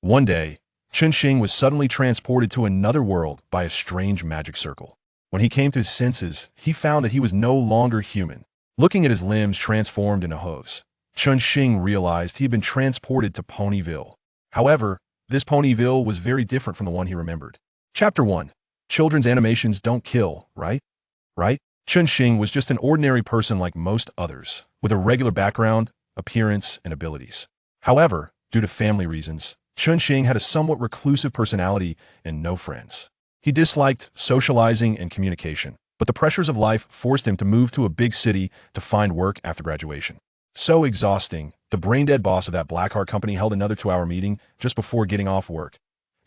One day, Chenxing was suddenly transported to another world by a strange magic circle. When he came to his senses, he found that he was no longer human. Looking at his limbs transformed into hooves, Chenxing realized he had been transported to Ponyville. However, this Ponyville was very different from the one he remembered. Chapter 1. Children's animations don't kill, right? Right? Chenxing was just an ordinary person like most others, with a regular background, appearance, and abilities. However, due to family reasons, Chenxing had a somewhat reclusive personality and no friends. He disliked socializing and communication, but the pressures of life forced him to move to a big city to find work after graduation. So exhausting, the brain-dead boss of that Blackheart company held another 2-hour meeting just before getting off work.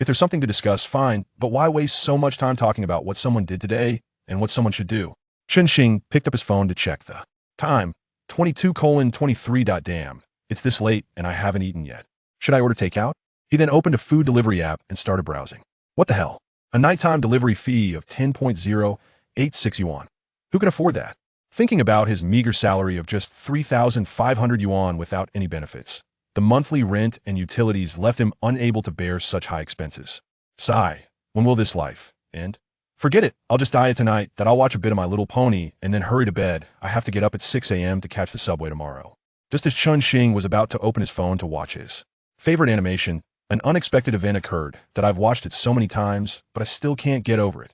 If there's something to discuss, fine, but why waste so much time talking about what someone did today and what someone should do? Chenxing picked up his phone to check the time. 22:23. Damn, it's this late and I haven't eaten yet. Should I order takeout? He then opened a food delivery app and started browsing. What the hell? A nighttime delivery fee of 10.086 yuan. Who can afford that? Thinking about his meager salary of just 3,500 yuan without any benefits, the monthly rent and utilities left him unable to bear such high expenses. Sigh, when will this life end? Forget it, I'll just diet tonight, that I'll watch a bit of My Little Pony and then hurry to bed. I have to get up at 6 a.m. to catch the subway tomorrow. Just as Chenxing was about to open his phone to watch his favorite animation, an unexpected event occurred that I've watched it so many times, but I still can't get over it.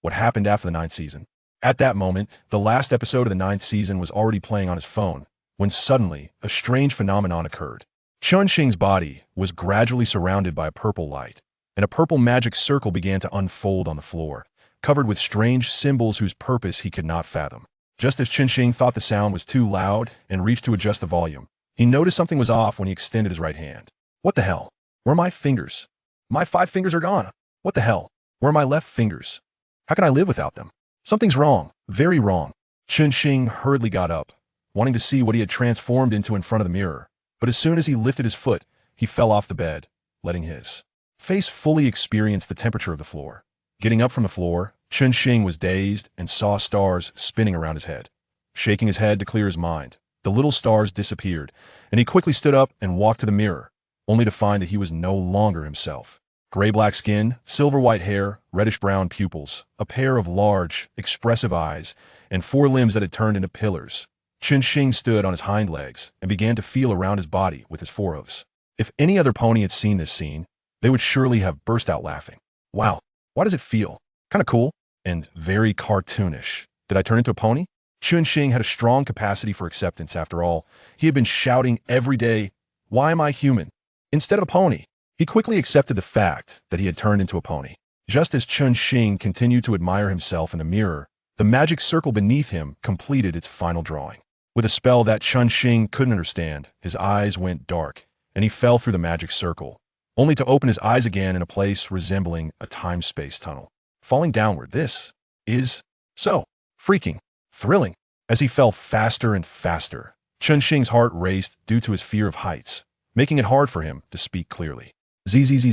What happened after the 9th season? At that moment, the last episode of the 9th season was already playing on his phone, when suddenly, a strange phenomenon occurred. Chenxing's body was gradually surrounded by a purple light, and a purple magic circle began to unfold on the floor, covered with strange symbols whose purpose he could not fathom. Just as Chenxing thought the sound was too loud and reached to adjust the volume, he noticed something was off when he extended his right hand. What the hell? Where are my fingers? My 5 fingers are gone. What the hell? Where are my left fingers? How can I live without them? Something's wrong, very wrong. Chenxing hurriedly got up, wanting to see what he had transformed into in front of the mirror, but as soon as he lifted his foot, he fell off the bed, letting his face fully experience the temperature of the floor. Getting up from the floor, Chenxing was dazed and saw stars spinning around his head. Shaking his head to clear his mind, the little stars disappeared, and he quickly stood up and walked to the mirror, only to find that he was no longer himself. Gray-black skin, silver-white hair, reddish-brown pupils, a pair of large, expressive eyes, and 4 limbs that had turned into pillars. Chenxing stood on his hind legs and began to feel around his body with his forehooves. If any other pony had seen this scene, they would surely have burst out laughing. Wow, why does it feel kind of cool and very cartoonish? Did I turn into a pony? Chenxing had a strong capacity for acceptance after all. He had been shouting every day, "Why am I human?" instead of a pony. He quickly accepted the fact that he had turned into a pony. Just as Chenxing continued to admire himself in the mirror, the magic circle beneath him completed its final drawing. With a spell that Chenxing couldn't understand, his eyes went dark, and he fell through the magic circle, only to open his eyes again in a place resembling a time-space tunnel. Falling downward, this is so freaking thrilling. As he fell faster and faster, Chenxing's heart raced due to his fear of heights, making it hard for him to speak clearly. Zzz,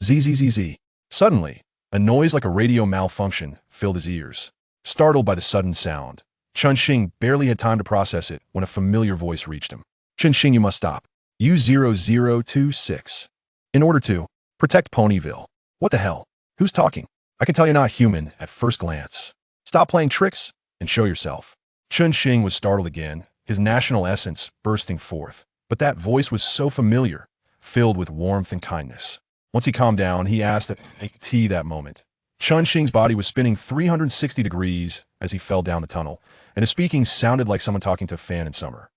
zzz. Suddenly, a noise like a radio malfunction filled his ears. Startled by the sudden sound, Chenxing barely had time to process it when a familiar voice reached him. Chenxing, you must stop. U0026. In order to protect Ponyville. What the hell? Who's talking? I can tell you're not human at first glance. Stop playing tricks and show yourself. Chenxing was startled again, his national essence bursting forth. But that voice was so familiar, filled with warmth and kindness. Once he calmed down, he asked that moment. Chenxing's body was spinning 360 degrees as he fell down the tunnel, and his speaking sounded like someone talking to a fan in summer.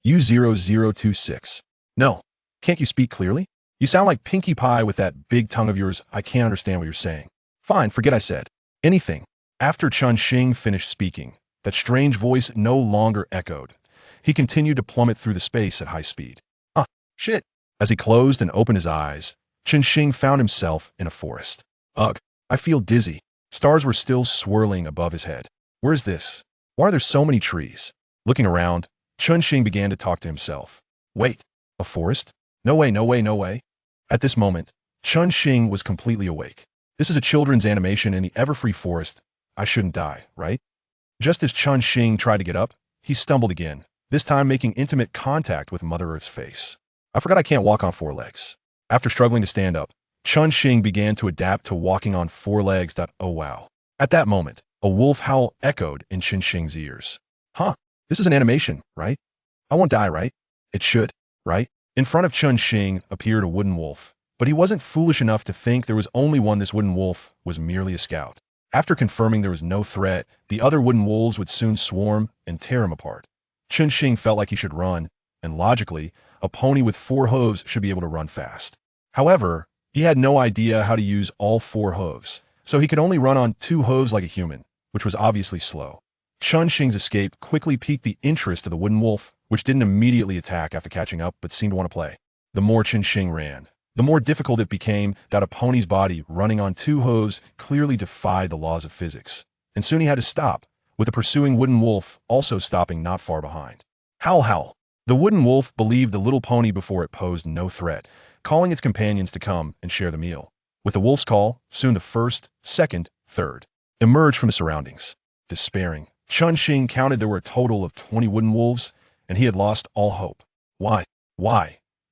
U0026. No, can't you speak clearly? You sound like Pinkie Pie with that big tongue of yours. I can't understand what you're saying. Fine, forget I said anything. After Chenxing finished speaking, that strange voice no longer echoed. He continued to plummet through the space at high speed. Ah, shit. As he closed and opened his eyes, Chenxing found himself in a forest. Ugh, I feel dizzy. Stars were still swirling above his head. Where is this? Why are there so many trees? Looking around, Chenxing began to talk to himself. Wait, a forest? No way, no way, no way. At this moment, Chenxing was completely awake. This is a children's animation in the ever-free forest. I shouldn't die, right? Just as Chenxing tried to get up, he stumbled again, this time making intimate contact with Mother Earth's face. I forgot I can't walk on 4 legs. After struggling to stand up, Chenxing began to adapt to walking on four legs. Oh wow. At that moment, a wolf howl echoed in Chenxing's ears. Huh, this is an animation, right? I won't die, right? It should, right? In front of Chenxing appeared a wooden wolf, but he wasn't foolish enough to think there was only one. This wooden wolf was merely a scout. After confirming there was no threat, the other wooden wolves would soon swarm and tear him apart. Chenxing felt like he should run, and logically, a pony with four hooves should be able to run fast. However, he had no idea how to use all four hooves, so he could only run on two hooves like a human, which was obviously slow. Chenxing's escape quickly piqued the interest of the wooden wolf, which didn't immediately attack after catching up but seemed to want to play. The more Chenxing ran, the more difficult it became. That a pony's body running on two hooves clearly defied the laws of physics, and soon he had to stop, with the pursuing wooden wolf also stopping not far behind. Howl, howl. The wooden wolf believed the little pony before it posed no threat, calling its companions to come and share the meal. With the wolf's call, soon the first, second, third emerged from the surroundings. Despairing, Chenxing counted there were a total of 20 wooden wolves, and he had lost all hope. Why?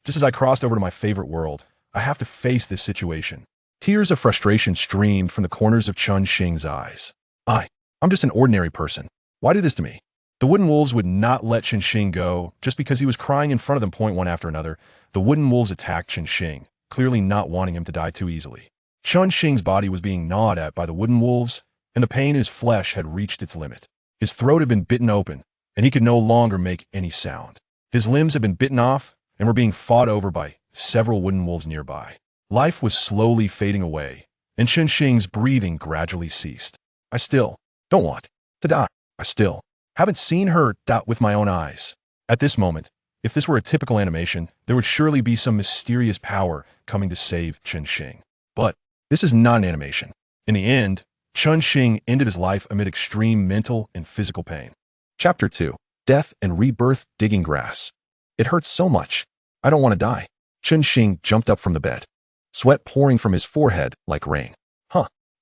Just as I crossed over to my favorite world, I have to face this situation. Tears of frustration streamed from the corners of Chenxing's eyes. I'm just an ordinary person. Why do this to me? The wooden wolves would not let Chenxing go just because he was crying in front of them. Point one after another, the wooden wolves attacked Chenxing, clearly not wanting him to die too easily. Chenxing's body was being gnawed at by the wooden wolves, and the pain in his flesh had reached its limit. His throat had been bitten open, and he could no longer make any sound. His limbs had been bitten off and were being fought over by several wooden wolves nearby. Life was slowly fading away, and Chenxing's breathing gradually ceased. I still don't want to die. I still haven't seen her with my own eyes. At this moment, if this were a typical animation, there would surely be some mysterious power coming to save Chenxing. But this is not an animation. In the end, Chenxing ended his life amid extreme mental and physical pain. Chapter 2. Death and Rebirth. Digging grass. It hurts so much. I don't want to die. Chenxing jumped up from the bed, sweat pouring from his forehead like rain.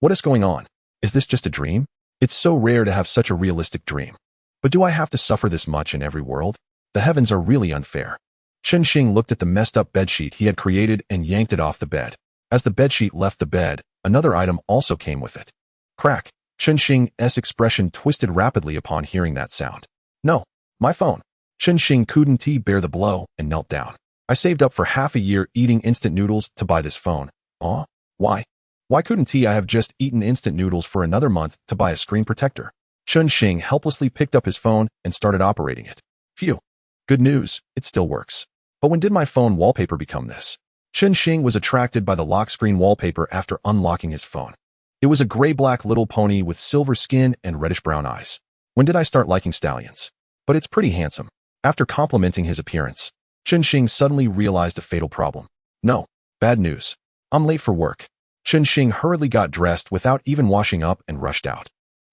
What is going on? Is this just a dream? It's so rare to have such a realistic dream. But do I have to suffer this much in every world? The heavens are really unfair. Chenxing looked at the messed up bedsheet he had created and yanked it off the bed. As the bedsheet left the bed, another item also came with it. Crack. Chenxing's expression twisted rapidly upon hearing that sound. No, my phone. Chenxing couldn't bear the blow and knelt down. I saved up for half a year eating instant noodles to buy this phone. Why? Why couldn't I have just eaten instant noodles for another month to buy a screen protector? Chenxing helplessly picked up his phone and started operating it. Phew. Good news, it still works. But when did my phone wallpaper become this? Chenxing was attracted by the lock screen wallpaper after unlocking his phone. It was a gray-black little pony with silver skin and reddish-brown eyes. When did I start liking stallions? But it's pretty handsome. After complimenting his appearance, Chenxing suddenly realized a fatal problem. No, bad news. I'm late for work. Chenxing hurriedly got dressed without even washing up and rushed out.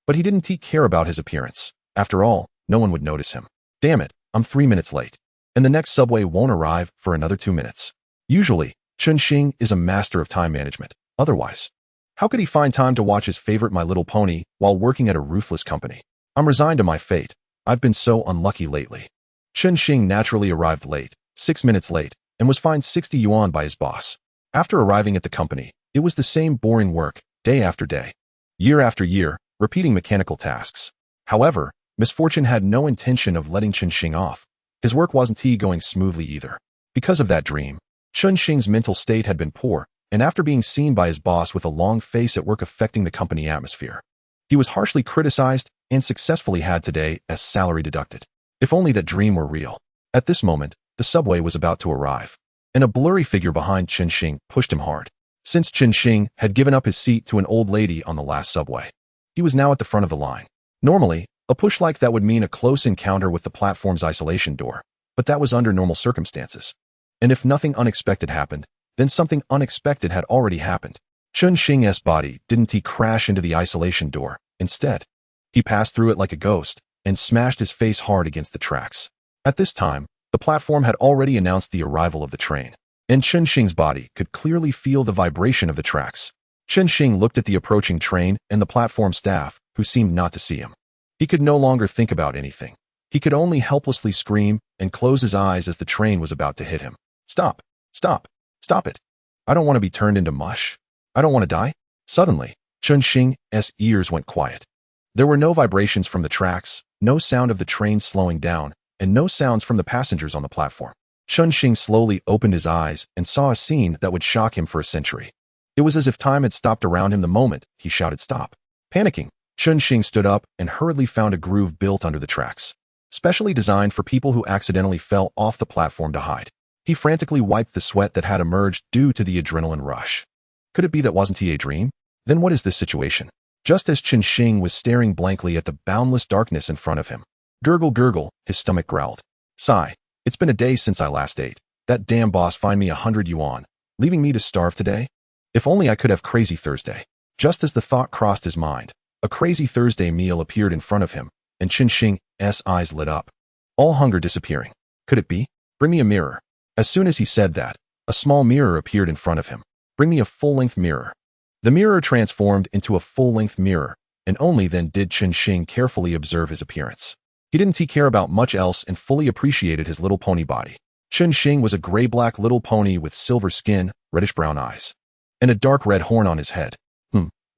But he didn't care about his appearance. After all, no one would notice him. Damn it, I'm 3 minutes late. And the next subway won't arrive for another 2 minutes. Usually, Chenxing is a master of time management. Otherwise, how could he find time to watch his favorite My Little Pony while working at a ruthless company? I'm resigned to my fate. I've been so unlucky lately. Chenxing naturally arrived late, 6 minutes late, and was fined 60 yuan by his boss. After arriving at the company, it was the same boring work, day after day, year after year, repeating mechanical tasks. However, misfortune had no intention of letting Chenxing off. His work wasn't going smoothly either. Because of that dream, Chenxing's mental state had been poor, and after being seen by his boss with a long face at work affecting the company atmosphere, he was harshly criticized and successfully had today's salary deducted. If only that dream were real. At this moment, the subway was about to arrive, and a blurry figure behind Chenxing pushed him hard. Since Chenxing had given up his seat to an old lady on the last subway, he was now at the front of the line. Normally, a push like that would mean a close encounter with the platform's isolation door, but that was under normal circumstances. And if nothing unexpected happened, then something unexpected had already happened. Chenxing's body didn't crash into the isolation door. Instead, he passed through it like a ghost and smashed his face hard against the tracks. At this time, the platform had already announced the arrival of the train, and Chenxing's body could clearly feel the vibration of the tracks. Chenxing looked at the approaching train and the platform staff, who seemed not to see him. He could no longer think about anything. He could only helplessly scream and close his eyes as the train was about to hit him. Stop! Stop! Stop it! I don't want to be turned into mush. I don't want to die. Suddenly, Chenxing's ears went quiet. There were no vibrations from the tracks, no sound of the train slowing down, and no sounds from the passengers on the platform. Chenxing slowly opened his eyes and saw a scene that would shock him for a century. It was as if time had stopped around him the moment he shouted stop. Panicking, Chenxing stood up and hurriedly found a groove built under the tracks, specially designed for people who accidentally fell off the platform to hide. He frantically wiped the sweat that had emerged due to the adrenaline rush. Could it be that wasn't he a dream? Then what is this situation? Just as Chenxing was staring blankly at the boundless darkness in front of him. Gurgle, gurgle, his stomach growled. Sigh. It's been a day since I last ate. That damn boss fined me 100 yuan, leaving me to starve today? If only I could have Crazy Thursday. Just as the thought crossed his mind, a Crazy Thursday meal appeared in front of him, and Chenxing's eyes lit up. All hunger disappearing. Could it be? Bring me a mirror. As soon as he said that, a small mirror appeared in front of him. Bring me a full-length mirror. The mirror transformed into a full-length mirror, and only then did Chenxing carefully observe his appearance. He didn't care about much else and fully appreciated his little pony body. Chenxing was a gray-black little pony with silver skin, reddish-brown eyes, and a dark red horn on his head.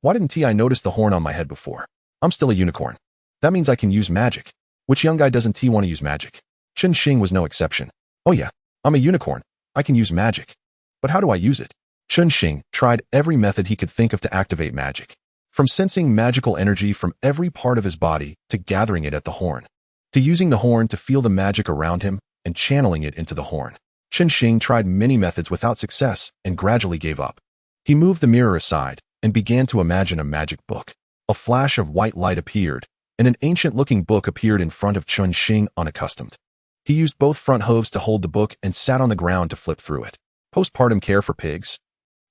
Why didn't I notice the horn on my head before? I'm still a unicorn. That means I can use magic. Which young guy doesn't want to use magic? Chenxing was no exception. Oh yeah, I'm a unicorn. I can use magic. But how do I use it? Chenxing tried every method he could think of to activate magic. From sensing magical energy from every part of his body to gathering it at the horn, to using the horn to feel the magic around him and channeling it into the horn. Chenxing tried many methods without success and gradually gave up. He moved the mirror aside and began to imagine a magic book. A flash of white light appeared, and an ancient-looking book appeared in front of Chenxing unaccustomed. He used both front hooves to hold the book and sat on the ground to flip through it. Postpartum care for pigs?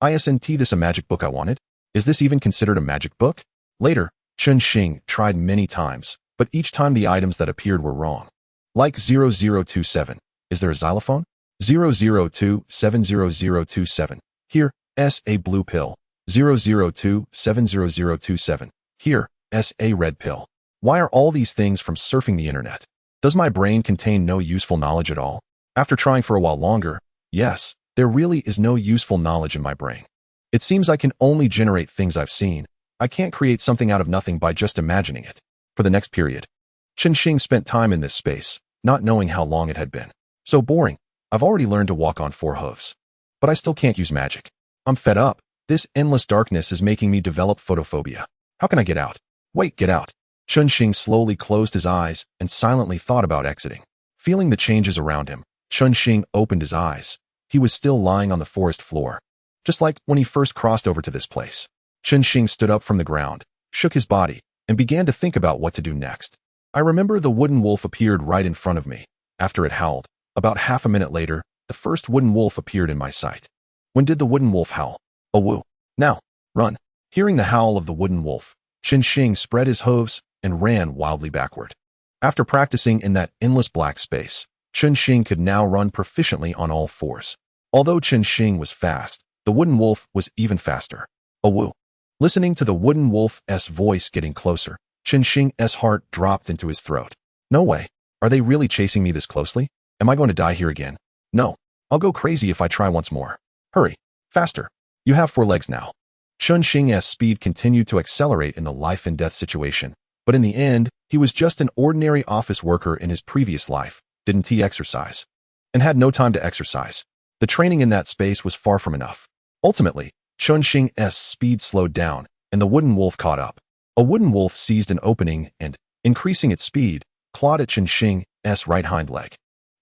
Isn't this a magic book I wanted? Is this even considered a magic book? Later, Chenxing tried many times, but each time the items that appeared were wrong. Like 0027. Is there a xylophone? 002-70027. Here, a blue pill. 002-70027. Here, a red pill. Why are all these things from surfing the internet? Does my brain contain no useful knowledge at all? After trying for a while longer, yes, there really is no useful knowledge in my brain. It seems I can only generate things I've seen. I can't create something out of nothing by just imagining it. For the next period, Chenxing spent time in this space, not knowing how long it had been. So boring. I've already learned to walk on 4 hooves. But I still can't use magic. I'm fed up. This endless darkness is making me develop photophobia. How can I get out? Wait, get out. Chenxing slowly closed his eyes and silently thought about exiting. Feeling the changes around him, Chenxing opened his eyes. He was still lying on the forest floor, just like when he first crossed over to this place. Chenxing stood up from the ground, shook his body, and began to think about what to do next. I remember the wooden wolf appeared right in front of me. After it howled, about half a minute later, the first wooden wolf appeared in my sight. When did the wooden wolf howl? Oh woo. Now, run. Hearing the howl of the wooden wolf, Chenxing spread his hooves and ran wildly backward. After practicing in that endless black space, Chenxing could now run proficiently on all 4s. Although Chenxing was fast, the wooden wolf was even faster. Oh woo. Listening to the wooden wolf's voice getting closer, Chenxing's heart dropped into his throat. No way. Are they really chasing me this closely? Am I going to die here again? No. I'll go crazy if I try once more. Hurry. Faster. You have 4 legs now. Chenxing's speed continued to accelerate in the life and death situation, but in the end, he was just an ordinary office worker in his previous life, didn't he exercise? And had no time to exercise. The training in that space was far from enough. Ultimately, Chenxing's speed slowed down, and the wooden wolf caught up. A wooden wolf seized an opening and, increasing its speed, clawed at Chenxing's right hind leg.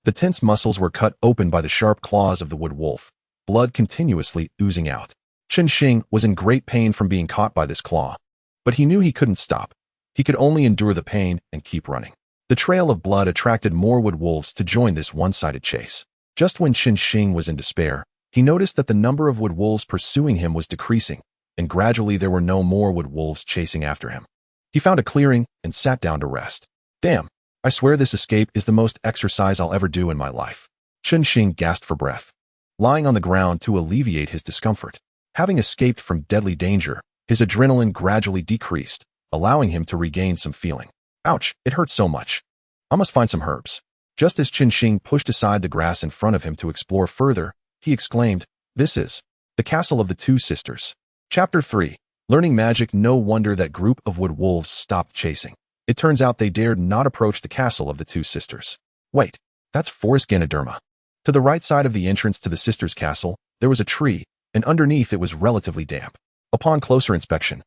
The tense muscles were cut open by the sharp claws of the wood wolf, blood continuously oozing out. Chenxing was in great pain from being caught by this claw, but he knew he couldn't stop. He could only endure the pain and keep running. The trail of blood attracted more wood wolves to join this one-sided chase. Just when Chenxing was in despair, he noticed that the number of wood wolves pursuing him was decreasing, and gradually there were no more wood wolves chasing after him. He found a clearing and sat down to rest. Damn, I swear this escape is the most exercise I'll ever do in my life. Chenxing gasped for breath, lying on the ground to alleviate his discomfort. Having escaped from deadly danger, his adrenaline gradually decreased, allowing him to regain some feeling. Ouch, it hurts so much. I must find some herbs. Just as Chenxing pushed aside the grass in front of him to explore further, he exclaimed, They The Castle of the Two Sisters. Chapter 3. Learning Magic. No wonder that group of wood wolves stopped chasing. It turns out they dared not approach the Castle of the Two Sisters. Wait, that's Forest Ganoderma. To the right side of the entrance to the sisters' castle, there was a tree, and underneath it was relatively damp. Upon closer inspection,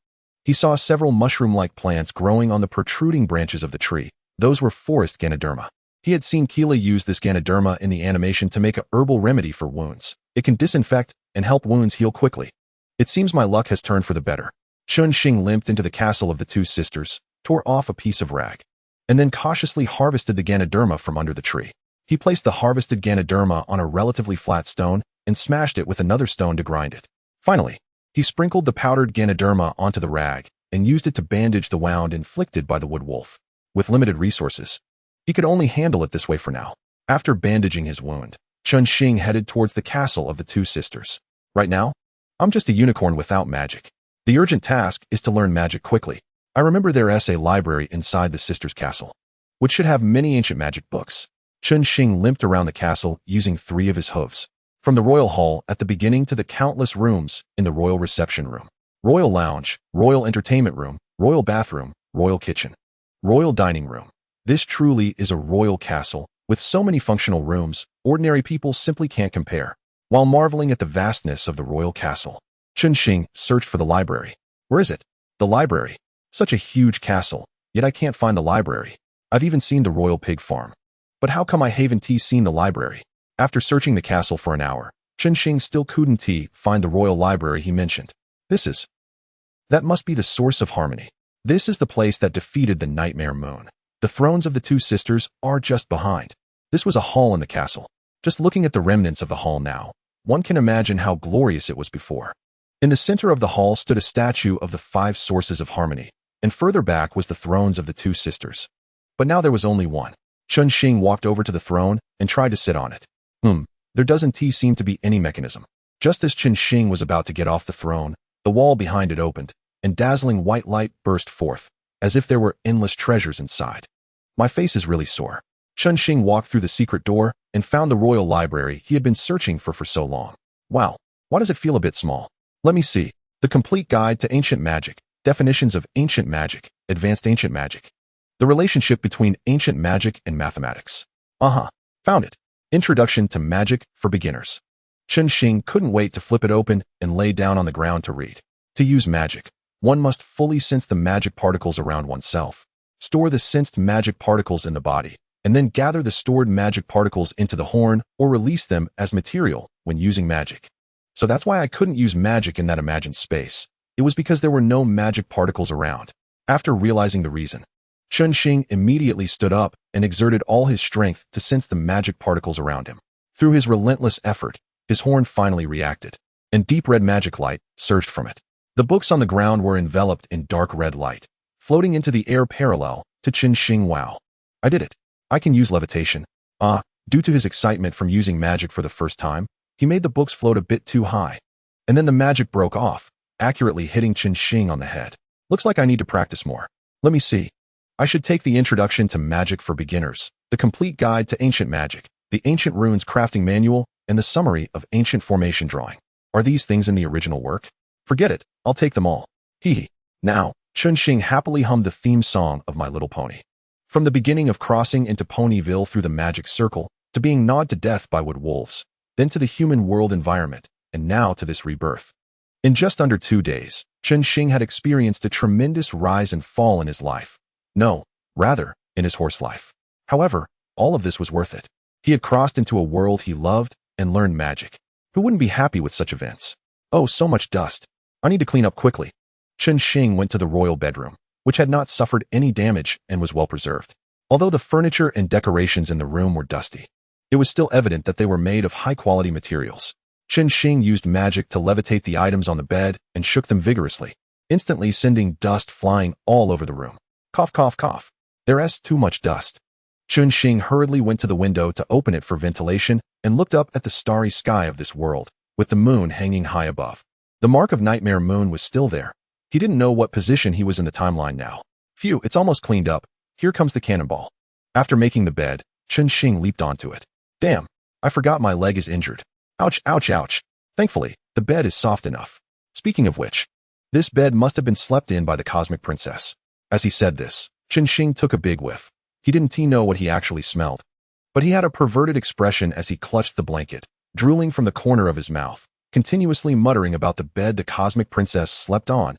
he saw several mushroom-like plants growing on the protruding branches of the tree. Those were Forest Ganoderma. He had seen Keela use this Ganoderma in the animation to make a herbal remedy for wounds. It can disinfect and help wounds heal quickly. It seems my luck has turned for the better. Chenxing limped into the Castle of the Two Sisters, tore off a piece of rag, and then cautiously harvested the Ganoderma from under the tree. He placed the harvested Ganoderma on a relatively flat stone and smashed it with another stone to grind it. Finally, he sprinkled the powdered Ganoderma onto the rag and used it to bandage the wound inflicted by the wood wolf. With limited resources, he could only handle it this way for now. After bandaging his wound, Chenxing headed towards the Castle of the Two Sisters. Right now, I'm just a unicorn without magic. The urgent task is to learn magic quickly. I remember there's a library inside the sisters' castle, which should have many ancient magic books. Chenxing limped around the castle using 3 of his hooves. From the royal hall at the beginning to the countless rooms in the royal reception room, royal lounge, royal entertainment room, royal bathroom, royal kitchen, royal dining room. This truly is a royal castle with so many functional rooms, ordinary people simply can't compare. While marveling at the vastness of the royal castle, Chenxing searched for the library. Where is it? The library. Such a huge castle, yet I can't find the library. I've even seen the royal pig farm. But how come I haven't seen the library? After searching the castle for an hour, Chenxing still couldn't find the royal library he mentioned. That must be the source of harmony. This is the place that defeated the Nightmare Moon. The thrones of the two sisters are just behind. This was a hall in the castle. Just looking at the remnants of the hall now, one can imagine how glorious it was before. In the center of the hall stood a statue of the 5 sources of harmony, and further back was the thrones of the two sisters. But now there was only one. Chenxing walked over to the throne and tried to sit on it. There doesn't seem to be any mechanism. Just as Chenxing was about to get off the throne, the wall behind it opened, and dazzling white light burst forth, as if there were endless treasures inside. My face is really sore. Chenxing walked through the secret door and found the royal library he had been searching for so long. Wow, why does it feel a bit small? Let me see. The Complete Guide to Ancient Magic. Definitions of Ancient Magic. Advanced Ancient Magic. The relationship between ancient magic and mathematics. Found it. Introduction to Magic for Beginners. Chenxing couldn't wait to flip it open and lay down on the ground to read. To use magic, one must fully sense the magic particles around oneself, store the sensed magic particles in the body, and then gather the stored magic particles into the horn or release them as material when using magic. So that's why I couldn't use magic in that imagined space. It was because there were no magic particles around. After realizing the reason, Chenxing immediately stood up and exerted all his strength to sense the magic particles around him. Through his relentless effort, his horn finally reacted, and deep red magic light surged from it. The books on the ground were enveloped in dark red light, floating into the air parallel to Chenxing. Wow, I did it. I can use levitation. Due to his excitement from using magic for the first time, he made the books float a bit too high. And then the magic broke off, accurately hitting Chenxing on the head. Looks like I need to practice more. Let me see. I should take the Introduction to Magic for Beginners, the Complete Guide to Ancient Magic, the Ancient Runes Crafting Manual, and the Summary of Ancient Formation Drawing. Are these things in the original work? Forget it, I'll take them all. Now, Chenxing happily hummed the theme song of My Little Pony. From the beginning of crossing into Ponyville through the magic circle, to being gnawed to death by wood wolves, then to the human world environment, and now to this rebirth. In just under 2 days, Chenxing had experienced a tremendous rise and fall in his life. No, rather, in his horse life. However, all of this was worth it. He had crossed into a world he loved and learned magic. Who wouldn't be happy with such events? Oh, so much dust. I need to clean up quickly. Chenxing went to the royal bedroom, which had not suffered any damage and was well preserved. Although the furniture and decorations in the room were dusty, it was still evident that they were made of high-quality materials. Chenxing used magic to levitate the items on the bed and shook them vigorously, instantly sending dust flying all over the room. Cough, cough, cough. There's too much dust. Chenxing hurriedly went to the window to open it for ventilation and looked up at the starry sky of this world, with the moon hanging high above. The mark of Nightmare Moon was still there. He didn't know what position he was in the timeline now. Phew, it's almost cleaned up. Here comes the cannonball. After making the bed, Chenxing leaped onto it. Damn, I forgot my leg is injured. Ouch, ouch, ouch. Thankfully, the bed is soft enough. Speaking of which, this bed must have been slept in by the cosmic princess. As he said this, Chenxing took a big whiff. He didn't know what he actually smelled, but he had a perverted expression as he clutched the blanket, drooling from the corner of his mouth, continuously muttering about the bed the cosmic princess slept on.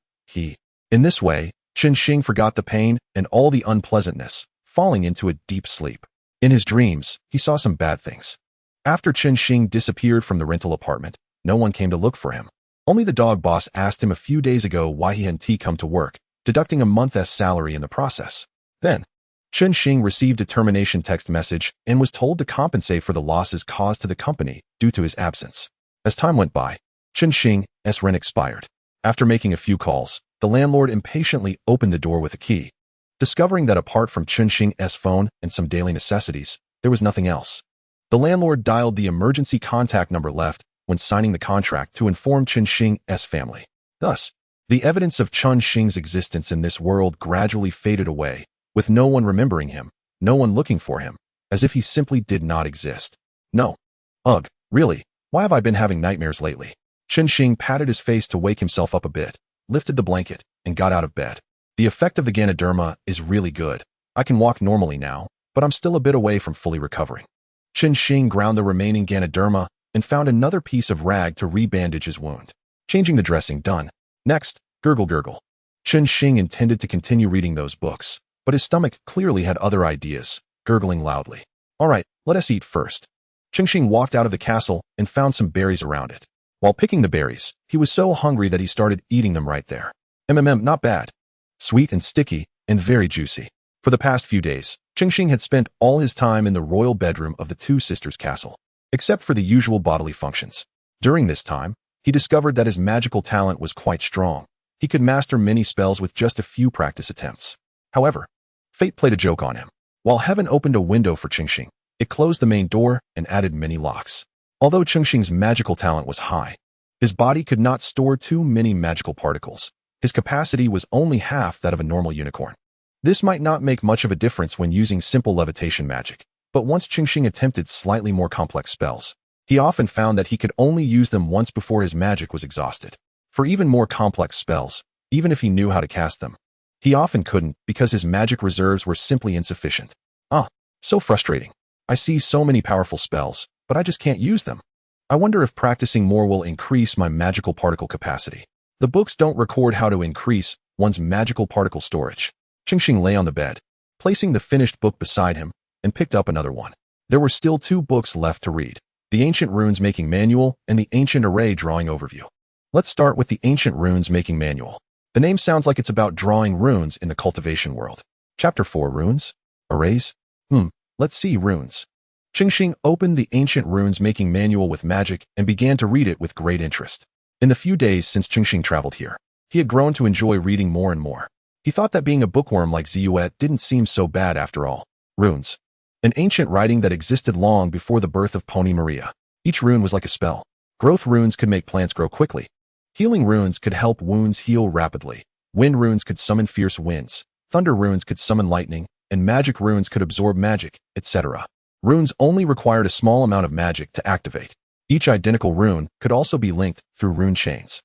In this way, Chenxing forgot the pain and all the unpleasantness, falling into a deep sleep. In his dreams, he saw some bad things. After Chenxing disappeared from the rental apartment, no one came to look for him. Only the dog boss asked him a few days ago why he hadn't come to work, deducting a month's salary in the process. Then, Chenxing received a termination text message and was told to compensate for the losses caused to the company due to his absence. As time went by, Chenxing's rent expired. After making a few calls, the landlord impatiently opened the door with a key. Discovering that apart from Chenxing's phone and some daily necessities, there was nothing else. The landlord dialed the emergency contact number left when signing the contract to inform Chenxing's family. Thus, the evidence of Chenxing's existence in this world gradually faded away, with no one remembering him, no one looking for him, as if he simply did not exist. No. Ugh, really, why have I been having nightmares lately? Chenxing patted his face to wake himself up a bit, lifted the blanket, and got out of bed. The effect of the Ganoderma is really good. I can walk normally now, but I'm still a bit away from fully recovering. Chenxing ground the remaining Ganoderma and found another piece of rag to rebandage his wound. Changing the dressing done. Next, gurgle gurgle. Chenxing intended to continue reading those books, but his stomach clearly had other ideas, gurgling loudly. All right, let us eat first. Chenxing walked out of the castle and found some berries around it. While picking the berries, he was so hungry that he started eating them right there. Not bad. Sweet and sticky, and very juicy. For the past few days, Chenxing had spent all his time in the royal bedroom of the two sisters' castle, except for the usual bodily functions. During this time, he discovered that his magical talent was quite strong. He could master many spells with just a few practice attempts. However, fate played a joke on him. While heaven opened a window for Chenxing, it closed the main door and added many locks. Although Chenxing's magical talent was high, his body could not store too many magical particles. His capacity was only half that of a normal unicorn. This might not make much of a difference when using simple levitation magic, but once Chenxing attempted slightly more complex spells, he often found that he could only use them once before his magic was exhausted. For even more complex spells, even if he knew how to cast them, he often couldn't because his magic reserves were simply insufficient. So frustrating. I see so many powerful spells, but I just can't use them. I wonder if practicing more will increase my magical particle capacity. The books don't record how to increase one's magical particle storage. Chenxing lay on the bed, placing the finished book beside him, and picked up another one. There were still 2 books left to read: the Ancient Runes Making Manual and the Ancient Array Drawing Overview. Let's start with the Ancient Runes Making Manual. The name sounds like it's about drawing runes in the cultivation world. Chapter 4: Runes? Arrays? Let's see runes. Chenxing opened the Ancient Runes Making Manual with magic and began to read it with great interest. In the few days since Chenxing traveled here, he had grown to enjoy reading more and more. He thought that being a bookworm like Ziyuet didn't seem so bad after all. Runes. An ancient writing that existed long before the birth of Pony Maria. Each rune was like a spell. Growth runes could make plants grow quickly. Healing runes could help wounds heal rapidly. Wind runes could summon fierce winds. Thunder runes could summon lightning, and magic runes could absorb magic, etc. Runes only required a small amount of magic to activate. Each identical rune could also be linked through rune chains.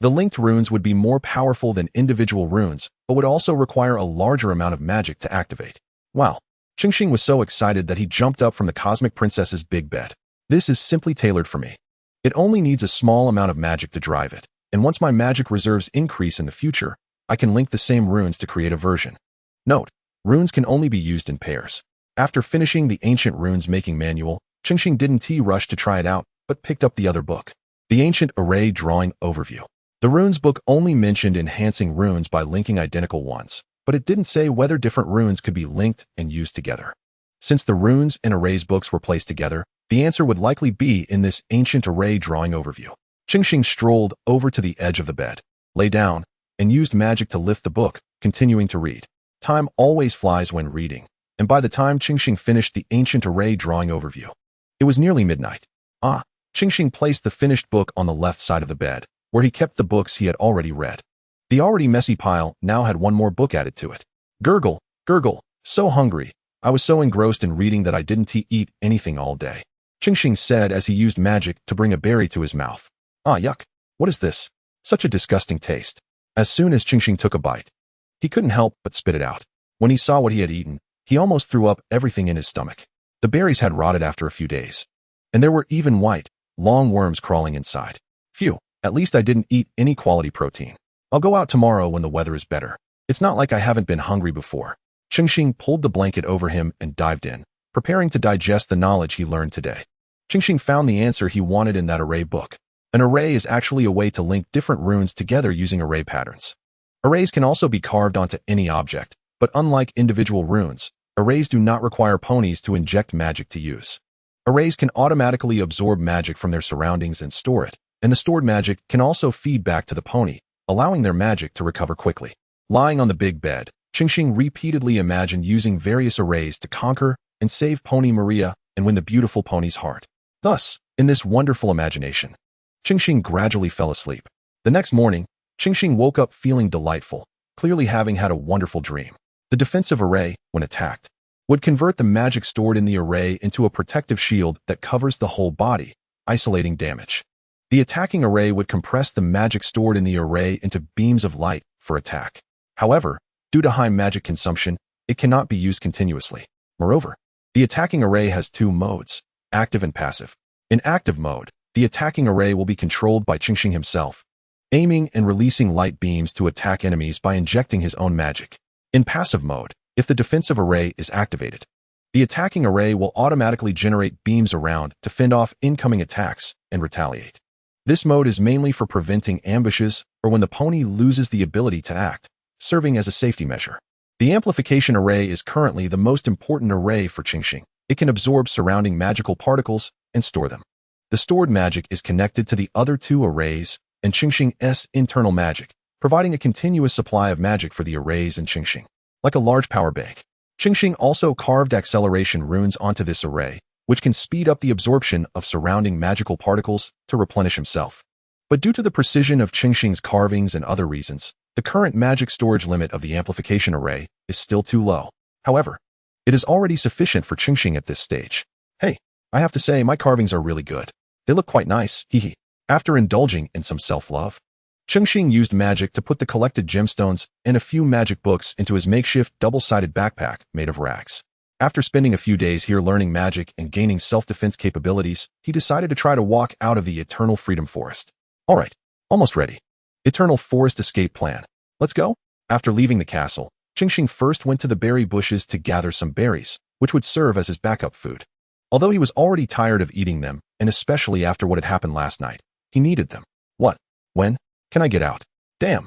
The linked runes would be more powerful than individual runes, but would also require a larger amount of magic to activate. Wow. Chenxing was so excited that he jumped up from the cosmic princess's big bed. This is simply tailored for me. It only needs a small amount of magic to drive it, and once my magic reserves increase in the future, I can link the same runes to create a version. Note: runes can only be used in pairs. After finishing the Ancient Runes Making Manual, Chenxing didn't rush to try it out, but picked up the other book, the Ancient Array Drawing Overview. The runes book only mentioned enhancing runes by linking identical ones, but it didn't say whether different runes could be linked and used together. Since the runes and arrays books were placed together, the answer would likely be in this Ancient Array Drawing Overview. Chenxing strolled over to the edge of the bed, lay down, and used magic to lift the book, continuing to read. Time always flies when reading, and by the time Chenxing finished the Ancient Array Drawing Overview, it was nearly midnight. Chenxing placed the finished book on the left side of the bed, where he kept the books he had already read. The already messy pile now had one more book added to it. Gurgle, gurgle, so hungry. I was so engrossed in reading that I didn't eat anything all day, Chenxing said as he used magic to bring a berry to his mouth. Ah, yuck. What is this? Such a disgusting taste. As soon as Chenxing took a bite, he couldn't help but spit it out. When he saw what he had eaten, he almost threw up everything in his stomach. The berries had rotted after a few days, and there were even white, long worms crawling inside. Phew, at least I didn't eat any quality protein. I'll go out tomorrow when the weather is better. It's not like I haven't been hungry before. Chenxing pulled the blanket over him and dived in, preparing to digest the knowledge he learned today. Chenxing found the answer he wanted in that array book. An array is actually a way to link different runes together using array patterns. Arrays can also be carved onto any object, but unlike individual runes, arrays do not require ponies to inject magic to use. Arrays can automatically absorb magic from their surroundings and store it, and the stored magic can also feed back to the pony, allowing their magic to recover quickly. Lying on the big bed, Chenxing repeatedly imagined using various arrays to conquer and save Pony Maria and win the beautiful pony's heart. Thus, in this wonderful imagination, Chenxing gradually fell asleep. The next morning, Chenxing woke up feeling delightful, clearly having had a wonderful dream. The defensive array, when attacked, would convert the magic stored in the array into a protective shield that covers the whole body, isolating damage. The attacking array would compress the magic stored in the array into beams of light for attack. However, due to high magic consumption, it cannot be used continuously. Moreover, the attacking array has two modes, active and passive. In active mode, the attacking array will be controlled by Chenxing himself, aiming and releasing light beams to attack enemies by injecting his own magic. In passive mode, if the defensive array is activated, the attacking array will automatically generate beams around to fend off incoming attacks and retaliate. This mode is mainly for preventing ambushes or when the pony loses the ability to act, serving as a safety measure. The amplification array is currently the most important array for Chenxing. It can absorb surrounding magical particles and store them. The stored magic is connected to the other two arrays and Chenxing's internal magic, providing a continuous supply of magic for the arrays and Chenxing, like a large power bank. Chenxing also carved acceleration runes onto this array, which can speed up the absorption of surrounding magical particles to replenish himself. But due to the precision of Chenxing's carvings and other reasons, the current magic storage limit of the amplification array is still too low. However, it is already sufficient for Chenxing at this stage. Hey, I have to say my carvings are really good. They look quite nice, hehe. After indulging in some self-love, Chenxing used magic to put the collected gemstones and a few magic books into his makeshift double-sided backpack made of rags. After spending a few days here learning magic and gaining self-defense capabilities, he decided to try to walk out of the Eternal Freedom Forest. Alright, almost ready. Eternal Forest Escape Plan. Let's go. After leaving the castle, Chenxing first went to the berry bushes to gather some berries, which would serve as his backup food. Although he was already tired of eating them, and especially after what had happened last night, he needed them. What? When? Can I get out? Damn.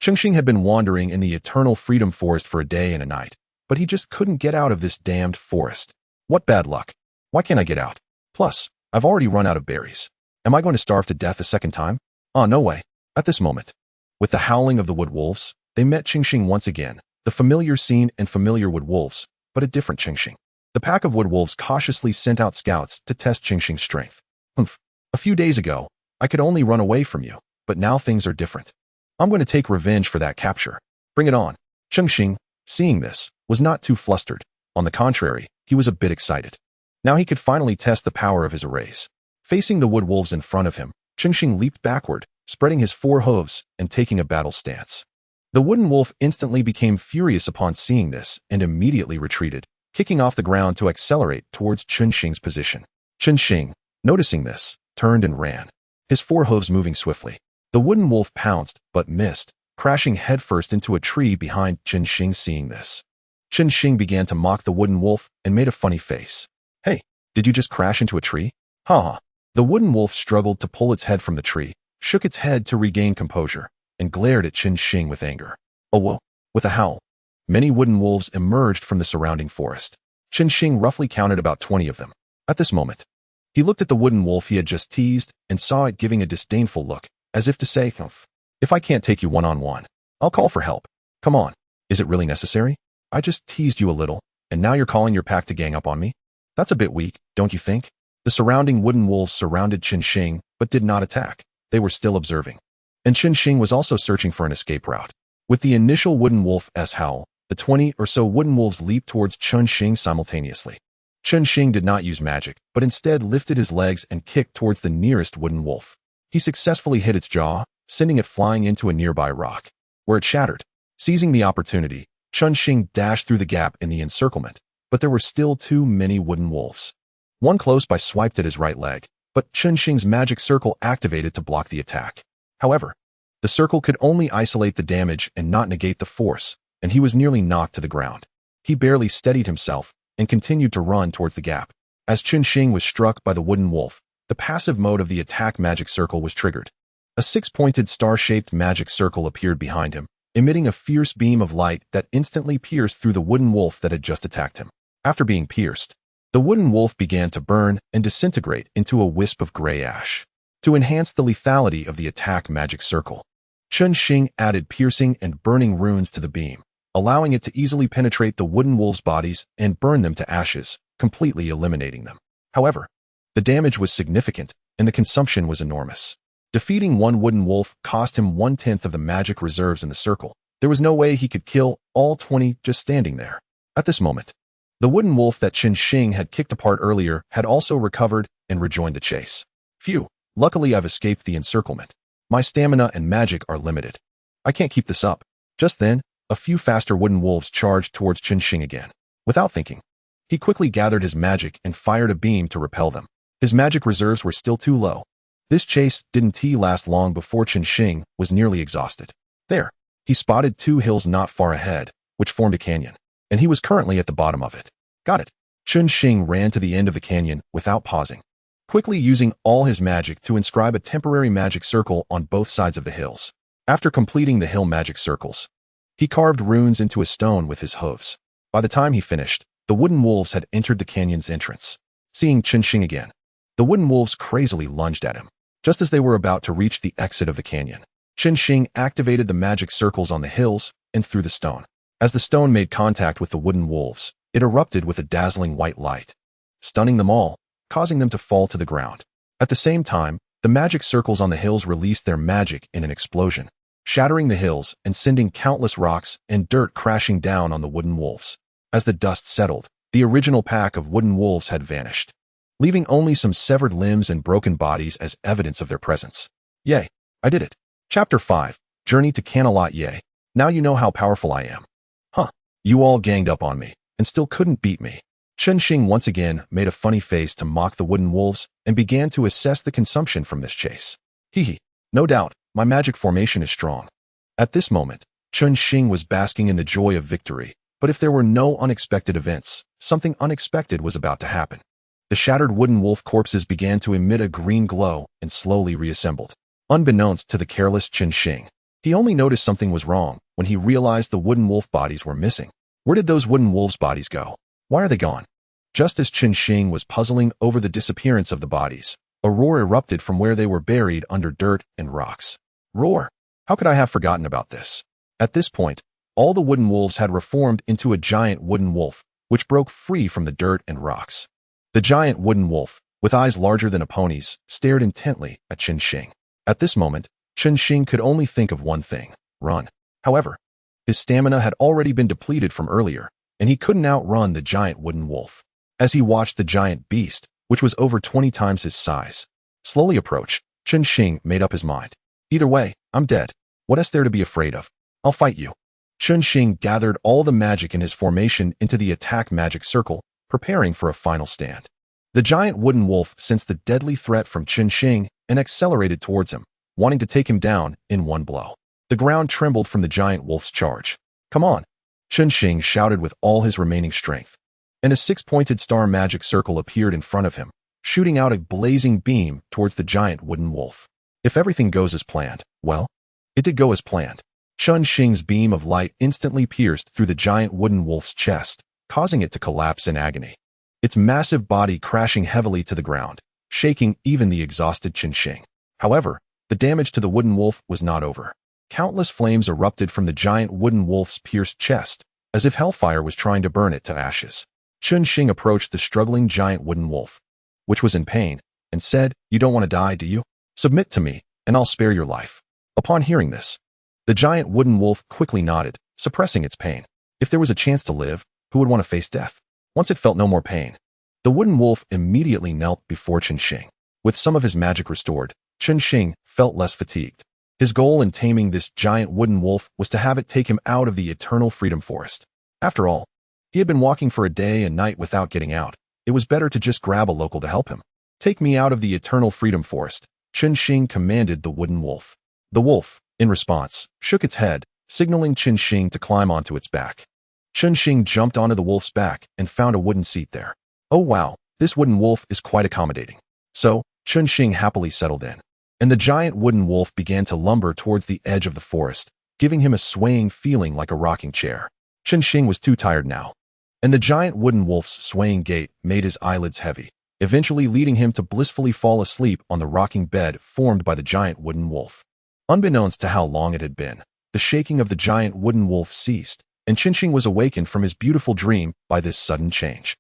Chenxing had been wandering in the Eternal Freedom Forest for a day and a night, but he just couldn't get out of this damned forest. What bad luck. Why can't I get out? Plus, I've already run out of berries. Am I going to starve to death a second time? Ah, no way. At this moment, with the howling of the wood wolves, they met Chenxing once again, the familiar scene and familiar wood wolves, but a different Chenxing. The pack of wood wolves cautiously sent out scouts to test Chenxing's strength. Humph. A few days ago, I could only run away from you, but now things are different. I'm going to take revenge for that capture. Bring it on. Chenxing, seeing this, was not too flustered. On the contrary, he was a bit excited. Now he could finally test the power of his arrays. Facing the wood wolves in front of him, Chenxing leaped backward, spreading his four hooves and taking a battle stance. The wooden wolf instantly became furious upon seeing this and immediately retreated, kicking off the ground to accelerate towards Chenxing's position. Chenxing, noticing this, turned and ran, his four hooves moving swiftly. The wooden wolf pounced, but missed, crashing headfirst into a tree behind Chenxing. Seeing this, Chenxing began to mock the wooden wolf and made a funny face. Hey, did you just crash into a tree? Haha. The wooden wolf struggled to pull its head from the tree, shook its head to regain composure, and glared at Chenxing with anger. Oh whoa. With a howl, many wooden wolves emerged from the surrounding forest. Chenxing roughly counted about 20 of them. At this moment, he looked at the wooden wolf he had just teased and saw it giving a disdainful look, as if to say, "Humph. If I can't take you one-on-one, I'll call for help. Come on. Is it really necessary? I just teased you a little, and now you're calling your pack to gang up on me? That's a bit weak, don't you think?" The surrounding wooden wolves surrounded Chenxing, but did not attack. They were still observing. And Chenxing was also searching for an escape route. With the initial wooden wolf's howl, the 20 or so wooden wolves leaped towards Chenxing simultaneously. Chenxing did not use magic, but instead lifted his legs and kicked towards the nearest wooden wolf. He successfully hit its jaw, sending it flying into a nearby rock, where it shattered. Seizing the opportunity, Chenxing dashed through the gap in the encirclement, but there were still too many wooden wolves. One close by swiped at his right leg, but Chenxing's magic circle activated to block the attack. However, the circle could only isolate the damage and not negate the force, and he was nearly knocked to the ground. He barely steadied himself and continued to run towards the gap. As Chenxing was struck by the wooden wolf, the passive mode of the attack magic circle was triggered. A six-pointed star-shaped magic circle appeared behind him, emitting a fierce beam of light that instantly pierced through the wooden wolf that had just attacked him. After being pierced, the wooden wolf began to burn and disintegrate into a wisp of gray ash. To enhance the lethality of the attack magic circle, Chenxing added piercing and burning runes to the beam, allowing it to easily penetrate the wooden wolves' bodies and burn them to ashes, completely eliminating them. However, the damage was significant and the consumption was enormous. Defeating one wooden wolf cost him 1/10 of the magic reserves in the circle. There was no way he could kill all 20 just standing there. At this moment, the wooden wolf that Chenxing had kicked apart earlier had also recovered and rejoined the chase. Phew, luckily I've escaped the encirclement. My stamina and magic are limited. I can't keep this up. Just then, a few faster wooden wolves charged towards Chenxing again. Without thinking, he quickly gathered his magic and fired a beam to repel them. His magic reserves were still too low. This chase didn't last long before Chenxing was nearly exhausted. There, he spotted two hills not far ahead, which formed a canyon, and he was currently at the bottom of it. Got it. Chenxing ran to the end of the canyon without pausing, quickly using all his magic to inscribe a temporary magic circle on both sides of the hills. After completing the hill magic circles, he carved runes into a stone with his hooves. By the time he finished, the wooden wolves had entered the canyon's entrance. Seeing Chenxing again, the wooden wolves crazily lunged at him. Just as they were about to reach the exit of the canyon, Chenxing activated the magic circles on the hills and threw the stone. As the stone made contact with the wooden wolves, it erupted with a dazzling white light, stunning them all, causing them to fall to the ground. At the same time, the magic circles on the hills released their magic in an explosion, shattering the hills and sending countless rocks and dirt crashing down on the wooden wolves. As the dust settled, the original pack of wooden wolves had vanished, leaving only some severed limbs and broken bodies as evidence of their presence. Yay, I did it. Chapter 5, Journey to Canalot. Yay, now you know how powerful I am. Huh, you all ganged up on me and still couldn't beat me. Chenxing once again made a funny face to mock the wooden wolves and began to assess the consumption from this chase. Hee, no doubt, my magic formation is strong. At this moment, Chenxing was basking in the joy of victory, but if there were no unexpected events, something unexpected was about to happen. The shattered wooden wolf corpses began to emit a green glow and slowly reassembled. Unbeknownst to the careless Chenxing, he only noticed something was wrong when he realized the wooden wolf bodies were missing. Where did those wooden wolves' bodies go? Why are they gone? Just as Chenxing was puzzling over the disappearance of the bodies, a roar erupted from where they were buried under dirt and rocks. Roar! How could I have forgotten about this? At this point, all the wooden wolves had reformed into a giant wooden wolf, which broke free from the dirt and rocks. The giant wooden wolf, with eyes larger than a pony's, stared intently at Chenxing. At this moment, Chenxing could only think of one thing: run. However, his stamina had already been depleted from earlier, and he couldn't outrun the giant wooden wolf. As he watched the giant beast, which was over 20 times his size, slowly approach, Chenxing made up his mind. Either way, I'm dead. What is there to be afraid of? I'll fight you. Chenxing gathered all the magic in his formation into the attack magic circle, preparing for a final stand. The giant wooden wolf sensed the deadly threat from Chenxing and accelerated towards him, wanting to take him down in one blow. The ground trembled from the giant wolf's charge. Come on! Chenxing shouted with all his remaining strength, and a six-pointed star magic circle appeared in front of him, shooting out a blazing beam towards the giant wooden wolf. If everything goes as planned, well, it did go as planned. Chenxing's beam of light instantly pierced through the giant wooden wolf's chest, causing it to collapse in agony, its massive body crashing heavily to the ground, shaking even the exhausted Chenxing. However, the damage to the wooden wolf was not over. Countless flames erupted from the giant wooden wolf's pierced chest, as if hellfire was trying to burn it to ashes. Chenxing approached the struggling giant wooden wolf, which was in pain, and said, "You don't want to die, do you? Submit to me, and I'll spare your life." Upon hearing this, the giant wooden wolf quickly nodded, suppressing its pain. If there was a chance to live, who would want to face death? Once it felt no more pain, the wooden wolf immediately knelt before Chenxing. With some of his magic restored, Chenxing felt less fatigued. His goal in taming this giant wooden wolf was to have it take him out of the eternal freedom forest. After all, he had been walking for a day and night without getting out. It was better to just grab a local to help him. "Take me out of the eternal freedom forest," Chenxing commanded the wooden wolf. The wolf, in response, shook its head, signaling Chenxing to climb onto its back. Chenxing jumped onto the wolf's back and found a wooden seat there. Oh wow, this wooden wolf is quite accommodating. So, Chenxing happily settled in, and the giant wooden wolf began to lumber towards the edge of the forest, giving him a swaying feeling like a rocking chair. Chenxing was too tired now, and the giant wooden wolf's swaying gait made his eyelids heavy, eventually leading him to blissfully fall asleep on the rocking bed formed by the giant wooden wolf. Unbeknownst to how long it had been, the shaking of the giant wooden wolf ceased, and Chenxing was awakened from his beautiful dream by this sudden change.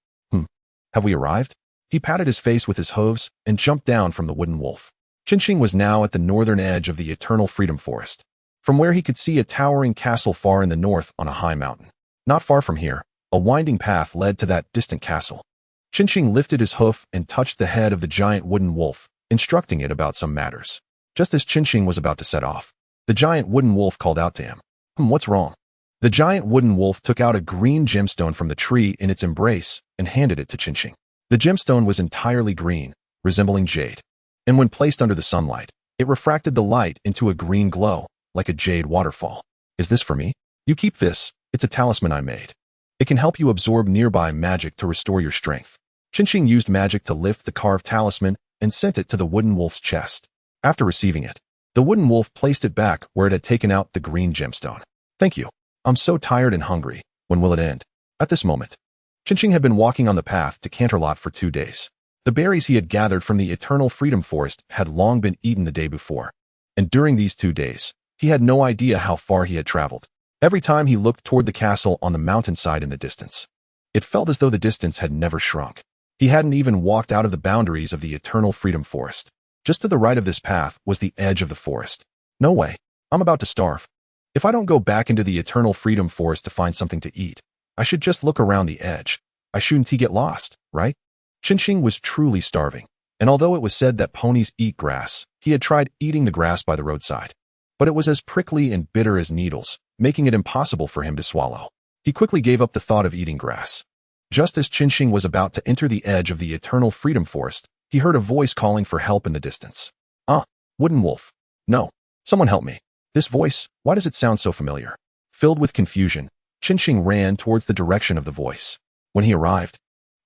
Have we arrived? He patted his face with his hooves and jumped down from the wooden wolf. Chenxing was now at the northern edge of the eternal freedom forest, from where he could see a towering castle far in the north on a high mountain. Not far from here, a winding path led to that distant castle. Chenxing lifted his hoof and touched the head of the giant wooden wolf, instructing it about some matters. Just as Chenxing was about to set off, the giant wooden wolf called out to him. What's wrong? The giant wooden wolf took out a green gemstone from the tree in its embrace and handed it to Chenxing. The gemstone was entirely green, resembling jade, and when placed under the sunlight, it refracted the light into a green glow, like a jade waterfall. "Is this for me? You keep this. It's a talisman I made. It can help you absorb nearby magic to restore your strength." Chenxing used magic to lift the carved talisman and sent it to the wooden wolf's chest. After receiving it, the wooden wolf placed it back where it had taken out the green gemstone. "Thank you. I'm so tired and hungry. When will it end?" At this moment, Chenxing had been walking on the path to Canterlot for 2 days. The berries he had gathered from the eternal freedom forest had long been eaten the day before, and during these 2 days, he had no idea how far he had traveled. Every time he looked toward the castle on the mountainside in the distance, it felt as though the distance had never shrunk. He hadn't even walked out of the boundaries of the eternal freedom forest. Just to the right of this path was the edge of the forest. "No way. I'm about to starve. If I don't go back into the eternal freedom forest to find something to eat, I should just look around the edge. I shouldn't get lost, right?" Chenxing was truly starving, and although it was said that ponies eat grass, he had tried eating the grass by the roadside. But it was as prickly and bitter as needles, making it impossible for him to swallow. He quickly gave up the thought of eating grass. Just as Chenxing was about to enter the edge of the eternal freedom forest, he heard a voice calling for help in the distance. Wooden wolf. No. Someone help me. This voice, why does it sound so familiar?" Filled with confusion, Chenxing ran towards the direction of the voice. When he arrived,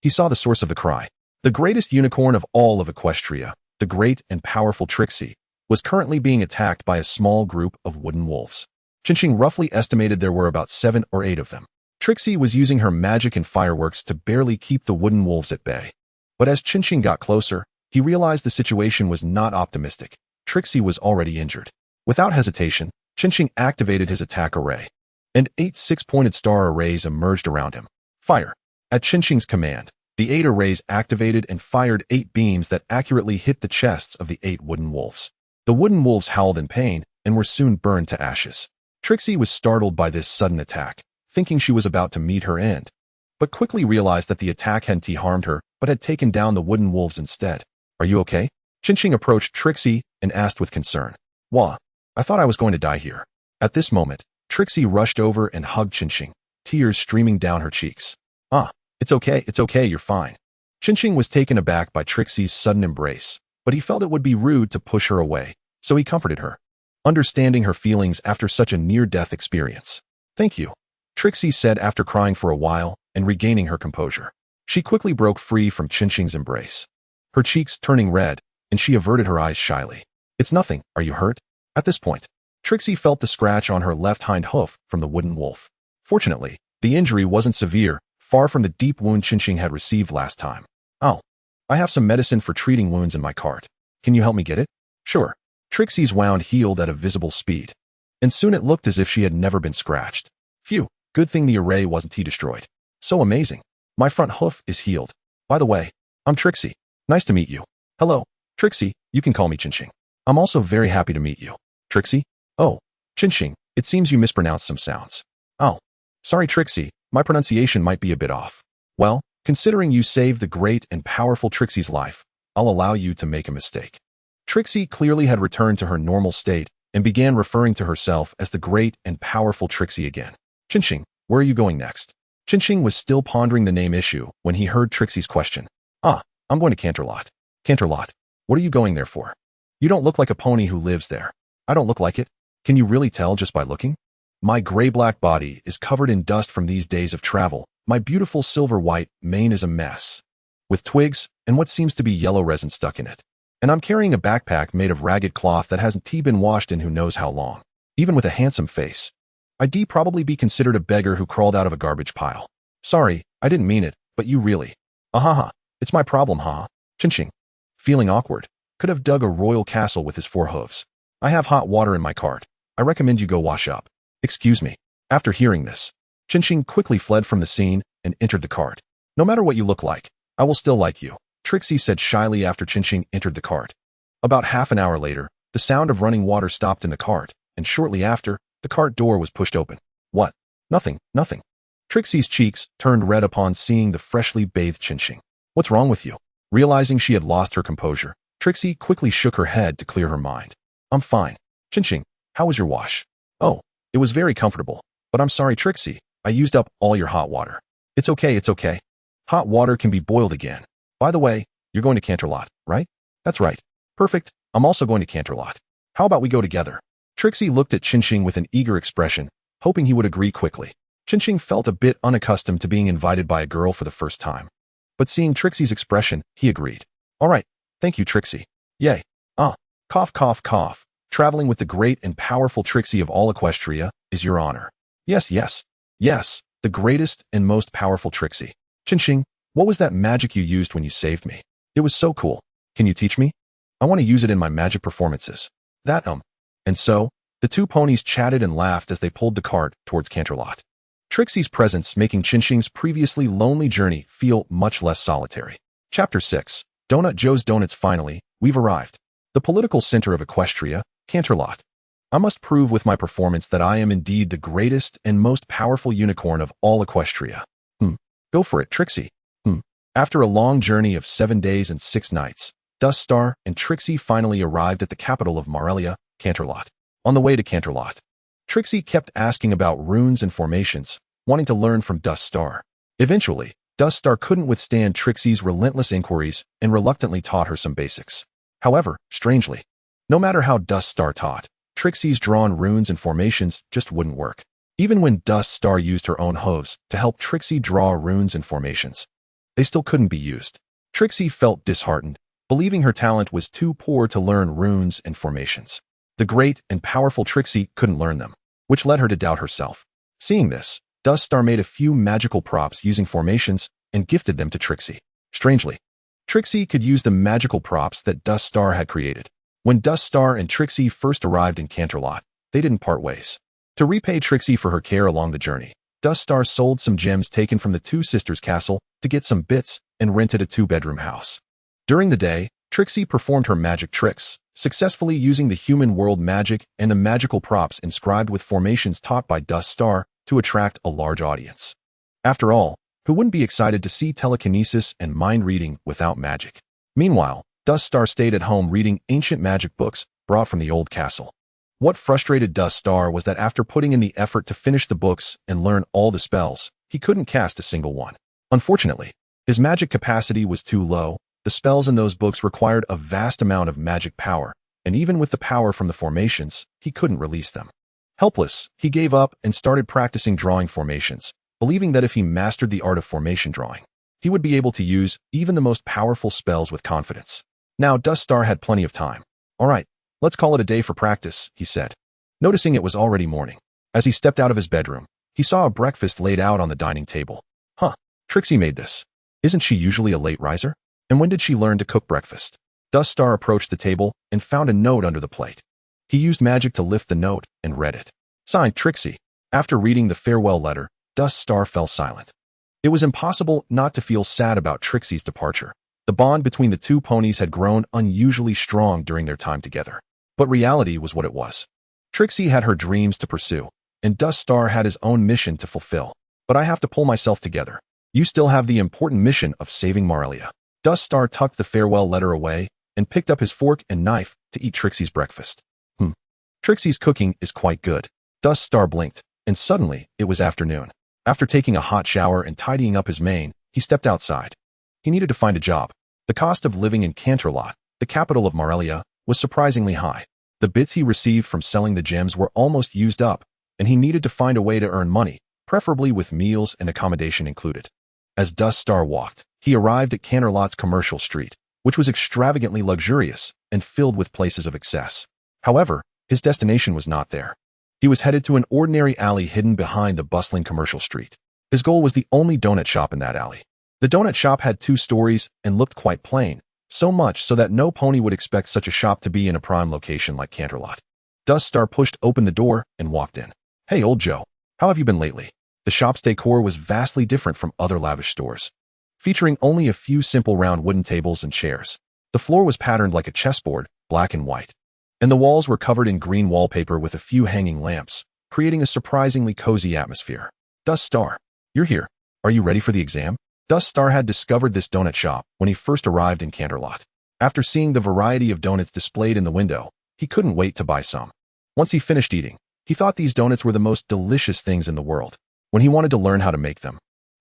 he saw the source of the cry. The greatest unicorn of all of Equestria, the great and powerful Trixie, was currently being attacked by a small group of wooden wolves. Chenxing roughly estimated there were about 7 or 8 of them. Trixie was using her magic and fireworks to barely keep the wooden wolves at bay. But as Chenxing got closer, he realized the situation was not optimistic. Trixie was already injured. Without hesitation, Chenxing activated his attack array, and 8 6-pointed star arrays emerged around him. Fire! At Chenxing's command, the 8 arrays activated and fired 8 beams that accurately hit the chests of the 8 wooden wolves. The wooden wolves howled in pain and were soon burned to ashes. Trixie was startled by this sudden attack, thinking she was about to meet her end, but quickly realized that the attack hadn't harmed her, but had taken down the wooden wolves instead. "Are you okay?" Chenxing approached Trixie and asked with concern. "Wah, I thought I was going to die here." At this moment, Trixie rushed over and hugged Chenxing, tears streaming down her cheeks. It's okay, you're fine." Chenxing was taken aback by Trixie's sudden embrace, but he felt it would be rude to push her away, so he comforted her, understanding her feelings after such a near-death experience. "Thank you," Trixie said after crying for a while and regaining her composure. She quickly broke free from Chenxing's embrace, her cheeks turning red, and she averted her eyes shyly. "It's nothing, are you hurt?" At this point, Trixie felt the scratch on her left hind hoof from the wooden wolf. Fortunately, the injury wasn't severe, far from the deep wound Chenxing had received last time. "Oh, I have some medicine for treating wounds in my cart. Can you help me get it?" "Sure." Trixie's wound healed at a visible speed, and soon it looked as if she had never been scratched. "Phew, good thing the array wasn't destroyed. So amazing. My front hoof is healed. By the way, I'm Trixie. Nice to meet you." "Hello, Trixie, you can call me Chenxing. I'm also very happy to meet you." "Trixie? Oh, Chenxing, it seems you mispronounced some sounds." "Oh, sorry Trixie, my pronunciation might be a bit off." "Well, considering you saved the great and powerful Trixie's life, I'll allow you to make a mistake." Trixie clearly had returned to her normal state and began referring to herself as the great and powerful Trixie again. Chenxing, where are you going next? Chenxing was still pondering the name issue when he heard Trixie's question. I'm going to Canterlot. Canterlot, what are you going there for? You don't look like a pony who lives there. I don't look like it. Can you really tell just by looking? My gray-black body is covered in dust from these days of travel. My beautiful silver-white mane is a mess, with twigs and what seems to be yellow resin stuck in it. And I'm carrying a backpack made of ragged cloth that hasn't been washed in who knows how long. Even with a handsome face, I'd probably be considered a beggar who crawled out of a garbage pile. Sorry, I didn't mean it, but you really. Ahaha, it's my problem, huh? Chenxing, feeling awkward, could have dug a royal castle with his 4 hooves. I have hot water in my cart. I recommend you go wash up. Excuse me. After hearing this, Chenxing quickly fled from the scene and entered the cart. No matter what you look like, I will still like you, Trixie said shyly after Chenxing entered the cart. About half an hour later, the sound of running water stopped in the cart, and shortly after, the cart door was pushed open. What? Nothing. Trixie's cheeks turned red upon seeing the freshly bathed Chenxing. What's wrong with you? Realizing she had lost her composure, Trixie quickly shook her head to clear her mind. I'm fine. Chenxing, how was your wash? Oh, it was very comfortable. But I'm sorry, Trixie, I used up all your hot water. It's okay. Hot water can be boiled again. By the way, you're going to Canterlot, right? That's right. Perfect. I'm also going to Canterlot. How about we go together? Trixie looked at Chenxing with an eager expression, hoping he would agree quickly. Chenxing felt a bit unaccustomed to being invited by a girl for the first time. But seeing Trixie's expression, he agreed. All right. Thank you, Trixie. Yay. Cough. Traveling with the great and powerful Trixie of all Equestria is your honor. Yes, the greatest and most powerful Trixie. Chenxing, what was that magic you used when you saved me? It was so cool. Can you teach me? I want to use it in my magic performances. And so, the 2 ponies chatted and laughed as they pulled the cart towards Canterlot. Trixie's presence making Chenxing's previously lonely journey feel much less solitary. Chapter 6. Donut Joe's Donuts. Finally, we've arrived. The political center of Equestria, Canterlot. I must prove with my performance that I am indeed the greatest and most powerful unicorn of all Equestria. Go for it, Trixie. After a long journey of 7 days and 6 nights, Duststar and Trixie finally arrived at the capital of Morelia, Canterlot. On the way to Canterlot, Trixie kept asking about runes and formations, wanting to learn from Duststar. Eventually, Duststar couldn't withstand Trixie's relentless inquiries and reluctantly taught her some basics. However, strangely, no matter how Duststar taught, Trixie's drawn runes and formations just wouldn't work. Even when Duststar used her own hooves to help Trixie draw runes and formations, they still couldn't be used. Trixie felt disheartened, believing her talent was too poor to learn runes and formations. The great and powerful Trixie couldn't learn them, which led her to doubt herself. Seeing this, Duststar made a few magical props using formations and gifted them to Trixie. Strangely, Trixie could use the magical props that Duststar had created. When Duststar and Trixie first arrived in Canterlot, they didn't part ways. To repay Trixie for her care along the journey, Duststar sold some gems taken from the 2 sisters' castle to get some bits and rented a 2-bedroom house. During the day, Trixie performed her magic tricks, successfully using the human world magic and the magical props inscribed with formations taught by Duststar to attract a large audience. After all, who wouldn't be excited to see telekinesis and mind reading without magic? Meanwhile, Duststar stayed at home reading ancient magic books brought from the old castle. What frustrated Duststar was that after putting in the effort to finish the books and learn all the spells, he couldn't cast a single one. Unfortunately, his magic capacity was too low. The spells in those books required a vast amount of magic power, and even with the power from the formations, he couldn't release them. Helpless, he gave up and started practicing drawing formations, believing that if he mastered the art of formation drawing, he would be able to use even the most powerful spells with confidence. Now Duststar had plenty of time. All right, let's call it a day for practice, he said. Noticing it was already morning, as he stepped out of his bedroom, he saw a breakfast laid out on the dining table. Trixie made this. Isn't she usually a late riser? And when did she learn to cook breakfast? Duststar approached the table and found a note under the plate. He used magic to lift the note and read it. Signed, Trixie. After reading the farewell letter, Duststar fell silent. It was impossible not to feel sad about Trixie's departure. The bond between the 2 ponies had grown unusually strong during their time together. But reality was what it was. Trixie had her dreams to pursue, and Duststar had his own mission to fulfill. But I have to pull myself together. You still have the important mission of saving Morelia. Duststar tucked the farewell letter away and picked up his fork and knife to eat Trixie's breakfast. Trixie's cooking is quite good. Dust Star blinked, and suddenly it was afternoon. After taking a hot shower and tidying up his mane, he stepped outside. He needed to find a job. The cost of living in Canterlot, the capital of Morelia, was surprisingly high. The bits he received from selling the gems were almost used up, and he needed to find a way to earn money, preferably with meals and accommodation included. As Dust Star walked, he arrived at Canterlot's commercial street, which was extravagantly luxurious and filled with places of excess. However, his destination was not there. He was headed to an ordinary alley hidden behind the bustling commercial street. His goal was the only donut shop in that alley. The donut shop had 2 stories and looked quite plain, so much so that no pony would expect such a shop to be in a prime location like Canterlot. Dust Star pushed open the door and walked in. "Hey, old Joe, how have you been lately?" The shop's decor was vastly different from other lavish stores, featuring only a few simple round wooden tables and chairs. The floor was patterned like a chessboard, black and white, and the walls were covered in green wallpaper with a few hanging lamps, creating a surprisingly cozy atmosphere. "Dust Star, you're here. Are you ready for the exam?" Dust Star had discovered this donut shop when he first arrived in Canterlot. After seeing the variety of donuts displayed in the window, he couldn't wait to buy some. Once he finished eating, he thought these donuts were the most delicious things in the world. When he wanted to learn how to make them,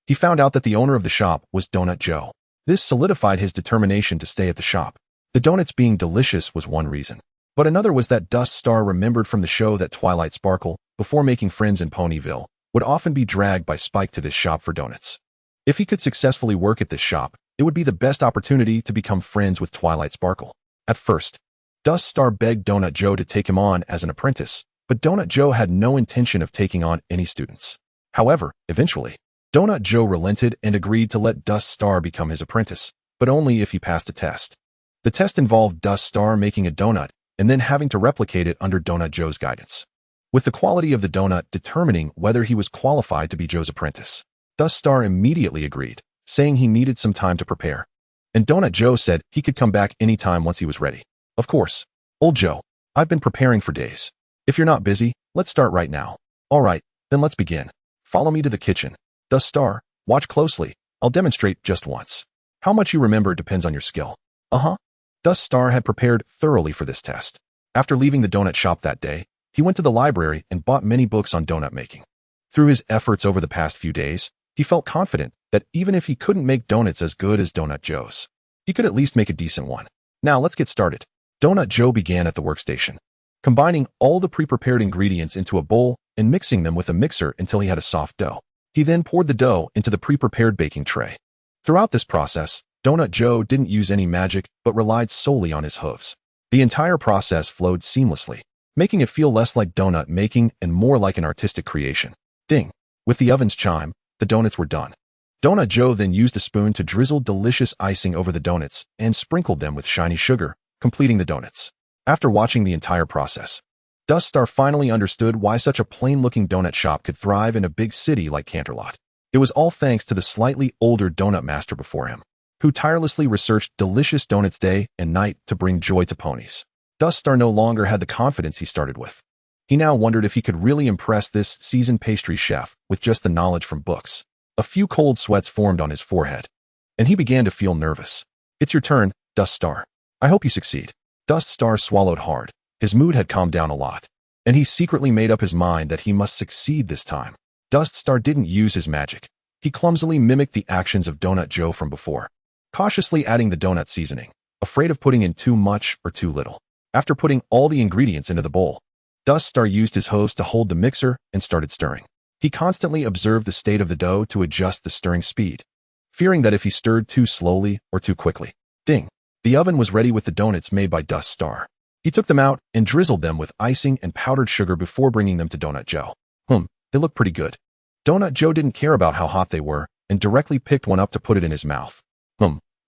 he found out that the owner of the shop was Donut Joe. This solidified his determination to stay at the shop. The donuts being delicious was one reason, but another was that Dust Star remembered from the show that Twilight Sparkle, before making friends in Ponyville, would often be dragged by Spike to this shop for donuts. If he could successfully work at this shop, it would be the best opportunity to become friends with Twilight Sparkle. At first, Dust Star begged Donut Joe to take him on as an apprentice, but Donut Joe had no intention of taking on any students. However, eventually, Donut Joe relented and agreed to let Dust Star become his apprentice, but only if he passed a test. The test involved Dust Star making a donut and then having to replicate it under Donut Joe's guidance, with the quality of the donut determining whether he was qualified to be Joe's apprentice. Dust Star immediately agreed, saying he needed some time to prepare, and Donut Joe said he could come back anytime once he was ready. "Of course, old Joe, I've been preparing for days. If you're not busy, let's start right now." "All right, then let's begin. Follow me to the kitchen. Dust Star, watch closely. I'll demonstrate just once. How much you remember depends on your skill." Dust Star had prepared thoroughly for this test. After leaving the donut shop that day, he went to the library and bought many books on donut making. Through his efforts over the past few days, he felt confident that even if he couldn't make donuts as good as Donut Joe's, he could at least make a decent one. "Now let's get started." Donut Joe began at the workstation, combining all the pre-prepared ingredients into a bowl and mixing them with a mixer until he had a soft dough. He then poured the dough into the pre-prepared baking tray. Throughout this process, Donut Joe didn't use any magic but relied solely on his hooves. The entire process flowed seamlessly, making it feel less like donut making and more like an artistic creation. Ding! With the oven's chime, the donuts were done. Donut Joe then used a spoon to drizzle delicious icing over the donuts and sprinkled them with shiny sugar, completing the donuts. After watching the entire process, Dust Star finally understood why such a plain-looking donut shop could thrive in a big city like Canterlot. It was all thanks to the slightly older donut master before him, who tirelessly researched delicious donuts day and night to bring joy to ponies. Dust Star no longer had the confidence he started with. He now wondered if he could really impress this seasoned pastry chef with just the knowledge from books. A few cold sweats formed on his forehead, and he began to feel nervous. "It's your turn, Dust Star. I hope you succeed." Dust Star swallowed hard. His mood had calmed down a lot, and he secretly made up his mind that he must succeed this time. Dust Star didn't use his magic. He clumsily mimicked the actions of Donut Joe from before, cautiously adding the donut seasoning, afraid of putting in too much or too little. After putting all the ingredients into the bowl, Dust Star used his hose to hold the mixer and started stirring. He constantly observed the state of the dough to adjust the stirring speed, fearing that if he stirred too slowly or too quickly. Ding! The oven was ready with the donuts made by Dust Star. He took them out and drizzled them with icing and powdered sugar before bringing them to Donut Joe. They look pretty good. Donut Joe didn't care about how hot they were and directly picked one up to put it in his mouth.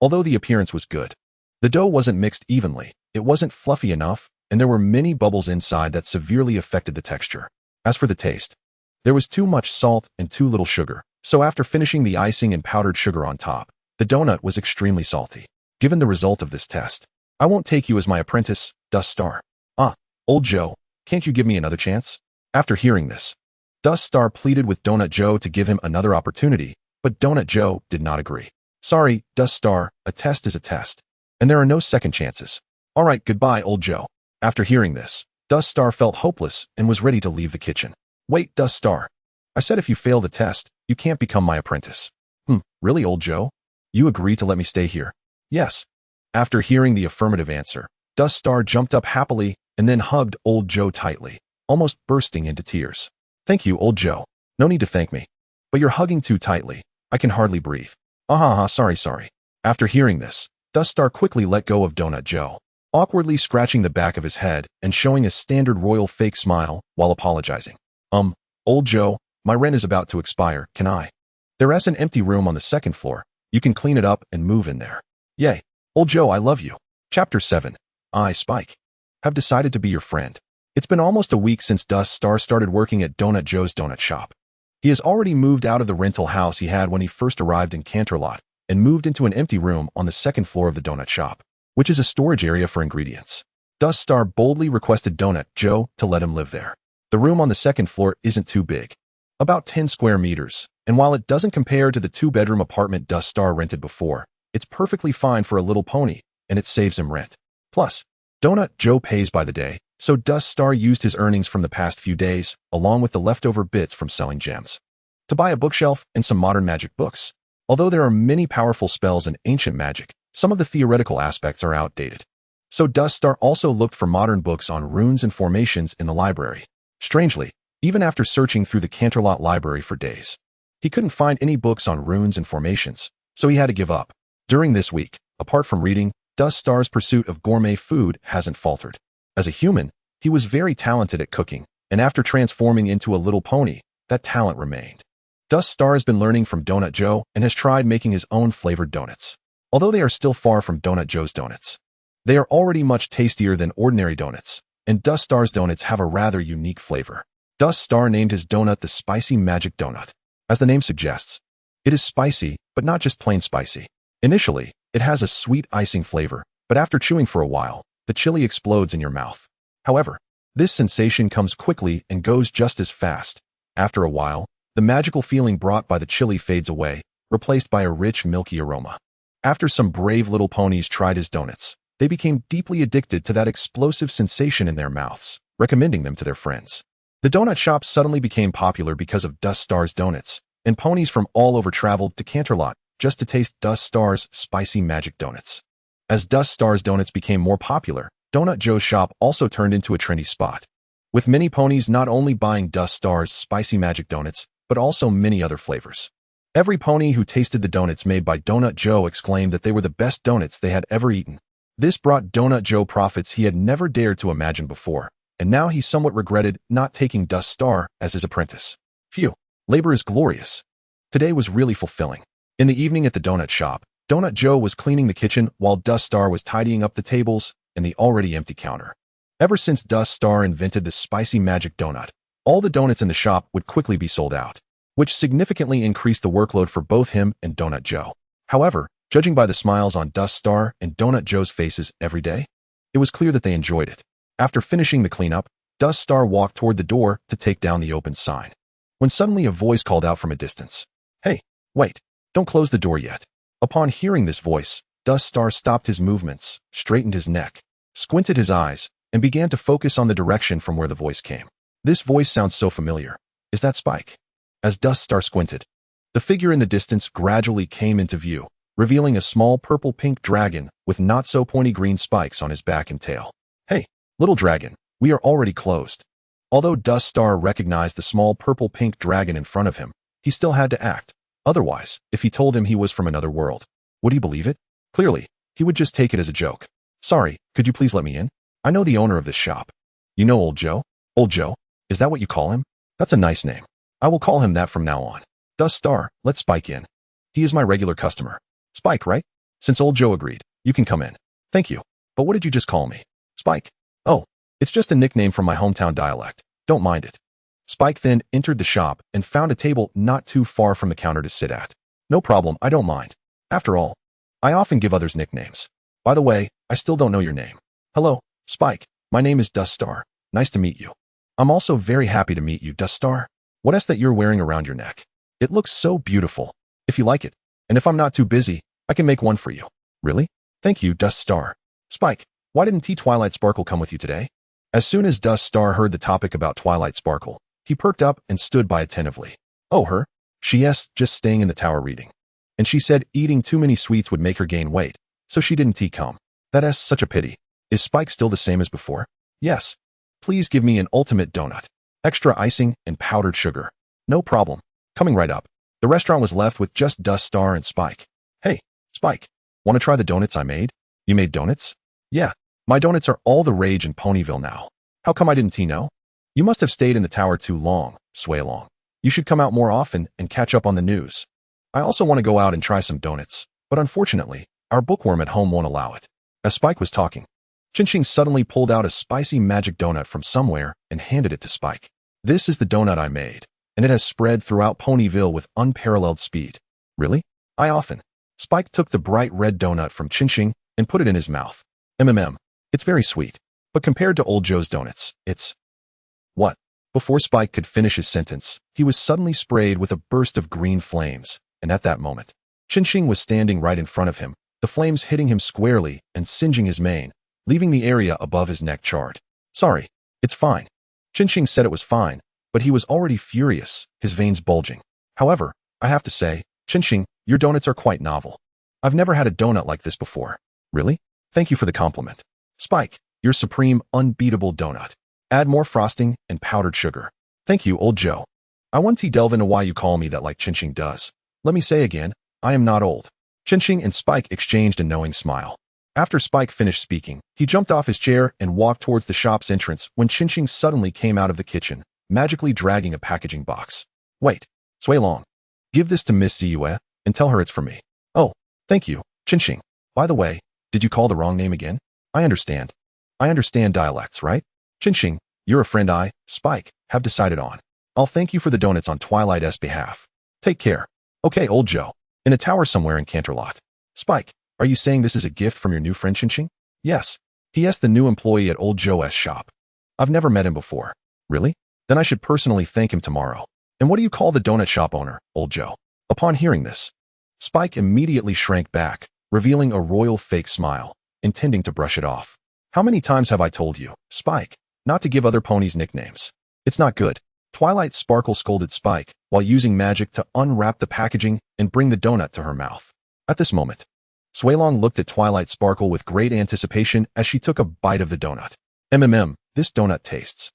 Although the appearance was good, the dough wasn't mixed evenly, it wasn't fluffy enough, and there were many bubbles inside that severely affected the texture. As for the taste, there was too much salt and too little sugar, so after finishing the icing and powdered sugar on top, the donut was extremely salty. Given the result of this test, I won't take you as my apprentice, Dust Star. Old Joe, can't you give me another chance? After hearing this, Dust Star pleaded with Donut Joe to give him another opportunity, but Donut Joe did not agree. Sorry, Dust Star, a test is a test. and there are no second chances. All right, goodbye, old Joe. After hearing this, Dust Star felt hopeless and was ready to leave the kitchen. Wait, Dust Star. I said if you fail the test, you can't become my apprentice. Really, old Joe? You agree to let me stay here? Yes. After hearing the affirmative answer, Dust Star jumped up happily and then hugged old Joe tightly, almost bursting into tears. Thank you, old Joe. No need to thank me. But you're hugging too tightly. I can hardly breathe. Sorry. After hearing this, Dust Star quickly let go of Donut Joe, awkwardly scratching the back of his head and showing a standard royal fake smile while apologizing. Old Joe, my rent is about to expire, can I? There's an empty room on the second floor. You can clean it up and move in there. Yay. Old Joe, I love you. Chapter 7. I, Spike, have decided to be your friend. It's been almost a week since Dust Star started working at Donut Joe's donut shop. He has already moved out of the rental house he had when he first arrived in Canterlot and moved into an empty room on the second floor of the donut shop, which is a storage area for ingredients. Dust Star boldly requested Donut Joe to let him live there. The room on the second floor isn't too big, about 10 square meters, and while it doesn't compare to the 2-bedroom apartment Dust Star rented before, it's perfectly fine for a little pony, and it saves him rent. Plus, Donut Joe pays by the day, so Dust Star used his earnings from the past few days, along with the leftover bits from selling gems, to buy a bookshelf and some modern magic books. Although there are many powerful spells in ancient magic, some of the theoretical aspects are outdated. So Dust Star also looked for modern books on runes and formations in the library. Strangely, even after searching through the Canterlot library for days, he couldn't find any books on runes and formations, so he had to give up. During this week, apart from reading, Dust Star's pursuit of gourmet food hasn't faltered. As a human, he was very talented at cooking, and after transforming into a little pony, that talent remained. Dust Star has been learning from Donut Joe and has tried making his own flavored donuts. Although they are still far from Donut Joe's donuts, they are already much tastier than ordinary donuts, and Dust Star's donuts have a rather unique flavor. Dust Star named his donut the Spicy Magic Donut. As the name suggests, it is spicy, but not just plain spicy. Initially, it has a sweet icing flavor, but after chewing for a while, the chili explodes in your mouth. However, this sensation comes quickly and goes just as fast. After a while, the magical feeling brought by the chili fades away, replaced by a rich, milky aroma. After some brave little ponies tried his donuts, they became deeply addicted to that explosive sensation in their mouths, recommending them to their friends. The donut shop suddenly became popular because of Dust Star's donuts, and ponies from all over traveled to Canterlot just to taste Dust Star's spicy magic donuts. As Dust Star's donuts became more popular, Donut Joe's shop also turned into a trendy spot, with many ponies not only buying Dust Star's spicy magic donuts, but also many other flavors. Every pony who tasted the donuts made by Donut Joe exclaimed that they were the best donuts they had ever eaten. This brought Donut Joe profits he had never dared to imagine before, and now he somewhat regretted not taking Dust Star as his apprentice. Phew, labor is glorious. Today was really fulfilling. In the evening at the donut shop, Donut Joe was cleaning the kitchen while Dust Star was tidying up the tables and the already empty counter. Ever since Dust Star invented the spicy magic donut, all the donuts in the shop would quickly be sold out, which significantly increased the workload for both him and Donut Joe. However, judging by the smiles on Dust Star and Donut Joe's faces every day, it was clear that they enjoyed it. After finishing the cleanup, Dust Star walked toward the door to take down the open sign, when suddenly a voice called out from a distance. Hey, wait, don't close the door yet. Upon hearing this voice, Dust Star stopped his movements, straightened his neck, squinted his eyes, and began to focus on the direction from where the voice came. This voice sounds so familiar. Is that Spike? As Dust Star squinted, the figure in the distance gradually came into view, revealing a small purple-pink dragon with not-so-pointy green spikes on his back and tail. Hey, little dragon, we are already closed. Although Dust Star recognized the small purple-pink dragon in front of him, he still had to act. Otherwise, if he told him he was from another world, would he believe it? Clearly, he would just take it as a joke. Sorry, could you please let me in? I know the owner of this shop. You know Old Joe? Old Joe? Is that what you call him? That's a nice name. I will call him that from now on. Dust Star, let Spike in. He is my regular customer. Spike, right? Since Old Joe agreed, you can come in. Thank you. But what did you just call me? Spike. Oh, it's just a nickname from my hometown dialect. Don't mind it. Spike then entered the shop and found a table not too far from the counter to sit at. No problem, I don't mind. After all, I often give others nicknames. By the way, I still don't know your name. Hello, Spike. My name is Dust Star. Nice to meet you. I'm also very happy to meet you, Dust Star. What is that you're wearing around your neck? It looks so beautiful. If you like it, and if I'm not too busy, I can make one for you. Really? Thank you, Dust Star. Spike, why didn't Twilight Sparkle come with you today? As soon as Dust Star heard the topic about Twilight Sparkle, he perked up and stood by attentively. Oh, her? She yes, just staying in the tower reading. And she said eating too many sweets would make her gain weight, so she didn't come. That's such a pity. Is Spike still the same as before? Yes. Please give me an ultimate donut. Extra icing and powdered sugar. No problem. Coming right up. The restaurant was left with just Dust Star and Spike. Hey, Spike, want to try the donuts I made? You made donuts? Yeah, my donuts are all the rage in Ponyville now. How come I didn't know? You must have stayed in the tower too long, Sway Along. You should come out more often and catch up on the news. I also want to go out and try some donuts, but unfortunately, our bookworm at home won't allow it. As Spike was talking, Chenxing suddenly pulled out a spicy magic donut from somewhere and handed it to Spike. This is the donut I made, and it has spread throughout Ponyville with unparalleled speed. Really? I often. Spike took the bright red donut from Chenxing and put it in his mouth. It's very sweet, but compared to Old Joe's donuts, it's... What? Before Spike could finish his sentence, he was suddenly sprayed with a burst of green flames, and at that moment, Chenxing was standing right in front of him, the flames hitting him squarely and singeing his mane, leaving the area above his neck charred. Sorry, it's fine. Chenxing said it was fine, but he was already furious, his veins bulging. However, I have to say, Chenxing, your donuts are quite novel. I've never had a donut like this before. Really? Thank you for the compliment. Spike, your supreme, unbeatable donut. Add more frosting and powdered sugar. Thank you, Old Joe. I want to delve into why you call me that like Chenxing does. Let me say again, I am not old. Chenxing and Spike exchanged a knowing smile. After Spike finished speaking, he jumped off his chair and walked towards the shop's entrance when Chenxing suddenly came out of the kitchen, magically dragging a packaging box. Wait, Sway Long. Give this to Miss Ziyue and tell her it's for me. Oh, thank you, Chenxing. By the way, did you call the wrong name again? I understand. I understand dialects, right? Chenxing, you're a friend I, Spike, have decided on. I'll thank you for the donuts on Twilight's behalf. Take care. Okay, Old Joe. In a tower somewhere in Canterlot. Spike, are you saying this is a gift from your new friend Chenxing? Yes. He is the new employee at Old Joe's shop. I've never met him before. Really? Then I should personally thank him tomorrow. And what do you call the donut shop owner, Old Joe? Upon hearing this, Spike immediately shrank back, revealing a royal fake smile, intending to brush it off. How many times have I told you, Spike, not to give other ponies nicknames? It's not good. Twilight Sparkle scolded Spike while using magic to unwrap the packaging and bring the donut to her mouth. At this moment, Swaylong looked at Twilight Sparkle with great anticipation as she took a bite of the donut. This donut tastes.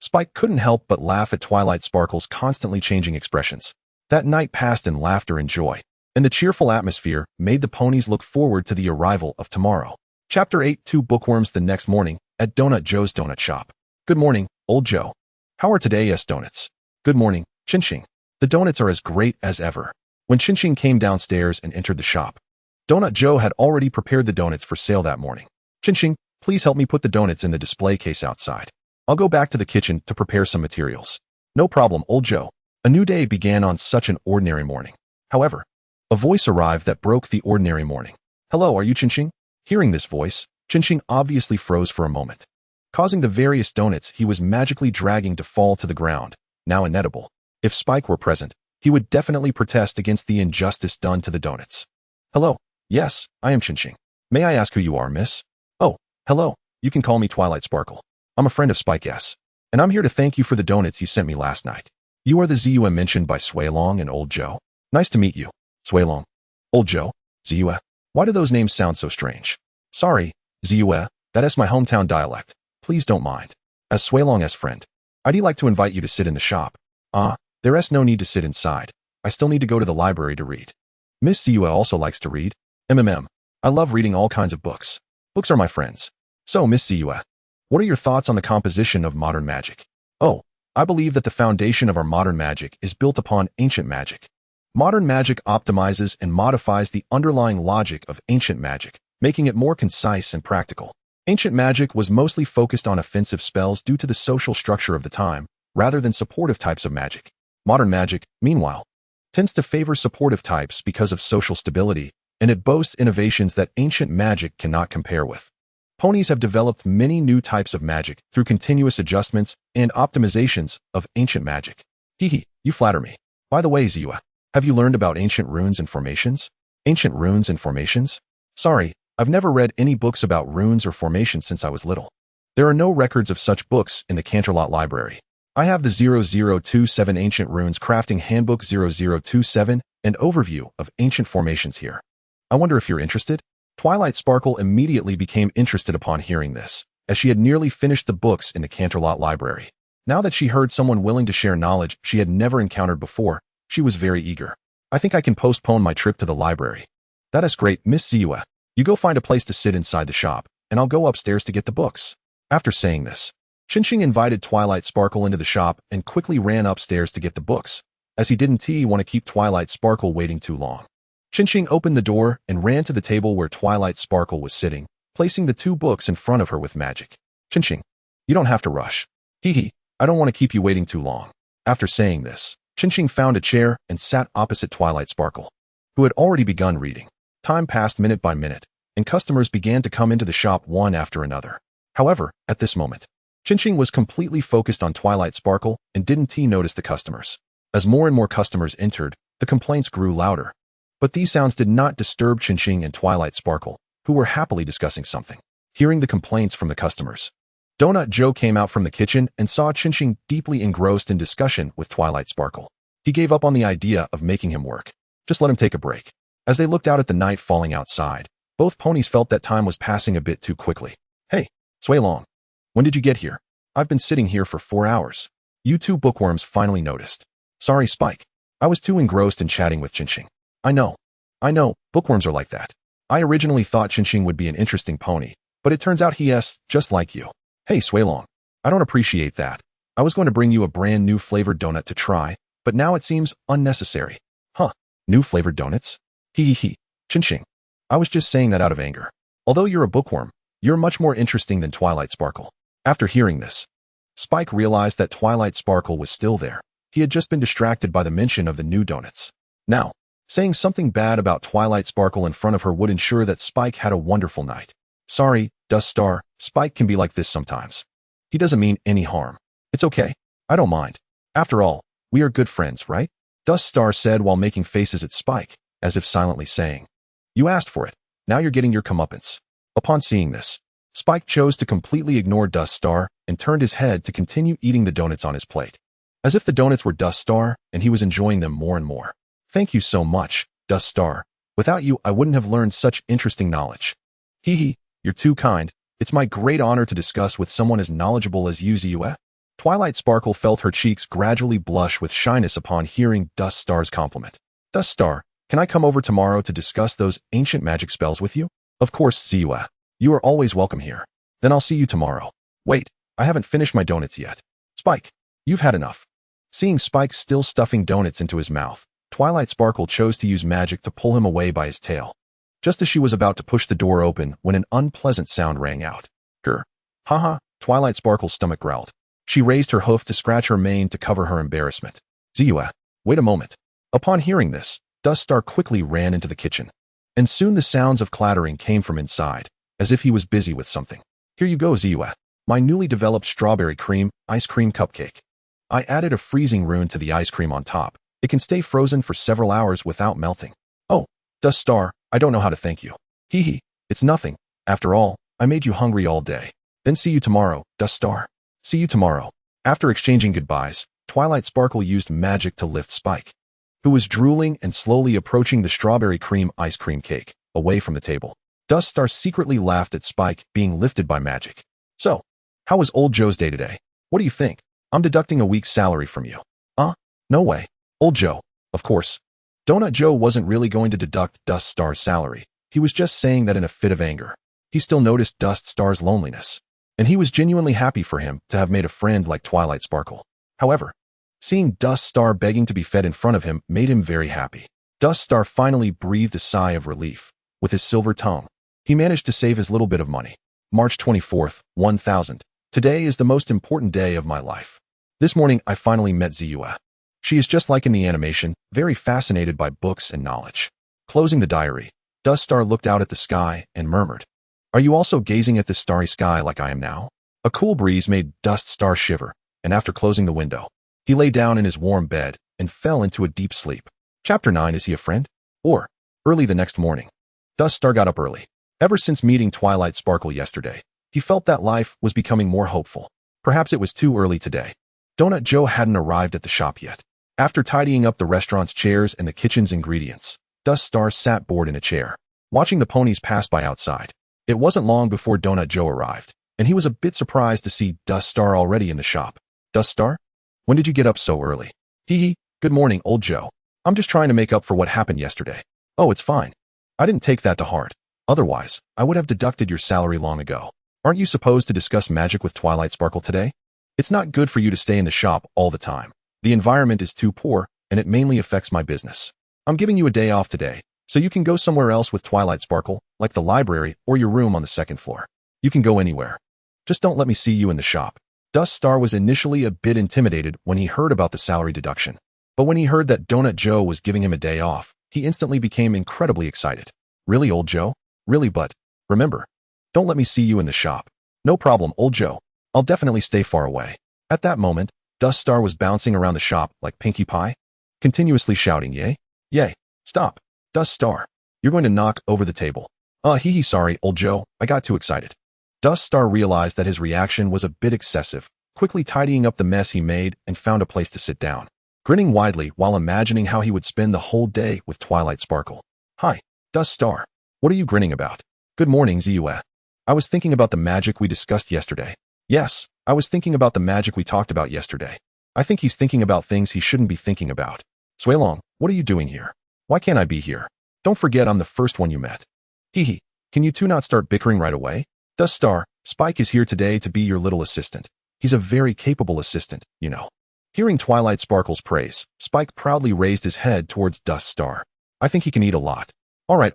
Spike couldn't help but laugh at Twilight Sparkle's constantly changing expressions. That night passed in laughter and joy, and the cheerful atmosphere made the ponies look forward to the arrival of tomorrow. Chapter 8. 2 Bookworms. The next morning, at Donut Joe's Donut Shop. Good morning, Old Joe. How are today's donuts? Good morning, Chenxing. The donuts are as great as ever. When Chenxing came downstairs and entered the shop, Donut Joe had already prepared the donuts for sale that morning. Chenxing, please help me put the donuts in the display case outside. I'll go back to the kitchen to prepare some materials. No problem, Old Joe. A new day began on such an ordinary morning. However, a voice arrived that broke the ordinary morning. Hello, are you Chenxing? Hearing this voice, Chenxing obviously froze for a moment, causing the various donuts he was magically dragging to fall to the ground, now inedible. If Spike were present, he would definitely protest against the injustice done to the donuts. Hello. Yes, I am Chenxing. May I ask who you are, miss? Oh, hello. You can call me Twilight Sparkle. I'm a friend of Spike S. And I'm here to thank you for the donuts you sent me last night. You are the Ziyue mentioned by Swaylong and Old Joe. Nice to meet you, Swaylong. Old Joe, Ziyue. Why do those names sound so strange? Sorry, Ziyue, that is my hometown dialect. Please don't mind. As Swaylong's friend, I'd like to invite you to sit in the shop. There's no need to sit inside. I still need to go to the library to read. Miss Ziyue also likes to read. I love reading all kinds of books. Books are my friends. So, Miss Ziyue, what are your thoughts on the composition of modern magic? Oh, I believe that the foundation of our modern magic is built upon ancient magic. Modern magic optimizes and modifies the underlying logic of ancient magic, making it more concise and practical. Ancient magic was mostly focused on offensive spells due to the social structure of the time, rather than supportive types of magic. Modern magic, meanwhile, tends to favor supportive types because of social stability, and it boasts innovations that ancient magic cannot compare with. Ponies have developed many new types of magic through continuous adjustments and optimizations of ancient magic. Hee, you flatter me. By the way, Ziyue, have you learned about ancient runes and formations? Ancient runes and formations? Sorry, I've never read any books about runes or formations since I was little. There are no records of such books in the Canterlot Library. I have the 0027 Ancient Runes Crafting Handbook 0027 and Overview of Ancient Formations here. I wonder if you're interested? Twilight Sparkle immediately became interested upon hearing this, as she had nearly finished the books in the Canterlot Library. Now that she heard someone willing to share knowledge she had never encountered before, she was very eager. I think I can postpone my trip to the library. That is great, Miss Ziyue. You go find a place to sit inside the shop, and I'll go upstairs to get the books. After saying this, Chenxing invited Twilight Sparkle into the shop and quickly ran upstairs to get the books, as he didn't want to keep Twilight Sparkle waiting too long. Chenxing opened the door and ran to the table where Twilight Sparkle was sitting, placing the 2 books in front of her with magic. Chenxing, you don't have to rush. Hee, I don't want to keep you waiting too long. After saying this, Chenxing found a chair and sat opposite Twilight Sparkle, who had already begun reading. Time passed minute by minute, and customers began to come into the shop one after another. However, at this moment, Chenxing was completely focused on Twilight Sparkle and didn't notice the customers. As more and more customers entered, the complaints grew louder. But these sounds did not disturb Chenxing and Twilight Sparkle, who were happily discussing something. Hearing the complaints from the customers, Donut Joe came out from the kitchen and saw Chenxing deeply engrossed in discussion with Twilight Sparkle. He gave up on the idea of making him work. Just let him take a break. As they looked out at the night falling outside, both ponies felt that time was passing a bit too quickly. Hey, Sui Long, when did you get here? I've been sitting here for 4 hours. You 2 bookworms finally noticed. Sorry, Spike. I was too engrossed in chatting with Chenxing. I know, bookworms are like that. I originally thought Chenxing would be an interesting pony, but it turns out he is just like you. Hey, Sui Long, I don't appreciate that. I was going to bring you a brand new flavored donut to try, but now it seems unnecessary. Huh, new flavored donuts? Chenxing, I was just saying that out of anger. Although you're a bookworm, you're much more interesting than Twilight Sparkle. After hearing this, Spike realized that Twilight Sparkle was still there. He had just been distracted by the mention of the new donuts. Now, saying something bad about Twilight Sparkle in front of her would ensure that Spike had a wonderful night. Sorry, Dust Star, Spike can be like this sometimes. He doesn't mean any harm. It's okay. I don't mind. After all, we are good friends, right? Dust Star said while making faces at Spike, as if silently saying, You asked for it. Now you're getting your comeuppance. Upon seeing this, Spike chose to completely ignore Dust Star and turned his head to continue eating the donuts on his plate, as if the donuts were Dust Star and he was enjoying them more and more. Thank you so much, Dust Star. Without you, I wouldn't have learned such interesting knowledge. You're too kind. It's my great honor to discuss with someone as knowledgeable as you, Ziyue. Twilight Sparkle felt her cheeks gradually blush with shyness upon hearing Dust Star's compliment. Dust Star, can I come over tomorrow to discuss those ancient magic spells with you? Of course, Ziyue. You are always welcome here. Then I'll see you tomorrow. Wait, I haven't finished my donuts yet. Spike, you've had enough. Seeing Spike still stuffing donuts into his mouth, Twilight Sparkle chose to use magic to pull him away by his tail. Just as she was about to push the door open when an unpleasant sound rang out. Grr. Haha, Twilight Sparkle's stomach growled. She raised her hoof to scratch her mane to cover her embarrassment. Ziyue, wait a moment. Upon hearing this, Dust Star quickly ran into the kitchen. And soon the sounds of clattering came from inside, as if he was busy with something. Here you go, Ziyue. My newly developed strawberry cream ice cream cupcake. I added a freezing rune to the ice cream on top. It can stay frozen for several hours without melting. Oh, Dust Star, I don't know how to thank you. It's nothing. After all, I made you hungry all day. Then see you tomorrow, Dust Star. See you tomorrow. After exchanging goodbyes, Twilight Sparkle used magic to lift Spike, who was drooling and slowly approaching the strawberry cream ice cream cake, away from the table. Dust Star secretly laughed at Spike being lifted by magic. So, how was old Joe's day today? What do you think? I'm deducting a week's salary from you. No way. Old Joe, of course. Donut Joe wasn't really going to deduct Dust Star's salary. He was just saying that in a fit of anger. He still noticed Dust Star's loneliness, and he was genuinely happy for him to have made a friend like Twilight Sparkle. However, seeing Dust Star begging to be fed in front of him made him very happy. Dust Star finally breathed a sigh of relief. With his silver tongue, he managed to save his little bit of money. March 24th, 1000. Today is the most important day of my life. This morning, I finally met Ziyue. She is just like in the animation, very fascinated by books and knowledge. Closing the diary, Dust Star looked out at the sky and murmured, Are you also gazing at this starry sky like I am now? A cool breeze made Dust Star shiver, and after closing the window, he lay down in his warm bed and fell into a deep sleep. Chapter 9. Is he a friend? Or, early the next morning, Dust Star got up early. Ever since meeting Twilight Sparkle yesterday, he felt that life was becoming more hopeful. Perhaps it was too early today. Donut Joe hadn't arrived at the shop yet. After tidying up the restaurant's chairs and the kitchen's ingredients, Dust Star sat bored in a chair, watching the ponies pass by outside. It wasn't long before Donut Joe arrived, and he was a bit surprised to see Dust Star already in the shop. Dust Star? When did you get up so early? Hee hee, good morning, old Joe. I'm just trying to make up for what happened yesterday. Oh, it's fine. I didn't take that to heart. Otherwise, I would have deducted your salary long ago. Aren't you supposed to discuss magic with Twilight Sparkle today? It's not good for you to stay in the shop all the time. The environment is too poor, and it mainly affects my business. I'm giving you a day off today, so you can go somewhere else with Twilight Sparkle, like the library or your room on the second floor. You can go anywhere. Just don't let me see you in the shop. Dust Star was initially a bit intimidated when he heard about the salary deduction. But when he heard that Donut Joe was giving him a day off, he instantly became incredibly excited. Really, old Joe? Really, but remember, don't let me see you in the shop. No problem, old Joe. I'll definitely stay far away. At that moment, Dust Star was bouncing around the shop like Pinkie Pie, continuously shouting, yay, yay, stop, Dust Star. You're going to knock over the table. Hee, sorry, old Joe, I got too excited. Dust Star realized that his reaction was a bit excessive, quickly tidying up the mess he made and found a place to sit down, grinning widely while imagining how he would spend the whole day with Twilight Sparkle. Hi, Dust Star. What are you grinning about? Good morning, Ziyue. I was thinking about the magic we discussed yesterday. Yes, I was thinking about the magic we talked about yesterday. I think he's thinking about things he shouldn't be thinking about. Suilong, what are you doing here? Why can't I be here? Don't forget I'm the first one you met. Hee hee, can you two not start bickering right away? Dust Star, Spike is here today to be your little assistant. He's a very capable assistant, you know. Hearing Twilight Sparkle's praise, Spike proudly raised his head towards Dust Star. I think he can eat a lot. All right.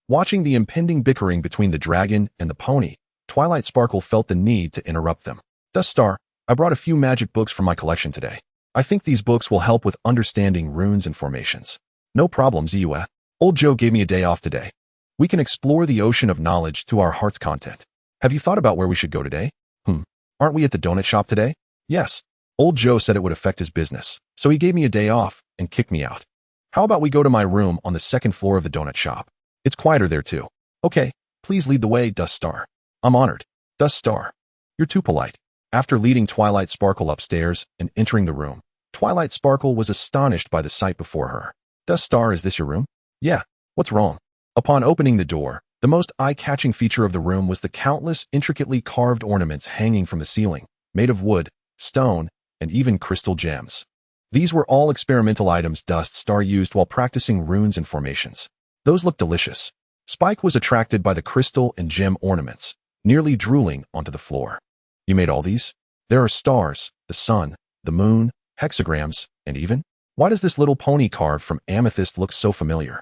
Watching the impending bickering between the dragon and the pony, Twilight Sparkle felt the need to interrupt them. Dust Star, I brought a few magic books from my collection today. I think these books will help with understanding runes and formations. No problem, Ziyue. Old Joe gave me a day off today. We can explore the ocean of knowledge to our heart's content. Have you thought about where we should go today? Aren't we at the donut shop today? Yes. Old Joe said it would affect his business, so he gave me a day off and kicked me out. How about we go to my room on the second floor of the donut shop? It's quieter there too. Okay, please lead the way, Dust Star. I'm honored. Dust Star. You're too polite. After leading Twilight Sparkle upstairs and entering the room, Twilight Sparkle was astonished by the sight before her. Dust Star, is this your room? Yeah. What's wrong? Upon opening the door, the most eye-catching feature of the room was the countless intricately carved ornaments hanging from the ceiling, made of wood, stone, and even crystal gems. These were all experimental items Dust Star used while practicing runes and formations. Those looked delicious. Spike was attracted by the crystal and gem ornaments, nearly drooling onto the floor. You made all these? There are stars, the sun, the moon, hexagrams, and even? Why does this little pony carved from amethyst look so familiar?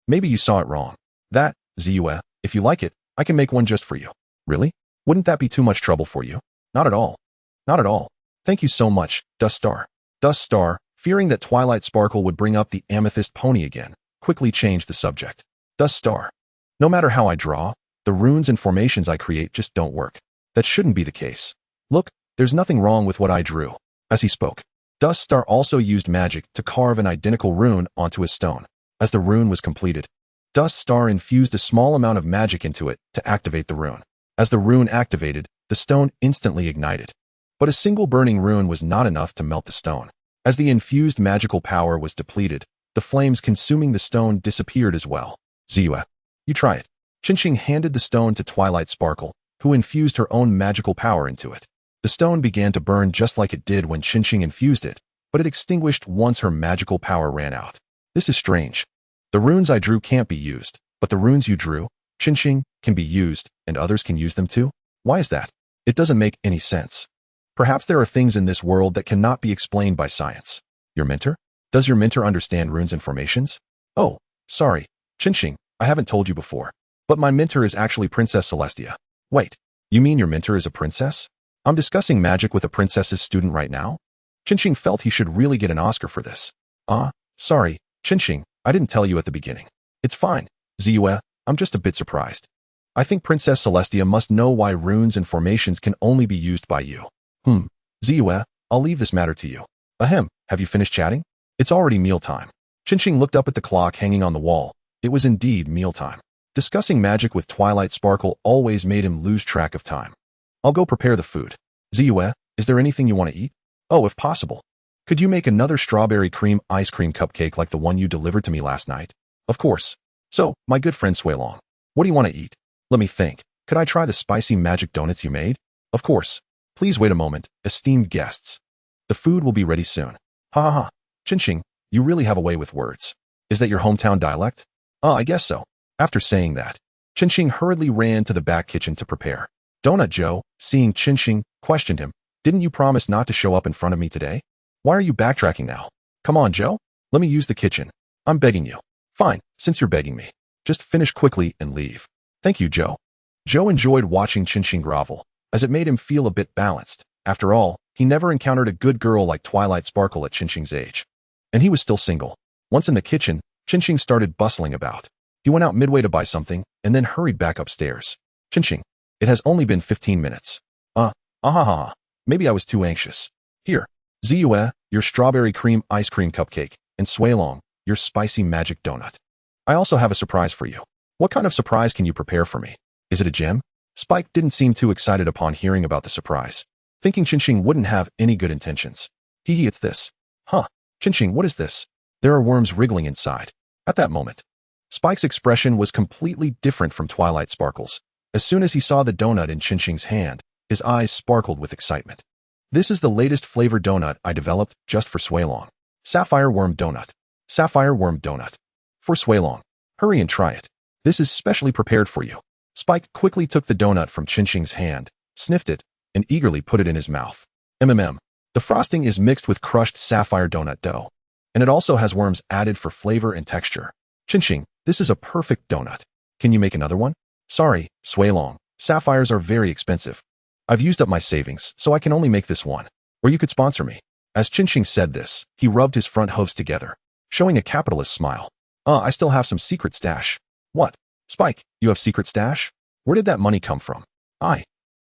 Maybe you saw it wrong. That, Ziyue, if you like it, I can make one just for you. Really? Wouldn't that be too much trouble for you? Not at all. Not at all. Thank you so much, Dust Star. Dust Star, fearing that Twilight Sparkle would bring up the amethyst pony again, quickly changed the subject. Dust Star. No matter how I draw, the runes and formations I create just don't work. That shouldn't be the case. Look, there's nothing wrong with what I drew. As he spoke, Dust Star also used magic to carve an identical rune onto a stone. As the rune was completed, Dust Star infused a small amount of magic into it to activate the rune. As the rune activated, the stone instantly ignited. But a single burning rune was not enough to melt the stone. As the infused magical power was depleted, the flames consuming the stone disappeared as well. Ziyue, you try it. Chenxing handed the stone to Twilight Sparkle, who infused her own magical power into it. The stone began to burn just like it did when Chenxing infused it, but it extinguished once her magical power ran out. This is strange. The runes I drew can't be used, but the runes you drew, Chenxing, can be used, and others can use them too? Why is that? It doesn't make any sense. Perhaps there are things in this world that cannot be explained by science. Your mentor? Does your mentor understand runes and formations? Oh, sorry, Chenxing, I haven't told you before. But my mentor is actually Princess Celestia. Wait, you mean your mentor is a princess? I'm discussing magic with a princess's student right now? Chenxing felt he should really get an Oscar for this. Sorry, Chenxing, I didn't tell you at the beginning. It's fine, Ziyue, I'm just a bit surprised. I think Princess Celestia must know why runes and formations can only be used by you. Ziyue, I'll leave this matter to you. Ahem, have you finished chatting? It's already mealtime. Chenxing looked up at the clock hanging on the wall. It was indeed mealtime. Discussing magic with Twilight Sparkle always made him lose track of time. I'll go prepare the food. Ziyue, is there anything you want to eat? Oh, if possible. Could you make another strawberry cream ice cream cupcake like the one you delivered to me last night? Of course. So, my good friend Suelong, what do you want to eat? Let me think. Could I try the spicy magic donuts you made? Of course. Please wait a moment, esteemed guests. The food will be ready soon. Ha ha ha. Chenxing, you really have a way with words. Is that your hometown dialect? I guess so. After saying that, Chenxing hurriedly ran to the back kitchen to prepare. Donut Joe, seeing Chenxing, questioned him. Didn't you promise not to show up in front of me today? Why are you backtracking now? Come on, Joe. Let me use the kitchen. I'm begging you. Fine, since you're begging me. Just finish quickly and leave. Thank you, Joe. Joe enjoyed watching Chenxing grovel, as it made him feel a bit balanced. After all, he never encountered a good girl like Twilight Sparkle at Chenxing's age. And he was still single. Once in the kitchen, Chenxing started bustling about. He went out midway to buy something, and then hurried back upstairs. Chenxing, it has only been 15 minutes. Maybe I was too anxious. Here, Ziyue, your strawberry cream ice cream cupcake, and Suelong, your spicy magic donut. I also have a surprise for you. What kind of surprise can you prepare for me? Is it a gem? Spike didn't seem too excited upon hearing about the surprise, thinking Chenxing wouldn't have any good intentions. It's this. Huh, Chenxing, what is this? There are worms wriggling inside. At that moment, Spike's expression was completely different from Twilight Sparkle's. As soon as he saw the donut in Chenxing's hand, his eyes sparkled with excitement. This is the latest flavor donut I developed just for Suelong. Sapphire Worm Donut. Sapphire Worm Donut. For Suelong. Hurry and try it. This is specially prepared for you. Spike quickly took the donut from Chenxing's hand, sniffed it, and eagerly put it in his mouth. The frosting is mixed with crushed sapphire donut dough, and it also has worms added for flavor and texture. Chenxing, this is a perfect donut. Can you make another one? Sorry, Suelong. Sapphires are very expensive. I've used up my savings, so I can only make this one. Or you could sponsor me. As Chenxing said this, he rubbed his front hooves together, showing a capitalist smile. I still have some secret stash. What? Spike, you have secret stash? Where did that money come from? I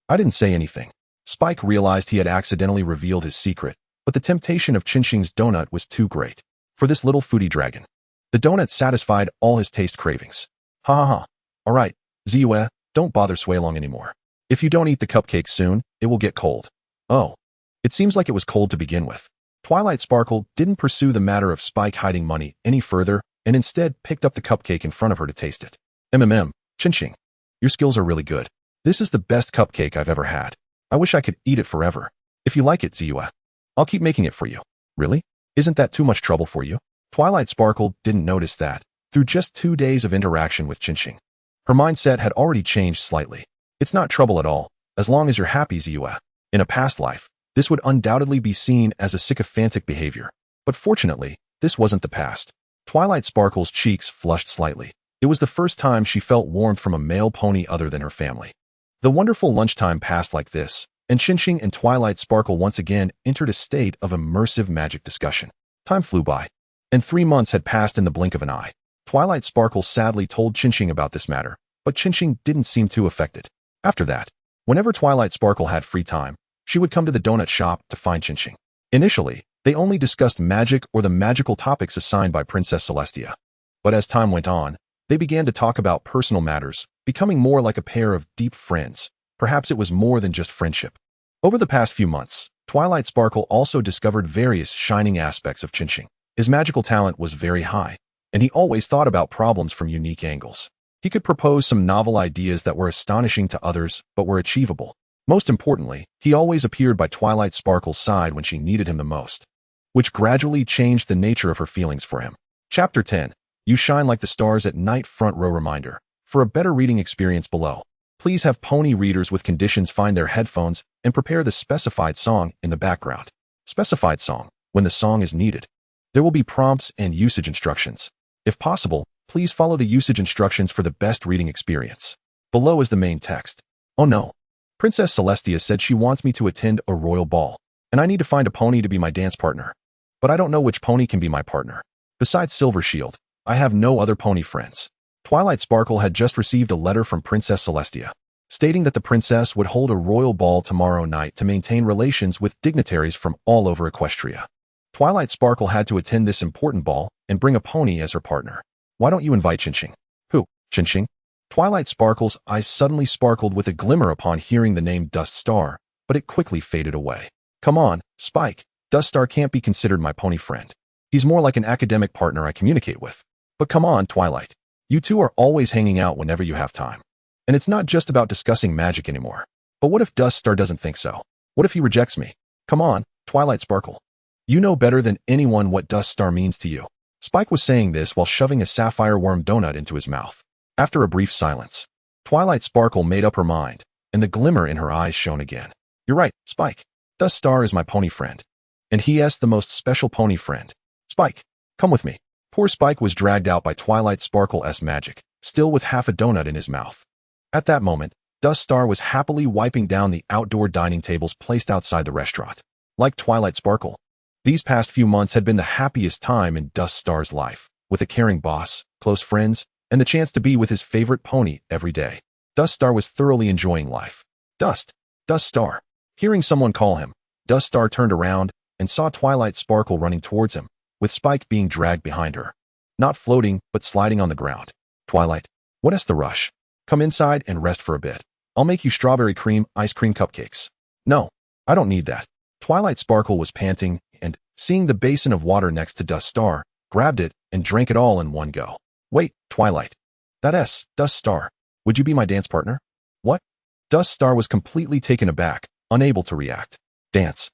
didn't say anything. Spike realized he had accidentally revealed his secret, but the temptation of Chenxing's donut was too great for this little foodie dragon. The donut satisfied all his taste cravings. Ha ha ha. All right, Ziyue, don't bother Suelong anymore. If you don't eat the cupcake soon, it will get cold. Oh. It seems like it was cold to begin with. Twilight Sparkle didn't pursue the matter of Spike hiding money any further and instead picked up the cupcake in front of her to taste it. Chenxing, your skills are really good. This is the best cupcake I've ever had. I wish I could eat it forever. If you like it, Ziyue, I'll keep making it for you. Really? Isn't that too much trouble for you? Twilight Sparkle didn't notice that, through just 2 days of interaction with Chenxing, her mindset had already changed slightly. It's not trouble at all, as long as you're happy, Ziyue. In a past life, this would undoubtedly be seen as a sycophantic behavior. But fortunately, this wasn't the past. Twilight Sparkle's cheeks flushed slightly. It was the first time she felt warmth from a male pony other than her family. The wonderful lunchtime passed like this, and Chenxing and Twilight Sparkle once again entered a state of immersive magic discussion. Time flew by, and 3 months had passed in the blink of an eye. Twilight Sparkle sadly told Chenxing about this matter, but Chenxing didn't seem too affected. After that, whenever Twilight Sparkle had free time, she would come to the donut shop to find Chenxing. Initially, they only discussed magic or the magical topics assigned by Princess Celestia. But as time went on, they began to talk about personal matters, becoming more like a pair of deep friends. Perhaps it was more than just friendship. Over the past few months, Twilight Sparkle also discovered various shining aspects of Chenxing. His magical talent was very high, and he always thought about problems from unique angles. He could propose some novel ideas that were astonishing to others, but were achievable. Most importantly, he always appeared by Twilight Sparkle's side when she needed him the most, which gradually changed the nature of her feelings for him. Chapter 10. You shine like the stars at night. Front row reminder. For a better reading experience below, please have pony readers with conditions find their headphones and prepare the specified song in the background. Specified song. When the song is needed, there will be prompts and usage instructions. If possible, please follow the usage instructions for the best reading experience. Below is the main text. Oh no. Princess Celestia said she wants me to attend a royal ball, and I need to find a pony to be my dance partner. But I don't know which pony can be my partner. Besides Silver Shield, I have no other pony friends. Twilight Sparkle had just received a letter from Princess Celestia, stating that the princess would hold a royal ball tomorrow night to maintain relations with dignitaries from all over Equestria. Twilight Sparkle had to attend this important ball and bring a pony as her partner. Why don't you invite Chenxing? Who? Chenxing? Twilight Sparkle's eyes suddenly sparkled with a glimmer upon hearing the name Dust Star, but it quickly faded away. Come on, Spike. Dust Star can't be considered my pony friend. He's more like an academic partner I communicate with. But come on, Twilight. You two are always hanging out whenever you have time. And it's not just about discussing magic anymore. But what if Dust Star doesn't think so? What if he rejects me? Come on, Twilight Sparkle. You know better than anyone what Dust Star means to you. Spike was saying this while shoving a sapphire worm donut into his mouth. After a brief silence, Twilight Sparkle made up her mind, and the glimmer in her eyes shone again. You're right, Spike. Dust Star is my pony friend. And he is the most special pony friend. Spike, come with me. Poor Spike was dragged out by Twilight Sparkle's magic, still with half a donut in his mouth. At that moment, Dust Star was happily wiping down the outdoor dining tables placed outside the restaurant. Like Twilight Sparkle, these past few months had been the happiest time in Dust Star's life, with a caring boss, close friends, and the chance to be with his favorite pony every day. Dust Star was thoroughly enjoying life. Dust Star. Hearing someone call him, Dust Star turned around and saw Twilight Sparkle running towards him, with Spike being dragged behind her. Not floating, but sliding on the ground. Twilight, what is the rush? Come inside and rest for a bit. I'll make you strawberry cream ice cream cupcakes. No, I don't need that. Twilight Sparkle was panting and, seeing the basin of water next to Dust Star, grabbed it and drank it all in one go. Wait, Twilight. That's Dust Star. Would you be my dance partner? What? Dust Star was completely taken aback, unable to react. Dance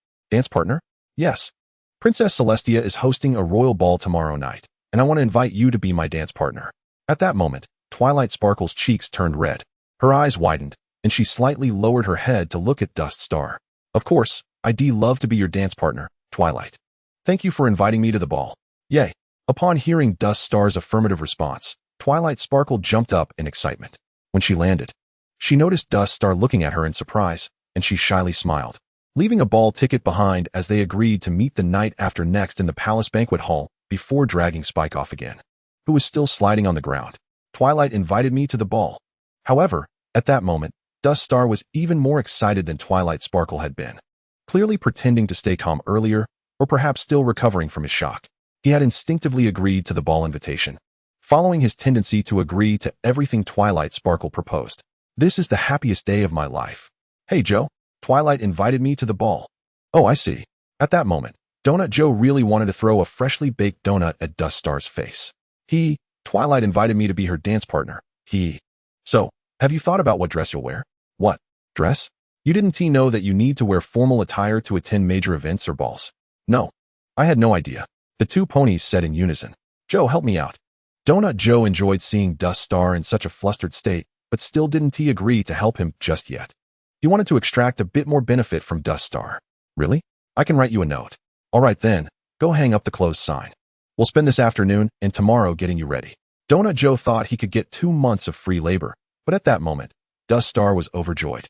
partner? Yes. Princess Celestia is hosting a royal ball tomorrow night, and I want to invite you to be my dance partner. At that moment, Twilight Sparkle's cheeks turned red. Her eyes widened, and she slightly lowered her head to look at Dust Star. Of course, I'd love to be your dance partner, Twilight. Thank you for inviting me to the ball. Yay. Upon hearing Dust Star's affirmative response, Twilight Sparkle jumped up in excitement. When she landed, she noticed Dust Star looking at her in surprise, and she shyly smiled, leaving a ball ticket behind as they agreed to meet the night after next in the palace banquet hall before dragging Spike off again, who was still sliding on the ground. Twilight invited me to the ball. However, at that moment, Dust Star was even more excited than Twilight Sparkle had been. Clearly pretending to stay calm earlier, or perhaps still recovering from his shock, he had instinctively agreed to the ball invitation, following his tendency to agree to everything Twilight Sparkle proposed. This is the happiest day of my life. Hey, Joe. Twilight invited me to the ball. Oh, I see. At that moment, Donut Joe really wanted to throw a freshly baked donut at Dust Star's face. Twilight invited me to be her dance partner. So, have you thought about what dress you'll wear? What? Dress? You didn't know that you need to wear formal attire to attend major events or balls? No. I had no idea. The two ponies said in unison. Joe, help me out. Donut Joe enjoyed seeing Dust Star in such a flustered state, but still didn't agree to help him just yet. He wanted to extract a bit more benefit from Dust Star. Really? I can write you a note. All right then, go hang up the closed sign. We'll spend this afternoon and tomorrow getting you ready. Donut Joe thought he could get 2 months of free labor, but at that moment, Dust Star was overjoyed.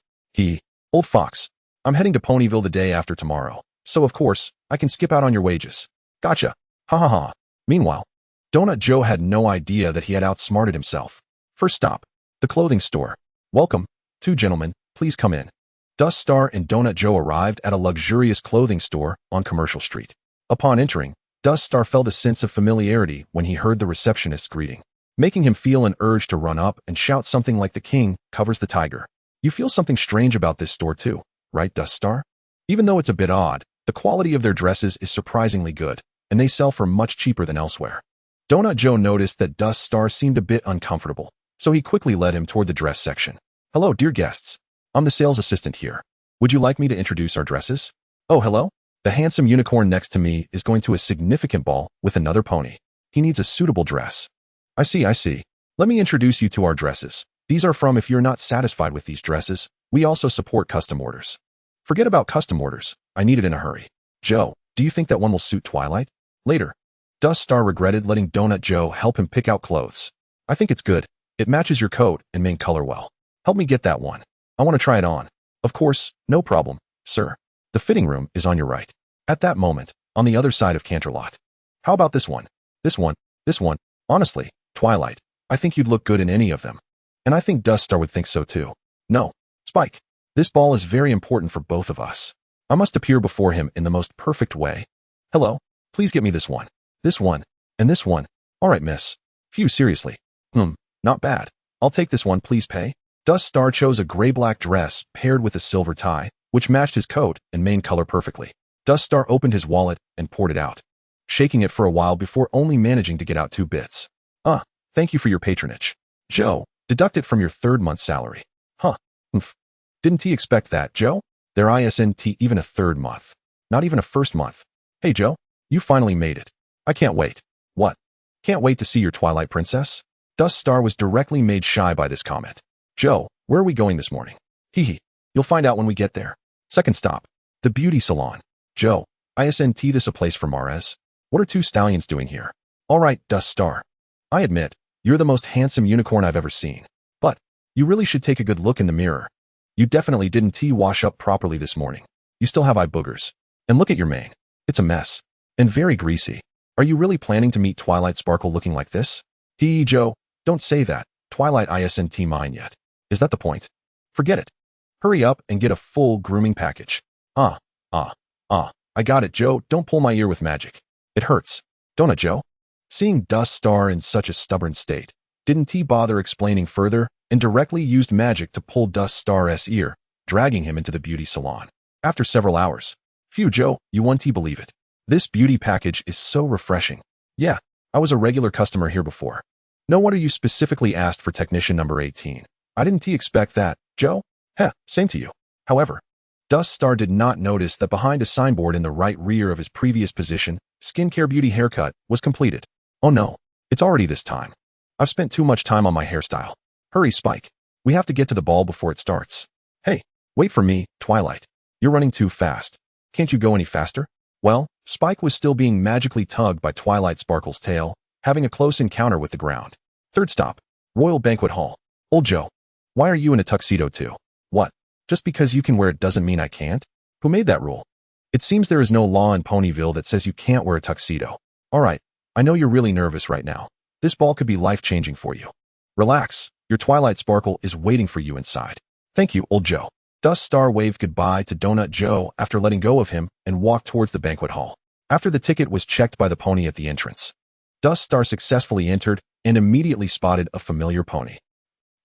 Old fox, I'm heading to Ponyville the day after tomorrow, so of course, I can skip out on your wages. Gotcha. Ha ha ha. Meanwhile, Donut Joe had no idea that he had outsmarted himself. First stop, the clothing store. Welcome, 2 gentlemen. Please come in. Dust Star and Donut Joe arrived at a luxurious clothing store on Commercial Street. Upon entering, Dust Star felt a sense of familiarity when he heard the receptionist's greeting, making him feel an urge to run up and shout something like the king covers the tiger. You feel something strange about this store too, right, Dust Star? Even though it's a bit odd, the quality of their dresses is surprisingly good, and they sell for much cheaper than elsewhere. Donut Joe noticed that Dust Star seemed a bit uncomfortable, so he quickly led him toward the dress section. Hello, dear guests. I'm the sales assistant here. Would you like me to introduce our dresses? Oh, hello? The handsome unicorn next to me is going to a significant ball with another pony. He needs a suitable dress. I see. Let me introduce you to our dresses. These are from if you're not satisfied with these dresses, we also support custom orders. Forget about custom orders. I need it in a hurry. Joe, do you think that one will suit Twilight? Later. Dust Star regretted letting Donut Joe help him pick out clothes. I think it's good. It matches your coat and main color well. Help me get that one. I want to try it on. Of course, no problem, sir. The fitting room is on your right. At that moment, on the other side of Canterlot. How about this one? This one. Honestly, Twilight, I think you'd look good in any of them. And I think Dust Star would think so too. No, Spike. This ball is very important for both of us. I must appear before him in the most perfect way. Hello, please get me this one, and this one. All right, miss. Phew, seriously. Not bad. I'll take this one, please pay. Dust Star chose a gray-black dress paired with a silver tie, which matched his coat and mane color perfectly. Dust Star opened his wallet and poured it out, shaking it for a while before only managing to get out 2 bits. Thank you for your patronage. Joe, deduct it from your 3rd month's salary. Didn't he expect that, Joe? There isn't even a 3rd month. Not even a 1st month. Hey, Joe, you finally made it. I can't wait. What? Can't wait to see your Twilight Princess? Dust Star was directly made shy by this comment. Joe, where are we going this morning? Hee. You'll find out when we get there. 2nd stop, the beauty salon. Joe, isn't this a place for Mares? What are 2 stallions doing here? All right, Dust Star. I admit, you're the most handsome unicorn I've ever seen. But you really should take a good look in the mirror. You definitely didn't wash up properly this morning. You still have eye boogers. And look at your mane. It's a mess. And very greasy. Are you really planning to meet Twilight Sparkle looking like this? Joe, don't say that. Twilight isn't mine yet. Is that the point? Forget it. Hurry up and get a full grooming package. I got it, Joe. Don't pull my ear with magic. It hurts. Don't it, Joe? Seeing Dust Star in such a stubborn state, didn't he bother explaining further and directly used magic to pull Dust Star's ear, dragging him into the beauty salon. After several hours. Phew, Joe, you won't believe it. This beauty package is so refreshing. Yeah, I was a regular customer here before. No wonder you specifically asked for technician number 18. I didn't expect that, Joe. Same to you. However, Dust Star did not notice that behind a signboard in the right rear of his previous position, skincare beauty haircut was completed. Oh no, it's already this time. I've spent too much time on my hairstyle. Hurry, Spike. We have to get to the ball before it starts. Hey, wait for me, Twilight. You're running too fast. Can't you go any faster? Well, Spike was still being magically tugged by Twilight Sparkle's tail, having a close encounter with the ground. 3rd stop, Royal Banquet Hall. Old Joe, why are you in a tuxedo too? What? Just because you can wear it doesn't mean I can't? Who made that rule? It seems there is no law in Ponyville that says you can't wear a tuxedo. All right, I know you're really nervous right now. This ball could be life-changing for you. Relax, your Twilight Sparkle is waiting for you inside. Thank you, Old Joe. Dust Star waved goodbye to Donut Joe after letting go of him and walked towards the banquet hall. After the ticket was checked by the pony at the entrance, Dust Star successfully entered and immediately spotted a familiar pony.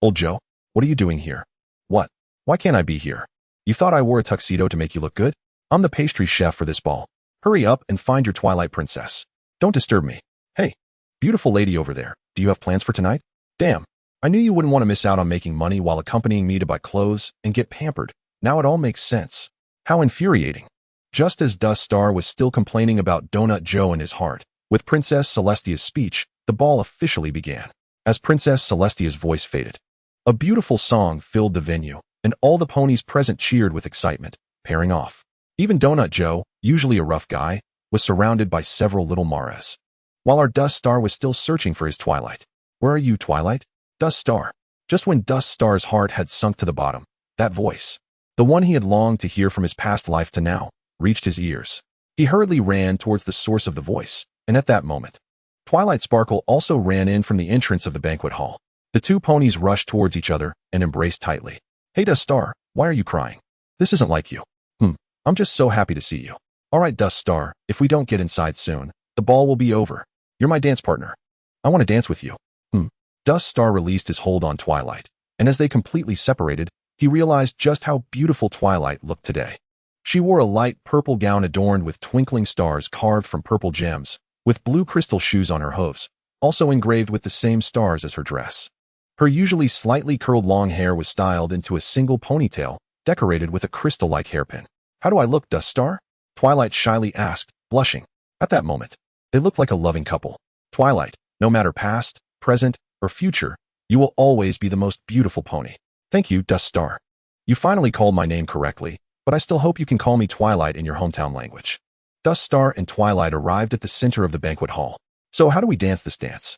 Old Joe, what are you doing here? What? Why can't I be here? You thought I wore a tuxedo to make you look good? I'm the pastry chef for this ball. Hurry up and find your Twilight Princess. Don't disturb me. Hey, beautiful lady over there, do you have plans for tonight? Damn, I knew you wouldn't want to miss out on making money while accompanying me to buy clothes and get pampered. Now it all makes sense. How infuriating. Just as Dust Star was still complaining about Donut Joe in his heart, with Princess Celestia's speech, the ball officially began. As Princess Celestia's voice faded, a beautiful song filled the venue, and all the ponies present cheered with excitement, pairing off. Even Donut Joe, usually a rough guy, was surrounded by several little Mares. While our Dust Star was still searching for his Twilight. Where are you, Twilight? Dust Star. Just when Dust Star's heart had sunk to the bottom, that voice, the one he had longed to hear from his past life to now, reached his ears. He hurriedly ran towards the source of the voice, and at that moment, Twilight Sparkle also ran in from the entrance of the banquet hall. The 2 ponies rushed towards each other and embraced tightly. Hey, Dust Star, why are you crying? This isn't like you. I'm just so happy to see you. All right, Dust Star, if we don't get inside soon, the ball will be over. You're my dance partner. I want to dance with you. Dust Star released his hold on Twilight, and as they completely separated, he realized just how beautiful Twilight looked today. She wore a light purple gown adorned with twinkling stars carved from purple gems, with blue crystal shoes on her hooves, also engraved with the same stars as her dress. Her usually slightly curled long hair was styled into a single ponytail, decorated with a crystal-like hairpin. How do I look, Dust Star? Twilight shyly asked, blushing. At that moment, they looked like a loving couple. Twilight, no matter past, present, or future, you will always be the most beautiful pony. Thank you, Dust Star. You finally called my name correctly, but I still hope you can call me Twilight in your hometown language. Dust Star and Twilight arrived at the center of the banquet hall. So how do we dance this dance?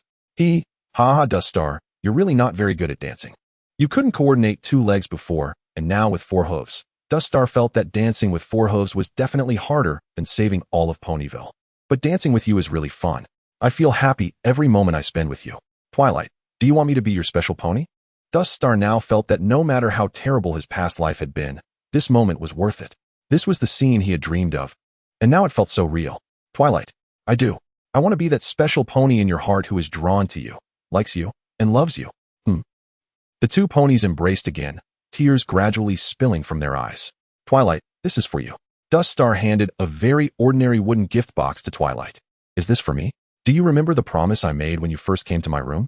Ha, Dust Star, you're really not very good at dancing. You couldn't coordinate 2 legs before, and now with 4 hooves. Dust Star felt that dancing with 4 hooves was definitely harder than saving all of Ponyville. But dancing with you is really fun. I feel happy every moment I spend with you. Twilight, do you want me to be your special pony? Dust Star now felt that no matter how terrible his past life had been, this moment was worth it. This was the scene he had dreamed of, and now it felt so real. Twilight, I do. I want to be that special pony in your heart who is drawn to you, likes you, and loves you. The two ponies embraced again, tears gradually spilling from their eyes. Twilight, this is for you. Dust Star handed a very ordinary wooden gift box to Twilight. Is this for me? Do you remember the promise I made when you first came to my room?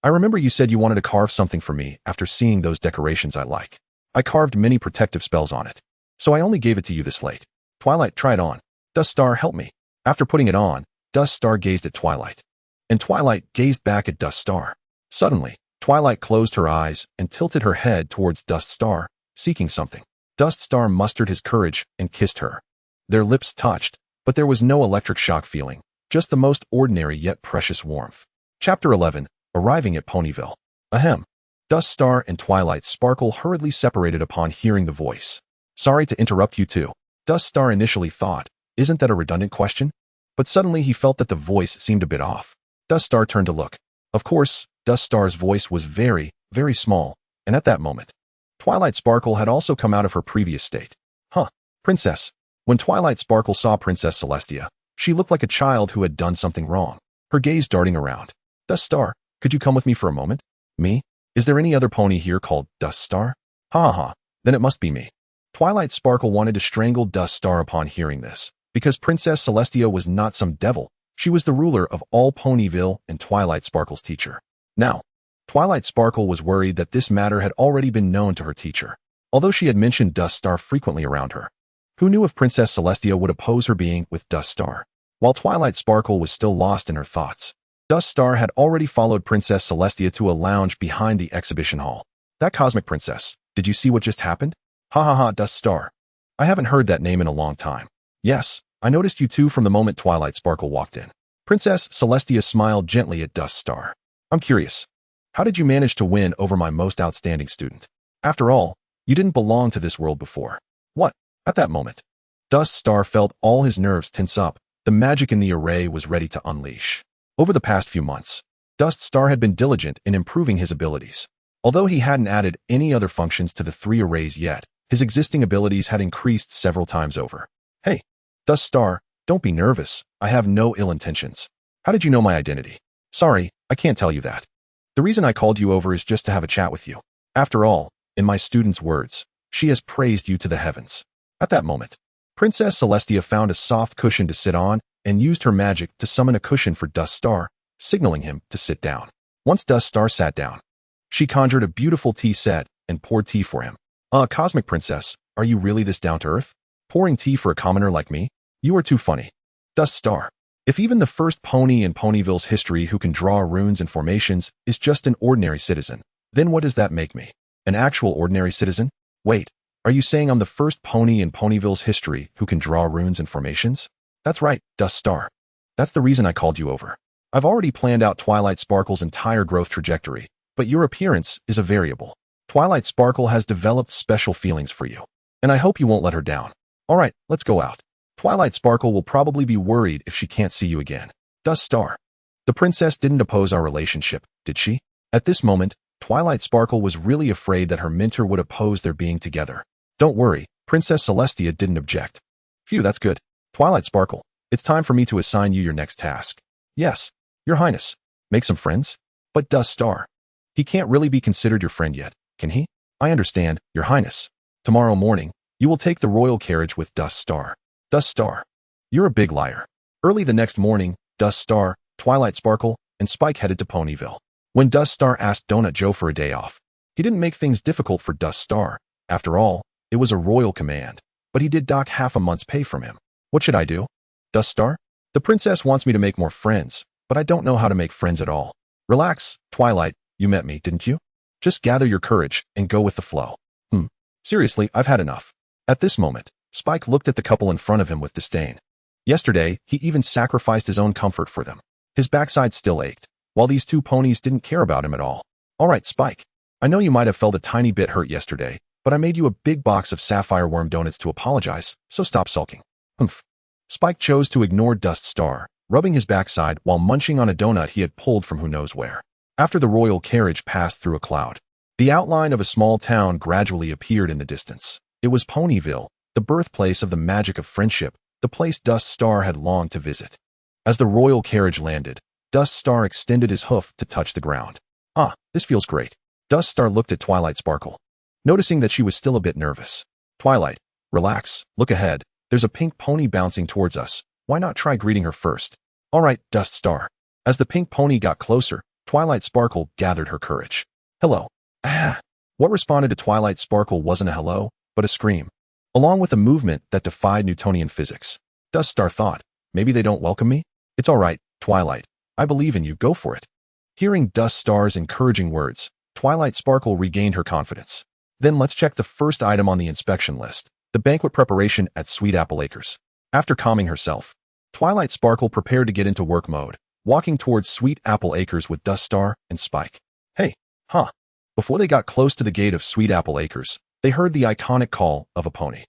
I remember you said you wanted to carve something for me after seeing those decorations I like. I carved many protective spells on it, so I only gave it to you this late. Twilight, try it on. Dust Star, help me. After putting it on, Dust Star gazed at Twilight, and Twilight gazed back at Dust Star. Suddenly, Twilight closed her eyes and tilted her head towards Dust Star, seeking something. Dust Star mustered his courage and kissed her. Their lips touched, but there was no electric shock feeling, just the most ordinary yet precious warmth. Chapter 11. Arriving at Ponyville. Ahem. Dust Star and Twilight Sparkle hurriedly separated upon hearing the voice. Sorry to interrupt you too. Dust Star initially thought, isn't that a redundant question? But suddenly he felt that the voice seemed a bit off. Dust Star turned to look. Of course, Dust Star's voice was very, very small, and at that moment, Twilight Sparkle had also come out of her previous state. Huh, Princess. When Twilight Sparkle saw Princess Celestia, she looked like a child who had done something wrong, her gaze darting around. Dust Star, could you come with me for a moment? Me? Is there any other pony here called Dust Star? Ha ha ha, then it must be me. Twilight Sparkle wanted to strangle Dust Star upon hearing this, because Princess Celestia was not some devil. She was the ruler of all Ponyville and Twilight Sparkle's teacher. Now, Twilight Sparkle was worried that this matter had already been known to her teacher, although she had mentioned Dust Star frequently around her. Who knew if Princess Celestia would oppose her being with Dust Star? While Twilight Sparkle was still lost in her thoughts, Dust Star had already followed Princess Celestia to a lounge behind the exhibition hall. That cosmic princess, did you see what just happened? Ha ha ha, Dust Star. I haven't heard that name in a long time. Yes, I noticed you too from the moment Twilight Sparkle walked in. Princess Celestia smiled gently at Dust Star. I'm curious. How did you manage to win over my most outstanding student? After all, you didn't belong to this world before. What? At that moment, Dust Star felt all his nerves tense up. The magic in the array was ready to unleash. Over the past few months, Dust Star had been diligent in improving his abilities. Although he hadn't added any other functions to the 3 arrays yet, his existing abilities had increased several times over. Hey, Dust Star, don't be nervous. I have no ill intentions. How did you know my identity? Sorry, I can't tell you that. The reason I called you over is just to have a chat with you. After all, in my student's words, she has praised you to the heavens. At that moment, Princess Celestia found a soft cushion to sit on and used her magic to summon a cushion for Dust Star, signaling him to sit down. Once Dust Star sat down, she conjured a beautiful tea set and poured tea for him. Cosmic Princess, are you really this down-to-earth? Pouring tea for a commoner like me? You are too funny. Dust Star, if even the first pony in Ponyville's history who can draw runes and formations is just an ordinary citizen, then what does that make me? An actual ordinary citizen? Wait, are you saying I'm the first pony in Ponyville's history who can draw runes and formations? That's right, Dust Star. That's the reason I called you over. I've already planned out Twilight Sparkle's entire growth trajectory, but your appearance is a variable. Twilight Sparkle has developed special feelings for you, and I hope you won't let her down. All right, let's go out. Twilight Sparkle will probably be worried if she can't see you again. Dust Star. The princess didn't oppose our relationship, did she? At this moment, Twilight Sparkle was really afraid that her mentor would oppose their being together. Don't worry, Princess Celestia didn't object. Phew, that's good. Twilight Sparkle, it's time for me to assign you your next task. Yes, Your Highness. Make some friends? But Dust Star. He can't really be considered your friend yet, can he? I understand, Your Highness. Tomorrow morning, you will take the royal carriage with Dust Star. Dust Star. You're a big liar. Early the next morning, Dust Star, Twilight Sparkle, and Spike headed to Ponyville. When Dust Star asked Donut Joe for a day off, he didn't make things difficult for Dust Star. After all, it was a royal command, but he did dock half a month's pay from him. What should I do? Dust Star? The princess wants me to make more friends, but I don't know how to make friends at all. Relax, Twilight, you met me, didn't you? Just gather your courage and go with the flow. Seriously, I've had enough. At this moment, Spike looked at the couple in front of him with disdain. Yesterday, he even sacrificed his own comfort for them. His backside still ached, while these two ponies didn't care about him at all. All right, Spike. I know you might have felt a tiny bit hurt yesterday, but I made you a big box of sapphire worm donuts to apologize, so stop sulking. Spike chose to ignore Dust Star, rubbing his backside while munching on a donut he had pulled from who knows where. After the royal carriage passed through a cloud, the outline of a small town gradually appeared in the distance. It was Ponyville, the birthplace of the magic of friendship, the place Dust Star had longed to visit. As the royal carriage landed, Dust Star extended his hoof to touch the ground. Ah, this feels great. Dust Star looked at Twilight Sparkle, noticing that she was still a bit nervous. Twilight, relax, look ahead. There's a pink pony bouncing towards us. Why not try greeting her first? All right, Dust Star. As the pink pony got closer, Twilight Sparkle gathered her courage. Hello. Ah. What responded to Twilight Sparkle wasn't a hello, but a scream, along with a movement that defied Newtonian physics. Dust Star thought, maybe they don't welcome me? It's all right, Twilight. I believe in you, go for it. Hearing Dust Star's encouraging words, Twilight Sparkle regained her confidence. Then let's check the first item on the inspection list, the banquet preparation at Sweet Apple Acres. After calming herself, Twilight Sparkle prepared to get into work mode, walking towards Sweet Apple Acres with Dust Star and Spike. Hey, huh. Before they got close to the gate of Sweet Apple Acres, they heard the iconic call of a pony.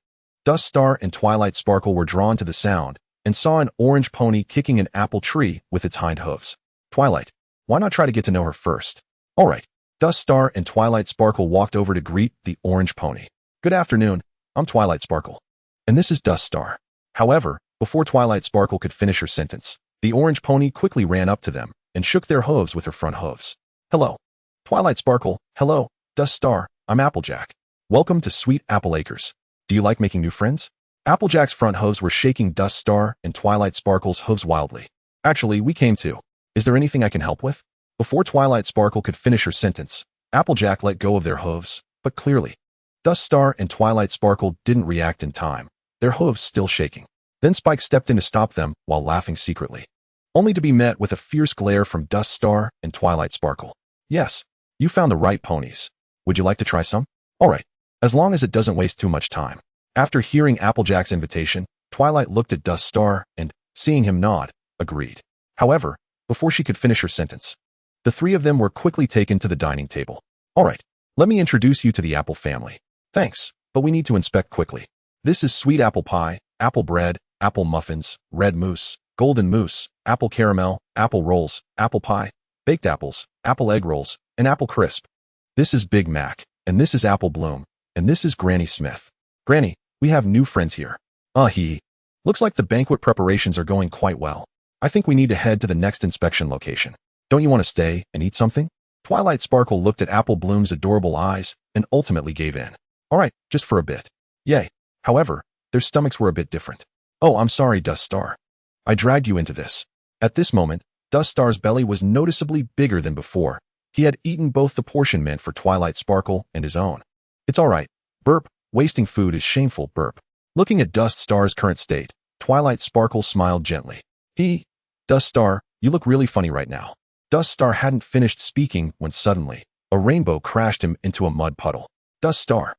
Dust Star and Twilight Sparkle were drawn to the sound and saw an orange pony kicking an apple tree with its hind hooves. Twilight, why not try to get to know her first? All right. Dust Star and Twilight Sparkle walked over to greet the orange pony. Good afternoon, I'm Twilight Sparkle. And this is Dust Star. However, before Twilight Sparkle could finish her sentence, the orange pony quickly ran up to them and shook their hooves with her front hooves. Hello. Twilight Sparkle, hello, Dust Star, I'm Applejack. Welcome to Sweet Apple Acres. Do you like making new friends? Applejack's front hooves were shaking Dust Star and Twilight Sparkle's hooves wildly. Actually, we came too. Is there anything I can help with? Before Twilight Sparkle could finish her sentence, Applejack let go of their hooves, but clearly, Dust Star and Twilight Sparkle didn't react in time, their hooves still shaking. Then Spike stepped in to stop them while laughing secretly, only to be met with a fierce glare from Dust Star and Twilight Sparkle. Yes, you found the right ponies. Would you like to try some? All right, as long as it doesn't waste too much time. After hearing Applejack's invitation, Twilight looked at Dust Star and, seeing him nod, agreed. However, before she could finish her sentence, the three of them were quickly taken to the dining table. All right, let me introduce you to the apple family. Thanks, but we need to inspect quickly. This is sweet apple pie, apple bread, apple muffins, red mousse, golden mousse, apple caramel, apple rolls, apple pie, baked apples, apple egg rolls, and apple crisp. This is Big Mac, and this is Apple Bloom, and this is Granny Smith. Granny, we have new friends here. Looks like the banquet preparations are going quite well. I think we need to head to the next inspection location. Don't you want to stay and eat something? Twilight Sparkle looked at Apple Bloom's adorable eyes and ultimately gave in. All right, just for a bit. Yay. However, their stomachs were a bit different. Oh, I'm sorry, Dust Star. I dragged you into this. At this moment, Dust Star's belly was noticeably bigger than before. He had eaten both the portion meant for Twilight Sparkle and his own. It's all right. Burp. Wasting food is shameful, burp. Looking at Dust Star's current state, Twilight Sparkle smiled gently. Dust Star, you look really funny right now. Dust Star hadn't finished speaking when suddenly, a rainbow crashed him into a mud puddle. Dust Star.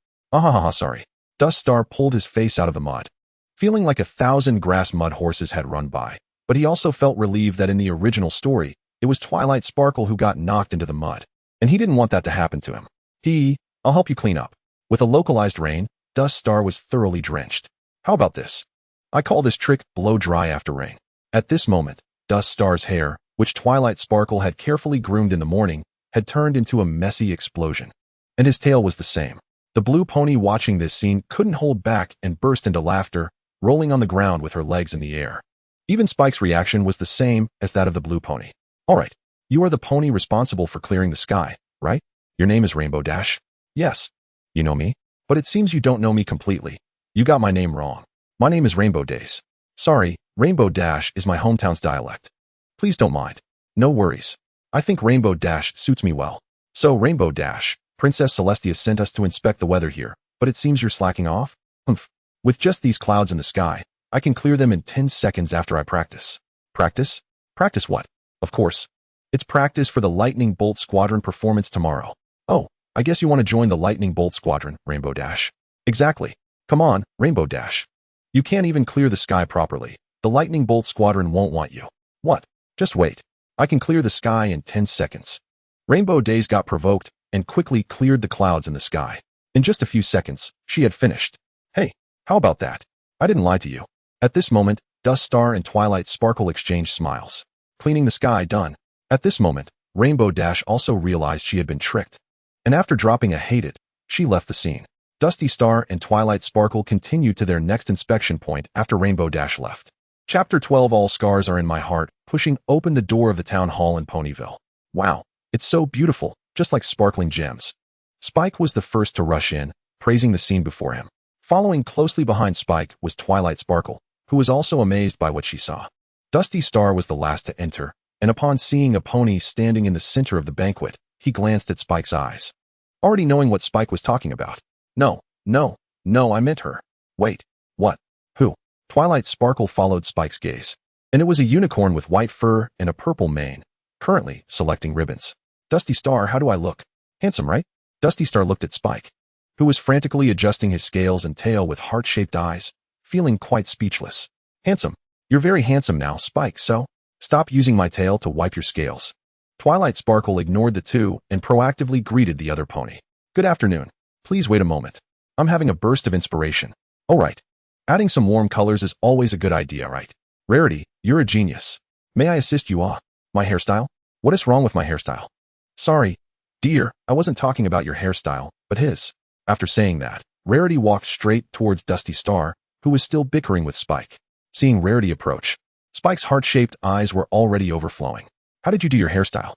Sorry. Dust Star pulled his face out of the mud, feeling like 1,000 grass mud horses had run by, but he also felt relieved that in the original story, it was Twilight Sparkle who got knocked into the mud, and he didn't want that to happen to him. I'll help you clean up. With a localized rain, Dust Star was thoroughly drenched. How about this? I call this trick blow dry after rain. At this moment, Dust Star's hair, which Twilight Sparkle had carefully groomed in the morning, had turned into a messy explosion. And his tail was the same. The blue pony watching this scene couldn't hold back and burst into laughter, rolling on the ground with her legs in the air. Even Spike's reaction was the same as that of the blue pony. All right, you are the pony responsible for clearing the sky, right? Your name is Rainbow Dash? Yes. You know me? But it seems you don't know me completely. You got my name wrong. My name is Rainbow Days. Sorry, Rainbow Dash is my hometown's dialect. Please don't mind. No worries. I think Rainbow Dash suits me well. So, Rainbow Dash, Princess Celestia sent us to inspect the weather here, but it seems you're slacking off? Humph. With just these clouds in the sky, I can clear them in 10 seconds after I practice. Practice? Practice what? Of course. It's practice for the Lightning Bolt Squadron performance tomorrow. Oh, I guess you want to join the Lightning Bolt Squadron, Rainbow Dash. Exactly. Come on, Rainbow Dash. You can't even clear the sky properly. The Lightning Bolt Squadron won't want you. What? Just wait. I can clear the sky in 10 seconds. Rainbow Days got provoked and quickly cleared the clouds in the sky. In just a few seconds, she had finished. Hey, how about that? I didn't lie to you. At this moment, Dust Star and Twilight Sparkle exchanged smiles. Cleaning the sky done. At this moment, Rainbow Dash also realized she had been tricked. And after dropping a hate it, she left the scene. Dusty Star and Twilight Sparkle continued to their next inspection point after Rainbow Dash left. Chapter 12 All Scars Are in My Heart, pushing open the door of the town hall in Ponyville. Wow, it's so beautiful. just like sparkling gems. Spike was the first to rush in, praising the scene before him. Following closely behind Spike was Twilight Sparkle, who was also amazed by what she saw. Dusty Star was the last to enter, and upon seeing a pony standing in the center of the banquet, he glanced at Spike's eyes. Already knowing what Spike was talking about. No, I meant her. Wait, what? Who? Twilight Sparkle followed Spike's gaze. And it was a unicorn with white fur and a purple mane, currently selecting ribbons. Dusty Star, how do I look? Handsome, right? Dusty Star looked at Spike, who was frantically adjusting his scales and tail with heart-shaped eyes, feeling quite speechless. Handsome. You're very handsome now, Spike, so stop using my tail to wipe your scales. Twilight Sparkle ignored the two and proactively greeted the other pony. Good afternoon. Please wait a moment. I'm having a burst of inspiration. Oh right. Adding some warm colors is always a good idea, right? Rarity, you're a genius. May I assist you? My hairstyle? What is wrong with my hairstyle? Sorry, dear, I wasn't talking about your hairstyle, but his. After saying that, Rarity walked straight towards Dusty Star, who was still bickering with Spike. Seeing Rarity approach, Spike's heart-shaped eyes were already overflowing. How did you do your hairstyle?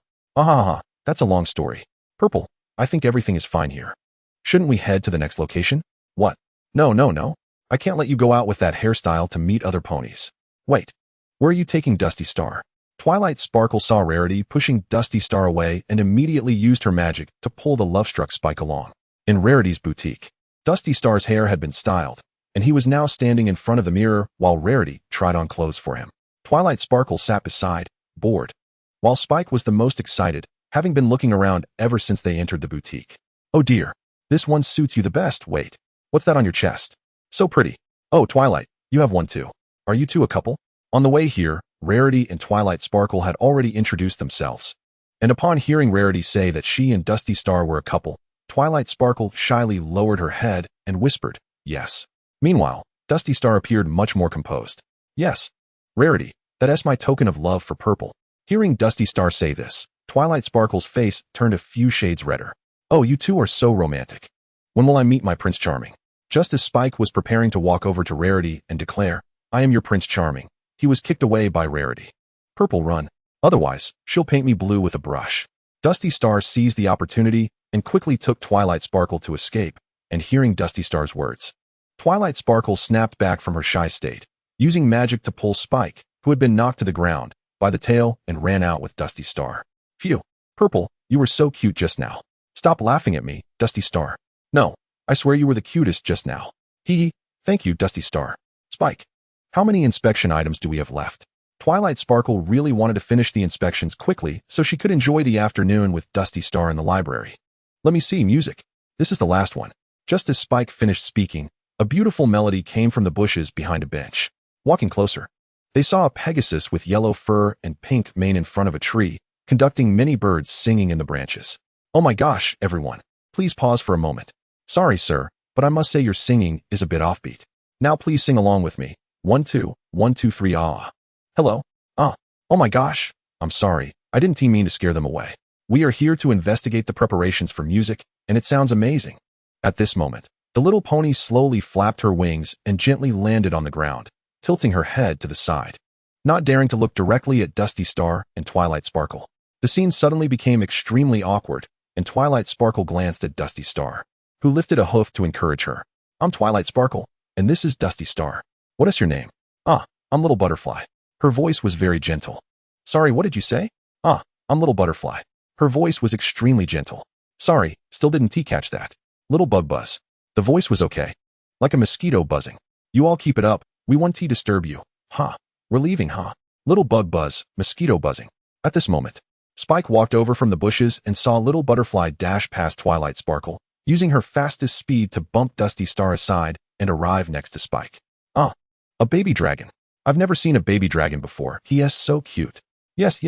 That's a long story. Purple, I think everything is fine here. Shouldn't we head to the next location? What? No. I can't let you go out with that hairstyle to meet other ponies. Wait, where are you taking Dusty Star? Twilight Sparkle saw Rarity pushing Dusty Star away and immediately used her magic to pull the love-struck Spike along. In Rarity's boutique, Dusty Star's hair had been styled, and he was now standing in front of the mirror while Rarity tried on clothes for him. Twilight Sparkle sat beside, bored, while Spike was the most excited, having been looking around ever since they entered the boutique. Oh dear, this one suits you the best. Wait, what's that on your chest? So pretty. Oh, Twilight, you have one too. Are you two a couple? On the way here, Rarity and Twilight Sparkle had already introduced themselves. And upon hearing Rarity say that she and Dusty Star were a couple, Twilight Sparkle shyly lowered her head and whispered, yes. Meanwhile, Dusty Star appeared much more composed. Yes, Rarity, that's my token of love for Purple. Hearing Dusty Star say this, Twilight Sparkle's face turned a few shades redder. Oh, you two are so romantic. When will I meet my Prince Charming? Just as Spike was preparing to walk over to Rarity and declare, I am your Prince Charming, he was kicked away by Rarity. Purple, run. Otherwise, she'll paint me blue with a brush. Dusty Star seized the opportunity and quickly took Twilight Sparkle to escape, and hearing Dusty Star's words, Twilight Sparkle snapped back from her shy state, using magic to pull Spike, who had been knocked to the ground, by the tail and ran out with Dusty Star. Phew, Purple, you were so cute just now. Stop laughing at me, Dusty Star. No, I swear you were the cutest just now. Hee, thank you, Dusty Star. Spike, how many inspection items do we have left? Twilight Sparkle really wanted to finish the inspections quickly so she could enjoy the afternoon with Dusty Star in the library. Let me see, music. This is the last one. Just as Spike finished speaking, a beautiful melody came from the bushes behind a bench. Walking closer, they saw a Pegasus with yellow fur and pink mane in front of a tree, conducting many birds singing in the branches. Oh my gosh, everyone. Please pause for a moment. Sorry, sir, but I must say your singing is a bit offbeat. Now please sing along with me. 1, 2, 1, 2, 3, ah. Hello? Ah. Oh my gosh. I'm sorry. I didn't mean to scare them away. We are here to investigate the preparations for music, and it sounds amazing. At this moment, the little pony slowly flapped her wings and gently landed on the ground, tilting her head to the side, not daring to look directly at Dusty Star and Twilight Sparkle. The scene suddenly became extremely awkward, and Twilight Sparkle glanced at Dusty Star, who lifted a hoof to encourage her. I'm Twilight Sparkle, and this is Dusty Star. What is your name? Ah, I'm Little Butterfly. Her voice was very gentle. Sorry, what did you say? Ah, I'm Little Butterfly. Her voice was extremely gentle. Sorry, still didn't catch that. Little Bug Buzz. The voice was okay. Like a mosquito buzzing. You all keep it up, we won't disturb you. Huh. We're leaving, huh? Little Bug Buzz, mosquito buzzing. At this moment, Spike walked over from the bushes and saw Little Butterfly dash past Twilight Sparkle, using her fastest speed to bump Dusty Star aside and arrive next to Spike. Ah, a baby dragon. I've never seen a baby dragon before. He is so cute. Yes,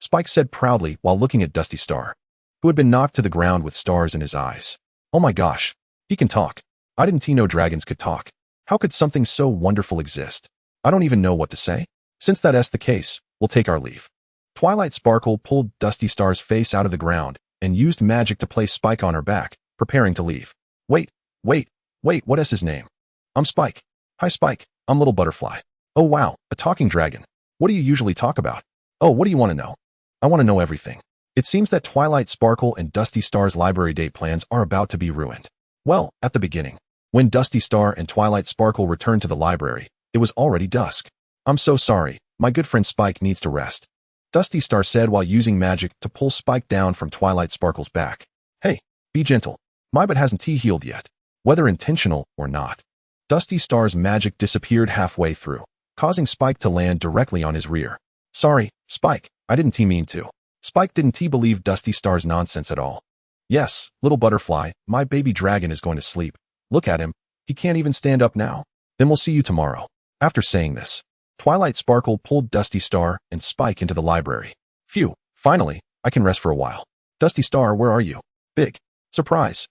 Spike said proudly while looking at Dusty Star, who had been knocked to the ground with stars in his eyes. Oh my gosh, he can talk. I didn't know dragons could talk. How could something so wonderful exist? I don't even know what to say. Since that's the case, we'll take our leave. Twilight Sparkle pulled Dusty Star's face out of the ground and used magic to place Spike on her back, preparing to leave. Wait, what is his name? I'm Spike. Hi Spike, I'm Little Butterfly. Oh wow, a talking dragon. What do you usually talk about? Oh, what do you want to know? I want to know everything. It seems that Twilight Sparkle and Dusty Star's library date plans are about to be ruined. Well, at the beginning, when Dusty Star and Twilight Sparkle returned to the library, it was already dusk. I'm so sorry, my good friend Spike needs to rest, Dusty Star said while using magic to pull Spike down from Twilight Sparkle's back. Hey, be gentle. My butt hasn't healed yet, whether intentional or not. Dusty Star's magic disappeared halfway through, causing Spike to land directly on his rear. Sorry, Spike, I didn't mean to. Spike didn't believe Dusty Star's nonsense at all. Yes, little butterfly, my baby dragon is going to sleep. Look at him, he can't even stand up now. Then we'll see you tomorrow. After saying this, Twilight Sparkle pulled Dusty Star and Spike into the library. Phew, finally, I can rest for a while. Dusty Star, where are you? Big surprise.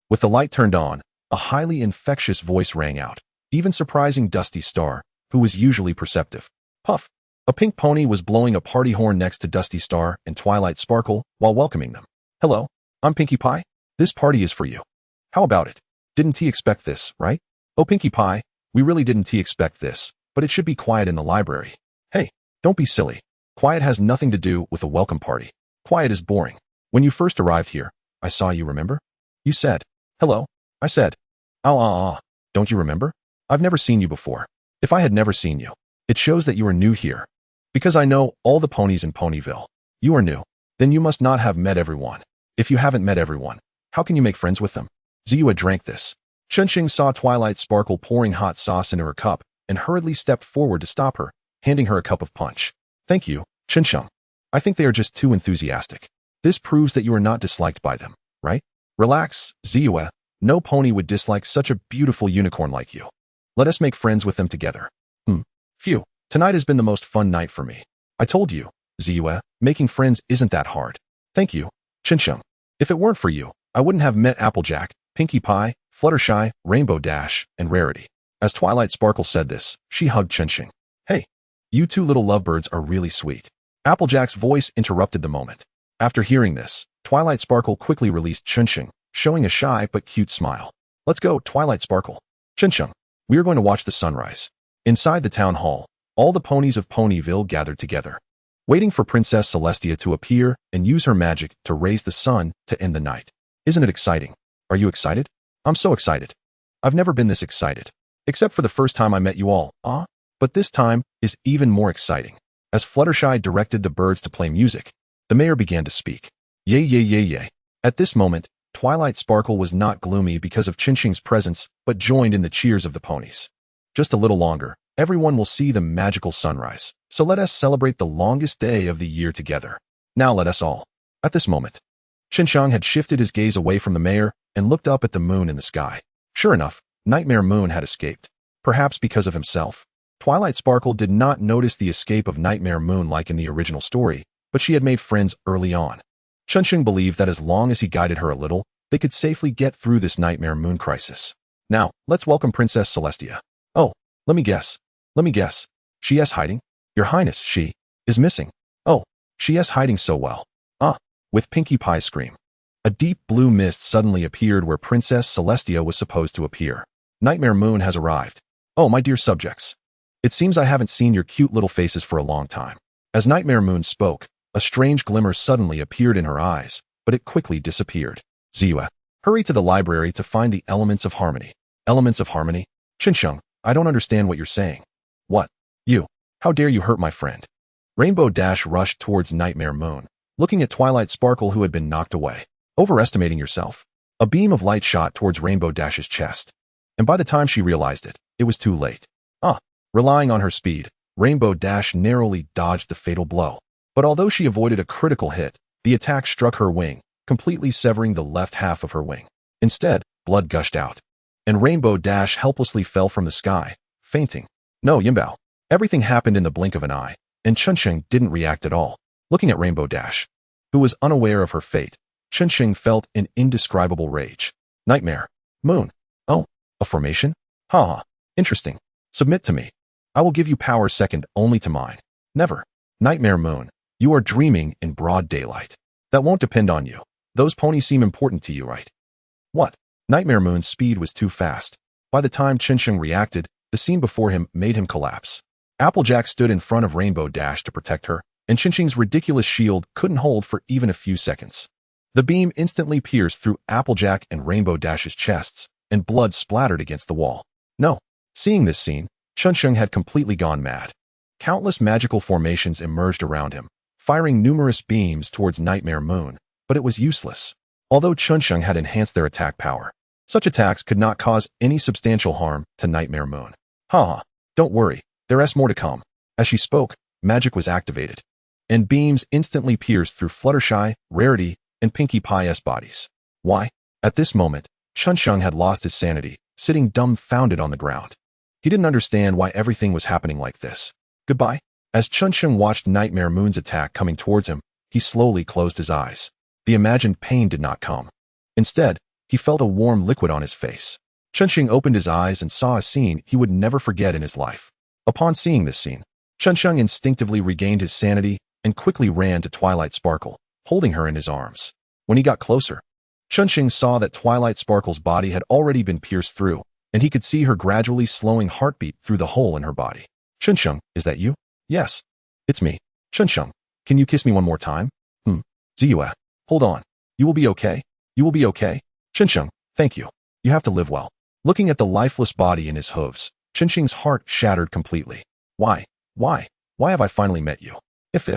With the light turned on, a highly infectious voice rang out, even surprising Dusty Star, who was usually perceptive. Puff. A pink pony was blowing a party horn next to Dusty Star and Twilight Sparkle while welcoming them. Hello, I'm Pinkie Pie. This party is for you. How about it? Didn't he expect this, right? Oh, Pinkie Pie, we really didn't expect this, but it should be quiet in the library. Hey, don't be silly. Quiet has nothing to do with a welcome party. Quiet is boring. When you first arrived here, I saw you, remember? You said, hello. I said, don't you remember? I've never seen you before. If I had never seen you, it shows that you are new here. Because I know all the ponies in Ponyville. You are new. Then you must not have met everyone. If you haven't met everyone, how can you make friends with them? Ziyue drank this. Chenxing saw Twilight Sparkle pouring hot sauce into her cup and hurriedly stepped forward to stop her, handing her a cup of punch. Thank you, Chenxing. I think they are just too enthusiastic. This proves that you are not disliked by them, right? Relax, Ziyue. No pony would dislike such a beautiful unicorn like you. Let us make friends with them together. Phew. Tonight has been the most fun night for me. I told you, Ziyue, making friends isn't that hard. Thank you, Chenxing. If it weren't for you, I wouldn't have met Applejack, Pinkie Pie, Fluttershy, Rainbow Dash, and Rarity. As Twilight Sparkle said this, she hugged Chenxing. Hey, you two little lovebirds are really sweet. Applejack's voice interrupted the moment. After hearing this, Twilight Sparkle quickly released Chenxing, showing a shy but cute smile. Let's go, Twilight Sparkle. Chenxing, we are going to watch the sunrise. Inside the town hall, all the ponies of Ponyville gathered together, waiting for Princess Celestia to appear and use her magic to raise the sun to end the night. Isn't it exciting? Are you excited? I'm so excited. I've never been this excited. Except for the first time I met you all, but this time is even more exciting. As Fluttershy directed the birds to play music, the mayor began to speak. Yay, yay, yay, yay. At this moment, Twilight Sparkle was not gloomy because of Chenxing's presence, but joined in the cheers of the ponies. Just a little longer, everyone will see the magical sunrise, so let us celebrate the longest day of the year together. Now let us all. At this moment, Chenxing had shifted his gaze away from the mayor and looked up at the moon in the sky. Sure enough, Nightmare Moon had escaped, perhaps because of himself. Twilight Sparkle did not notice the escape of Nightmare Moon like in the original story, but she had made friends early on. Chenxing believed that as long as he guided her a little, they could safely get through this Nightmare Moon crisis. Now, let's welcome Princess Celestia. Oh, let me guess. She is hiding? Your Highness, she is missing. Oh, she is hiding so well. With Pinkie Pie's scream. A deep blue mist suddenly appeared where Princess Celestia was supposed to appear. Nightmare Moon has arrived. Oh, my dear subjects. It seems I haven't seen your cute little faces for a long time. As Nightmare Moon spoke, a strange glimmer suddenly appeared in her eyes, but it quickly disappeared. Ziyue, hurry to the library to find the elements of harmony. Elements of harmony? Chenxing, I don't understand what you're saying. What? You? How dare you hurt my friend? Rainbow Dash rushed towards Nightmare Moon, looking at Twilight Sparkle who had been knocked away. Overestimating yourself. A beam of light shot towards Rainbow Dash's chest. And by the time she realized it, it was too late. Relying on her speed, Rainbow Dash narrowly dodged the fatal blow. But although she avoided a critical hit, the attack struck her wing, completely severing the left half of her wing. Instead, blood gushed out. And Rainbow Dash helplessly fell from the sky, fainting. No, Yimbao. Everything happened in the blink of an eye, and Chenxing didn't react at all. Looking at Rainbow Dash, who was unaware of her fate, Chenxing felt an indescribable rage. Nightmare Moon. Oh, a formation? Interesting. Submit to me. I will give you power second only to mine. Never. Nightmare Moon, you are dreaming in broad daylight. That won't depend on you. Those ponies seem important to you, right? What? Nightmare Moon's speed was too fast. By the time Chenxing reacted, the scene before him made him collapse. Applejack stood in front of Rainbow Dash to protect her, and Chenxing's ridiculous shield couldn't hold for even a few seconds. The beam instantly pierced through Applejack and Rainbow Dash's chests, and blood splattered against the wall. No. Seeing this scene, Chenxing had completely gone mad. Countless magical formations emerged around him, firing numerous beams towards Nightmare Moon, but it was useless. Although Chenxing had enhanced their attack power, such attacks could not cause any substantial harm to Nightmare Moon. Haha, don't worry, there's more to come. As she spoke, magic was activated, and beams instantly pierced through Fluttershy, Rarity, and Pinkie Pie's bodies. Why? At this moment, Chenxing had lost his sanity, sitting dumbfounded on the ground. He didn't understand why everything was happening like this. Goodbye. As Chenxing watched Nightmare Moon's attack coming towards him, he slowly closed his eyes. The imagined pain did not come. Instead, he felt a warm liquid on his face. Chenxing opened his eyes and saw a scene he would never forget in his life. Upon seeing this scene, Chenxing instinctively regained his sanity and quickly ran to Twilight Sparkle, holding her in his arms. When he got closer, Chenxing saw that Twilight Sparkle's body had already been pierced through, and he could see her gradually slowing heartbeat through the hole in her body. Chenxing, is that you? Yes. It's me. Chenxing, can you kiss me one more time? Ziyue. Hold on. You will be okay? You will be okay? Chenxing, thank you. You have to live well. Looking at the lifeless body in his hooves, Chenxing's heart shattered completely. Why have I finally met you? If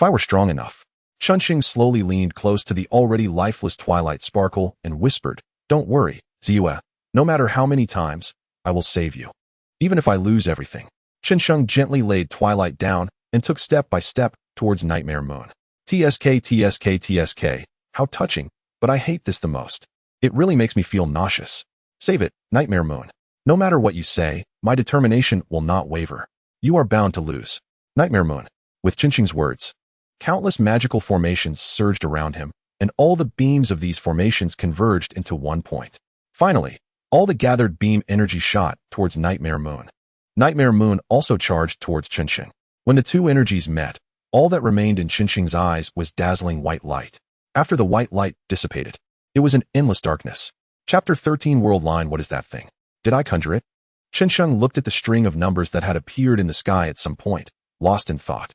I were strong enough. Chenxing slowly leaned close to the already lifeless Twilight Sparkle and whispered, don't worry, Ziyue. No matter how many times, I will save you. Even if I lose everything. Chenxing gently laid Twilight down and took step by step towards Nightmare Moon. TSK. How touching, but I hate this the most. It really makes me feel nauseous. Save it, Nightmare Moon. No matter what you say, my determination will not waver. You are bound to lose. Nightmare Moon. With Chenxing's words, countless magical formations surged around him, and all the beams of these formations converged into one point. Finally, all the gathered beam energy shot towards Nightmare Moon. Nightmare Moon also charged towards Chenxing. When the two energies met, all that remained in Chenxing's eyes was dazzling white light. After the white light dissipated, it was an endless darkness. Chapter 13 World Line. What is that thing? Did I conjure it? Chenxing looked at the string of numbers that had appeared in the sky at some point, lost in thought.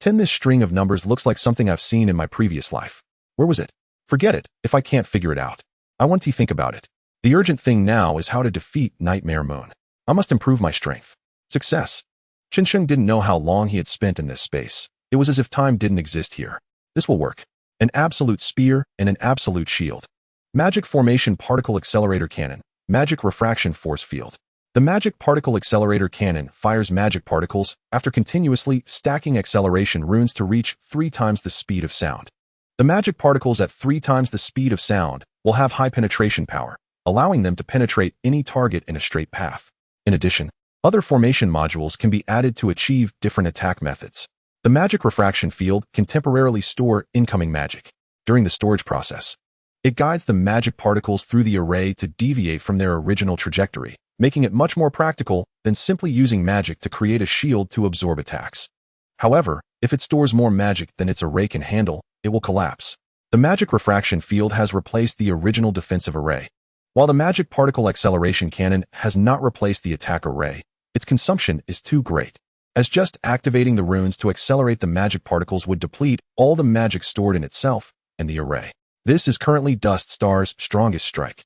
10. This string of numbers looks like something I've seen in my previous life. Where was it? Forget it, if I can't figure it out. I want to think about it. The urgent thing now is how to defeat Nightmare Moon. I must improve my strength. Success. Chenxing didn't know how long he had spent in this space. It was as if time didn't exist here. This will work. An absolute spear and an absolute shield. Magic Formation Particle Accelerator Cannon. Magic Refraction Force Field. The Magic Particle Accelerator Cannon fires magic particles after continuously stacking acceleration runes to reach 3 times the speed of sound. The magic particles at 3 times the speed of sound will have high penetration power, allowing them to penetrate any target in a straight path. In addition, other formation modules can be added to achieve different attack methods. The Magic Refraction Field can temporarily store incoming magic. During the storage process, it guides the magic particles through the array to deviate from their original trajectory, making it much more practical than simply using magic to create a shield to absorb attacks. However, if it stores more magic than its array can handle, it will collapse. The Magic Refraction Field has replaced the original defensive array. While the Magic Particle Acceleration Cannon has not replaced the attack array, its consumption is too great, as just activating the runes to accelerate the magic particles would deplete all the magic stored in itself and the array. This is currently Dust Star's strongest strike.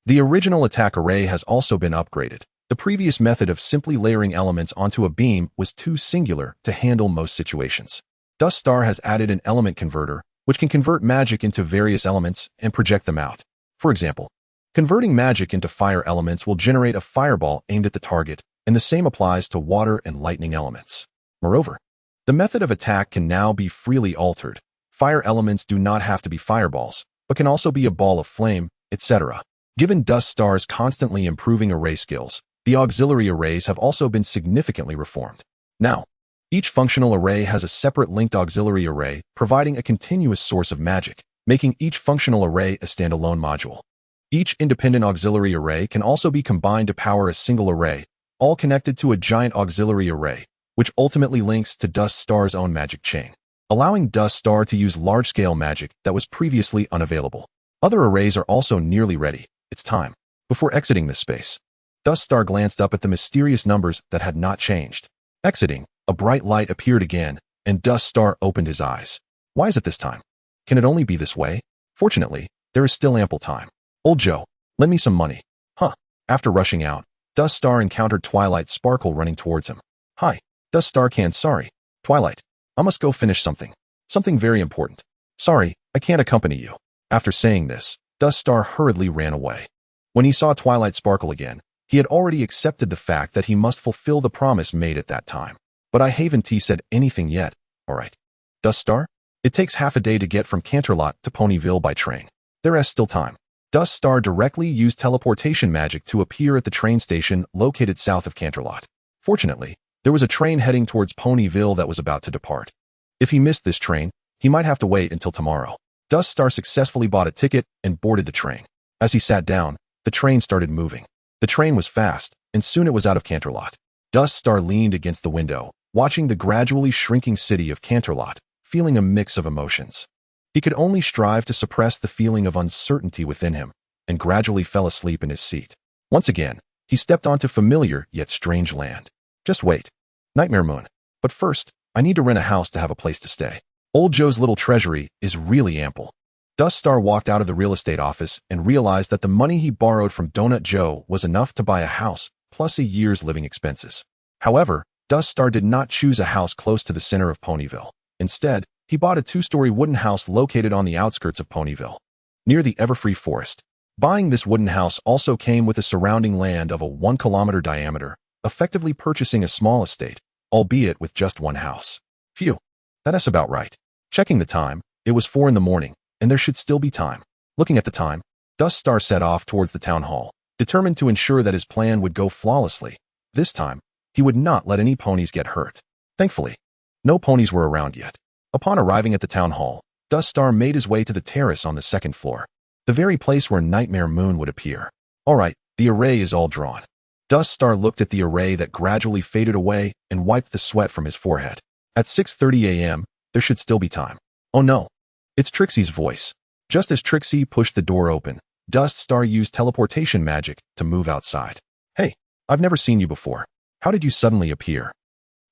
The original attack array has also been upgraded. The previous method of simply layering elements onto a beam was too singular to handle most situations. Dust Star has added an element converter, which can convert magic into various elements and project them out. For example, converting magic into fire elements will generate a fireball aimed at the target, and the same applies to water and lightning elements. Moreover, the method of attack can now be freely altered. Fire elements do not have to be fireballs, but can also be a ball of flame, etc. Given Dust Star's constantly improving array skills, the auxiliary arrays have also been significantly reformed. Now, each functional array has a separate linked auxiliary array, providing a continuous source of magic, making each functional array a standalone module. Each independent auxiliary array can also be combined to power a single array, all connected to a giant auxiliary array, which ultimately links to Dust Star's own magic chain, allowing Dust Star to use large-scale magic that was previously unavailable. Other arrays are also nearly ready. It's time. Before exiting this space, Dust Star glanced up at the mysterious numbers that had not changed. Exiting, a bright light appeared again, and Dust Star opened his eyes. Why is it this time? Can it only be this way? Fortunately, there is still ample time. Old Joe, lend me some money. Huh. After rushing out, Dust Star encountered Twilight Sparkle running towards him. Hi, Dust Star sorry. Twilight, I must go finish something. Something very important. Sorry, I can't accompany you. After saying this, Dust Star hurriedly ran away. When he saw Twilight Sparkle again, he had already accepted the fact that he must fulfill the promise made at that time. But I haven't said anything yet. Alright. Dust Star? It takes half a day to get from Canterlot to Ponyville by train. There is still time. Dust Star directly used teleportation magic to appear at the train station located south of Canterlot. Fortunately, there was a train heading towards Ponyville that was about to depart. If he missed this train, he might have to wait until tomorrow. Dust Star successfully bought a ticket and boarded the train. As he sat down, the train started moving. The train was fast, and soon it was out of Canterlot. Dust Star leaned against the window, watching the gradually shrinking city of Canterlot, feeling a mix of emotions. He could only strive to suppress the feeling of uncertainty within him, and gradually fell asleep in his seat. Once again, he stepped onto familiar yet strange land. Just wait. Nightmare Moon. But first, I need to rent a house to have a place to stay. Old Joe's little treasury is really ample. Dust Star walked out of the real estate office and realized that the money he borrowed from Donut Joe was enough to buy a house, plus a year's living expenses. However, Dust Star did not choose a house close to the center of Ponyville. Instead, he bought a 2-story wooden house located on the outskirts of Ponyville, near the Everfree Forest. Buying this wooden house also came with a surrounding land of a 1-kilometer diameter, effectively purchasing a small estate, albeit with just one house. Phew, that's about right. Checking the time, it was 4 in the morning, and there should still be time. Looking at the time, Dust Star set off towards the town hall, determined to ensure that his plan would go flawlessly. This time, he would not let any ponies get hurt. Thankfully, no ponies were around yet. Upon arriving at the town hall, Dust Star made his way to the terrace on the 2nd floor, the very place where Nightmare Moon would appear. Alright, the array is all drawn. Dust Star looked at the array that gradually faded away and wiped the sweat from his forehead. At 6:30 a.m., there should still be time. Oh no. It's Trixie's voice. Just as Trixie pushed the door open, Dust Star used teleportation magic to move outside. Hey, I've never seen you before. How did you suddenly appear?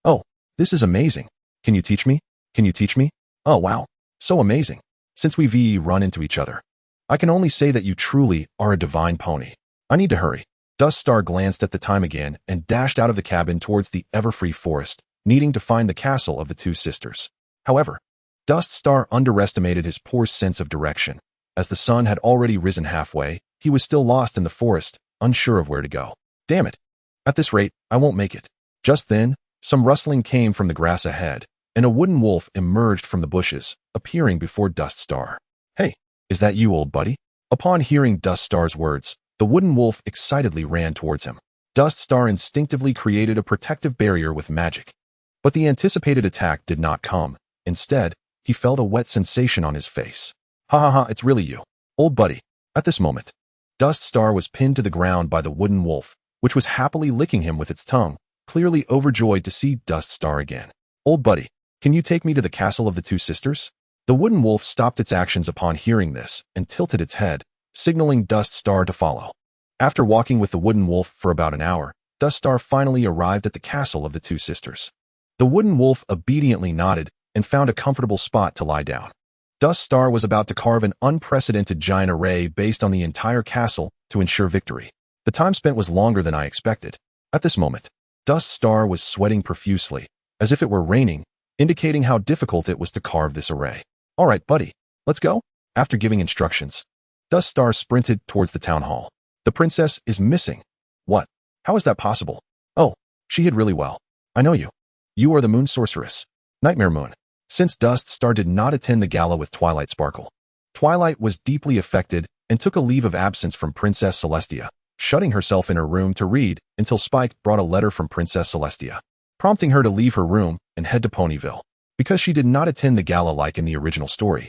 Oh, this is amazing. Can you teach me? Can you teach me? Oh wow, so amazing. Since we've run into each other, I can only say that you truly are a divine pony. I need to hurry. Dust Star glanced at the time again and dashed out of the cabin towards the Everfree Forest, needing to find the castle of the 2 sisters. However, Dust Star underestimated his poor sense of direction. As the sun had already risen halfway, he was still lost in the forest, unsure of where to go. Damn it. At this rate, I won't make it. Just then, some rustling came from the grass ahead, and a wooden wolf emerged from the bushes, appearing before Dust Star. Hey, is that you, old buddy? Upon hearing Dust Star's words, the wooden wolf excitedly ran towards him. Dust Star instinctively created a protective barrier with magic. But the anticipated attack did not come. Instead, he felt a wet sensation on his face. Ha ha ha, it's really you, old buddy. At this moment, Dust Star was pinned to the ground by the wooden wolf, which was happily licking him with its tongue, clearly overjoyed to see Dust Star again. Old buddy, can you take me to the castle of the 2 sisters? The wooden wolf stopped its actions upon hearing this and tilted its head, signaling Dust Star to follow. After walking with the wooden wolf for about an hour, Dust Star finally arrived at the castle of the 2 sisters. The wooden wolf obediently nodded and found a comfortable spot to lie down. Dust Star was about to carve an unprecedented giant array based on the entire castle to ensure victory. The time spent was longer than I expected. At this moment, Dust Star was sweating profusely, as if it were raining, indicating how difficult it was to carve this array. Alright, buddy, let's go. After giving instructions, Dust Star sprinted towards the town hall. The princess is missing. What? How is that possible? Oh, she hid really well. I know you. You are the moon sorceress. Nightmare Moon. Since Dust Star did not attend the gala with Twilight Sparkle, Twilight was deeply affected and took a leave of absence from Princess Celestia, shutting herself in her room to read until Spike brought a letter from Princess Celestia, prompting her to leave her room and head to Ponyville. Because she did not attend the gala like in the original story,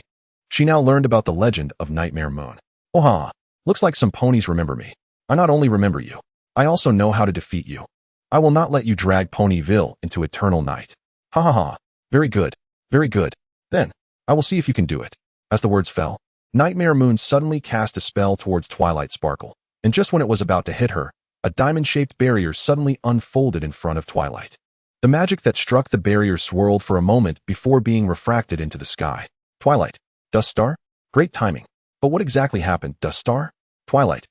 she now learned about the legend of Nightmare Moon. Oh ha, looks like some ponies remember me. I not only remember you, I also know how to defeat you. I will not let you drag Ponyville into eternal night. Ha ha ha, very good. Very good. Then, I will see if you can do it. As the words fell, Nightmare Moon suddenly cast a spell towards Twilight Sparkle, and just when it was about to hit her, a diamond-shaped barrier suddenly unfolded in front of Twilight. The magic that struck the barrier swirled for a moment before being refracted into the sky. Twilight. Dust Star? Great timing. But what exactly happened, Dust Star? Twilight.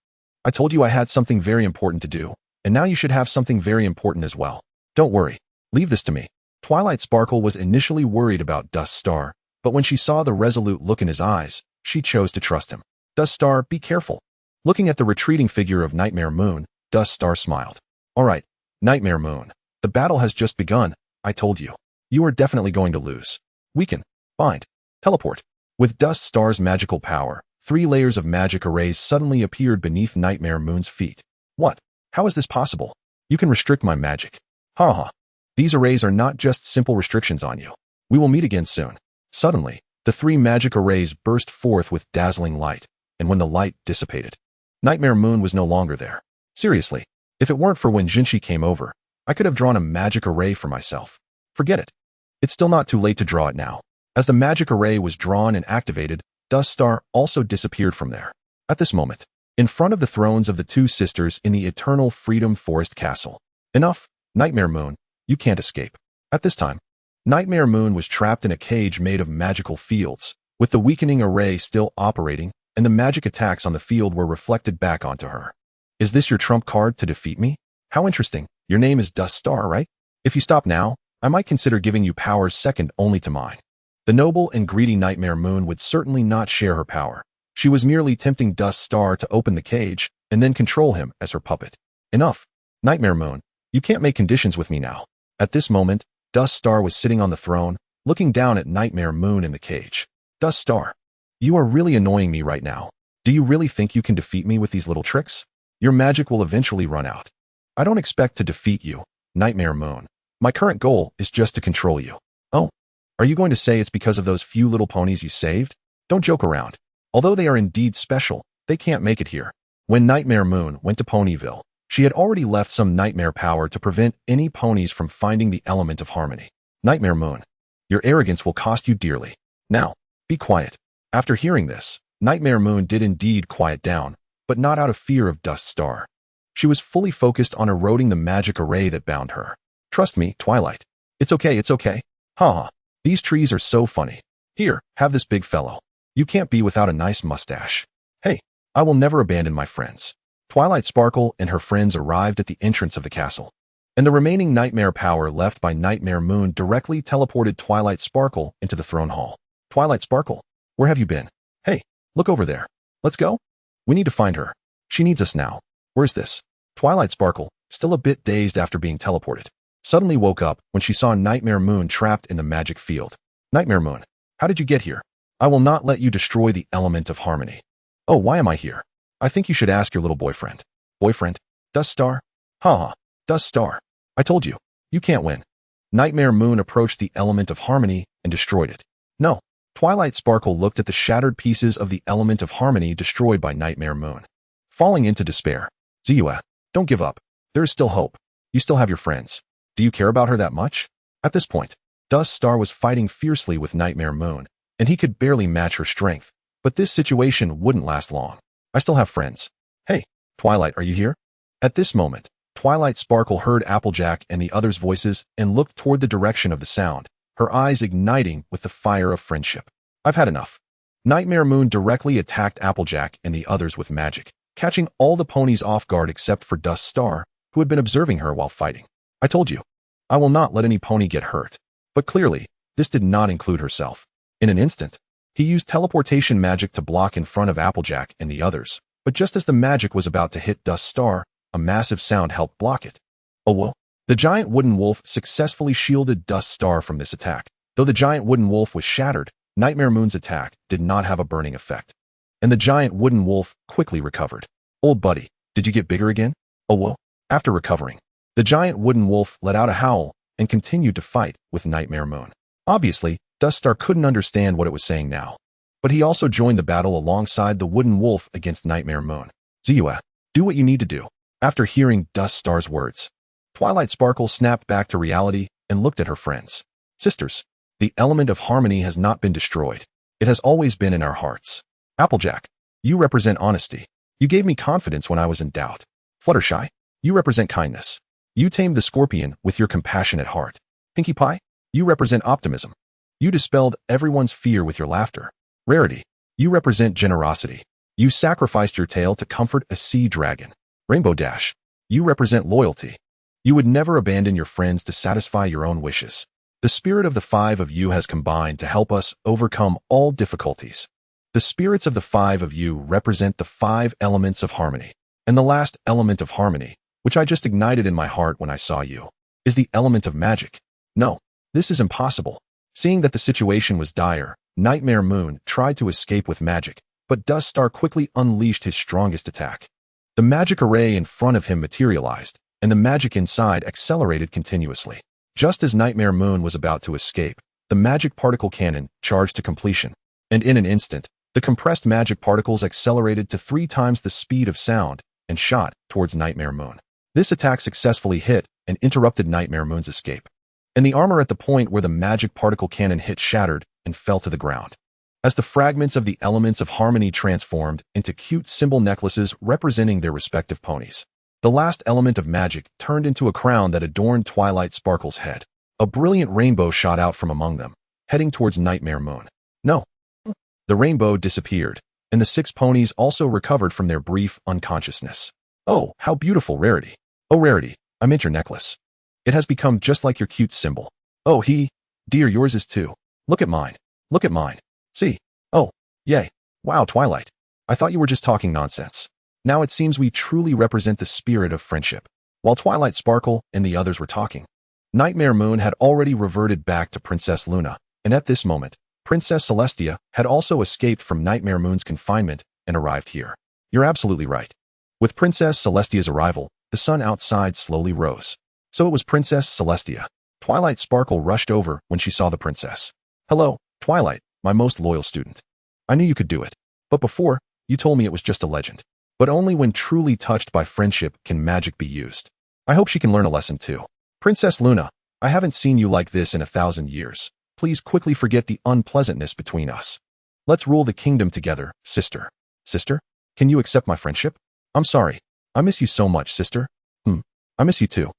I told you I had something very important to do, and now you should have something very important as well. Don't worry. Leave this to me. Twilight Sparkle was initially worried about Dust Star, but when she saw the resolute look in his eyes, she chose to trust him. Dust Star, be careful. Looking at the retreating figure of Nightmare Moon, Dust Star smiled. All right, Nightmare Moon. The battle has just begun, I told you. You are definitely going to lose. Weaken. Bind. Teleport. With Dust Star's magical power, 3 layers of magic arrays suddenly appeared beneath Nightmare Moon's feet. What? How is this possible? You can restrict my magic. Ha ha. These arrays are not just simple restrictions on you. We will meet again soon. Suddenly, the 3 magic arrays burst forth with dazzling light, and when the light dissipated, Nightmare Moon was no longer there. Seriously, if it weren't for when Jinshi came over, I could have drawn a magic array for myself. Forget it. It's still not too late to draw it now. As the magic array was drawn and activated, Dust Star also disappeared from there. At this moment, in front of the thrones of the 2 sisters in the Eternal Freedom Forest Castle. Enough, Nightmare Moon, you can't escape. At this time, Nightmare Moon was trapped in a cage made of magical fields, with the weakening array still operating, and the magic attacks on the field were reflected back onto her. Is this your trump card to defeat me? How interesting. Your name is Dust Star, right? If you stop now, I might consider giving you powers second only to mine. The noble and greedy Nightmare Moon would certainly not share her power. She was merely tempting Dust Star to open the cage and then control him as her puppet. Enough. Nightmare Moon, you can't make conditions with me now. At this moment, Dust Star was sitting on the throne, looking down at Nightmare Moon in the cage. Dust Star, you are really annoying me right now. Do you really think you can defeat me with these little tricks? Your magic will eventually run out. I don't expect to defeat you, Nightmare Moon. My current goal is just to control you. Oh, are you going to say it's because of those few little ponies you saved? Don't joke around. Although they are indeed special, they can't make it here. When Nightmare Moon went to Ponyville, she had already left some nightmare power to prevent any ponies from finding the element of harmony. Nightmare Moon, your arrogance will cost you dearly. Now, be quiet. After hearing this, Nightmare Moon did indeed quiet down, but not out of fear of Dust Star. She was fully focused on eroding the magic array that bound her. Trust me, Twilight. It's okay, it's okay. Ha ha. These trees are so funny. Here, have this big fellow. You can't be without a nice mustache. Hey, I will never abandon my friends. Twilight Sparkle and her friends arrived at the entrance of the castle, and the remaining nightmare power left by Nightmare Moon directly teleported Twilight Sparkle into the throne hall. Twilight Sparkle, where have you been? Hey, look over there. Let's go. We need to find her. She needs us now. Where's this? Twilight Sparkle, still a bit dazed after being teleported, suddenly woke up when she saw Nightmare Moon trapped in the magic field. Nightmare Moon, how did you get here? I will not let you destroy the element of harmony. Oh, why am I here? I think you should ask your little boyfriend. Boyfriend? Dust Star? Ha ha. Dust Star. I told you. You can't win. Nightmare Moon approached the element of harmony and destroyed it. No. Twilight Sparkle looked at the shattered pieces of the element of harmony destroyed by Nightmare Moon, falling into despair. Ziyue, don't give up. There is still hope. You still have your friends. Do you care about her that much? At this point, Dust Star was fighting fiercely with Nightmare Moon, and he could barely match her strength. But this situation wouldn't last long. I still have friends. Hey, Twilight, are you here? At this moment, Twilight Sparkle heard Applejack and the others' voices and looked toward the direction of the sound, her eyes igniting with the fire of friendship. I've had enough. Nightmare Moon directly attacked Applejack and the others with magic, catching all the ponies off guard except for Dust Star, who had been observing her while fighting. I told you, I will not let any pony get hurt. But clearly, this did not include herself. In an instant, he used teleportation magic to block in front of Applejack and the others, but just as the magic was about to hit Dust Star, a massive sound helped block it. Oh whoa. The giant wooden wolf successfully shielded Dust Star from this attack. Though the giant wooden wolf was shattered, Nightmare Moon's attack did not have a burning effect, and the giant wooden wolf quickly recovered. Old buddy, did you get bigger again? Oh whoa. After recovering, the giant wooden wolf let out a howl and continued to fight with Nightmare Moon. Obviously, Dust Star couldn't understand what it was saying now, but he also joined the battle alongside the wooden wolf against Nightmare Moon. Ziyue, do what you need to do. After hearing Dust Star's words, Twilight Sparkle snapped back to reality and looked at her friends. Sisters, the element of harmony has not been destroyed. It has always been in our hearts. Applejack, you represent honesty. You gave me confidence when I was in doubt. Fluttershy, you represent kindness. You tamed the scorpion with your compassionate heart. Pinkie Pie, you represent optimism. You dispelled everyone's fear with your laughter. Rarity, you represent generosity. You sacrificed your tail to comfort a sea dragon. Rainbow Dash, you represent loyalty. You would never abandon your friends to satisfy your own wishes. The spirit of the five of you has combined to help us overcome all difficulties. The spirits of the five of you represent the five elements of harmony. And the last element of harmony, which I just ignited in my heart when I saw you, is the element of magic. No, this is impossible. Seeing that the situation was dire, Nightmare Moon tried to escape with magic, but Dust Star quickly unleashed his strongest attack. The magic array in front of him materialized, and the magic inside accelerated continuously. Just as Nightmare Moon was about to escape, the magic particle cannon charged to completion, and in an instant, the compressed magic particles accelerated to 3 times the speed of sound and shot towards Nightmare Moon. This attack successfully hit and interrupted Nightmare Moon's escape, and the armor at the point where the magic particle cannon hit shattered and fell to the ground. As the fragments of the elements of harmony transformed into cute symbol necklaces representing their respective ponies, the last element of magic turned into a crown that adorned Twilight Sparkle's head. A brilliant rainbow shot out from among them, heading towards Nightmare Moon. No. The rainbow disappeared, and the 6 ponies also recovered from their brief unconsciousness. Oh, how beautiful, Rarity. Oh, Rarity, I meant your necklace. It has become just like your cute symbol. Oh, dear, yours is too. Look at mine. Look at mine. See? Oh, yay. Wow, Twilight. I thought you were just talking nonsense. Now it seems we truly represent the spirit of friendship. While Twilight Sparkle and the others were talking, Nightmare Moon had already reverted back to Princess Luna, and at this moment, Princess Celestia had also escaped from Nightmare Moon's confinement and arrived here. You're absolutely right. With Princess Celestia's arrival, the sun outside slowly rose. So it was Princess Celestia. Twilight Sparkle rushed over when she saw the princess. Hello, Twilight, my most loyal student. I knew you could do it. But before, you told me it was just a legend. But only when truly touched by friendship can magic be used. I hope she can learn a lesson too. Princess Luna, I haven't seen you like this in 1,000 years. Please quickly forget the unpleasantness between us. Let's rule the kingdom together, sister. Sister? Can you accept my friendship? I'm sorry. I miss you so much, sister. I miss you too.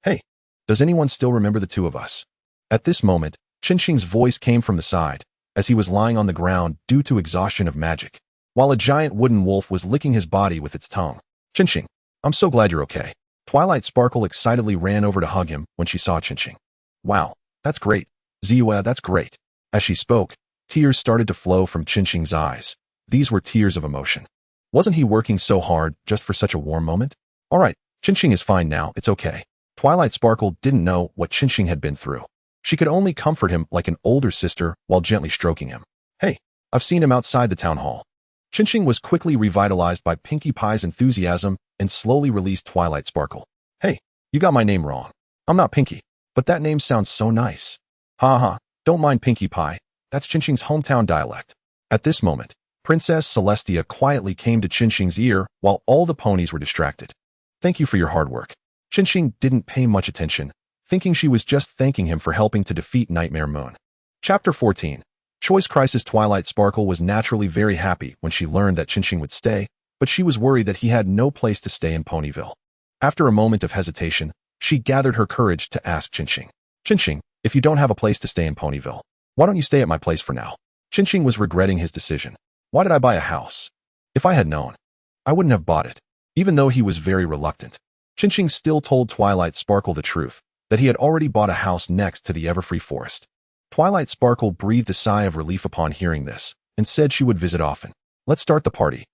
Hey, does anyone still remember the two of us? At this moment, Chenxing's voice came from the side, as he was lying on the ground due to exhaustion of magic, while a giant wooden wolf was licking his body with its tongue. Chenxing, I'm so glad you're okay. Twilight Sparkle excitedly ran over to hug him when she saw Chenxing. Wow, that's great. Ziyue, that's great. As she spoke, tears started to flow from Chenxing's eyes. These were tears of emotion. Wasn't he working so hard just for such a warm moment? All right, Chenxing is fine now, it's okay. Twilight Sparkle didn't know what Chenxing had been through. She could only comfort him like an older sister while gently stroking him. Hey, I've seen him outside the town hall. Chenxing was quickly revitalized by Pinkie Pie's enthusiasm and slowly released Twilight Sparkle. Hey, you got my name wrong. I'm not Pinkie, but that name sounds so nice. Ha, don't mind Pinkie Pie. That's Chenxing's hometown dialect. At this moment, Princess Celestia quietly came to Chenxing's ear while all the ponies were distracted. Thank you for your hard work. Chenxing didn't pay much attention, thinking she was just thanking him for helping to defeat Nightmare Moon. Chapter 14. Choice Crisis. Twilight Sparkle was naturally very happy when she learned that Chenxing would stay, but she was worried that he had no place to stay in Ponyville. After a moment of hesitation, she gathered her courage to ask Chenxing. Chenxing, if you don't have a place to stay in Ponyville, why don't you stay at my place for now? Chenxing was regretting his decision. Why did I buy a house? If I had known, I wouldn't have bought it. Even though he was very reluctant, Chenxing still told Twilight Sparkle the truth, that he had already bought a house next to the Everfree Forest. Twilight Sparkle breathed a sigh of relief upon hearing this, and said she would visit often. Let's start the party.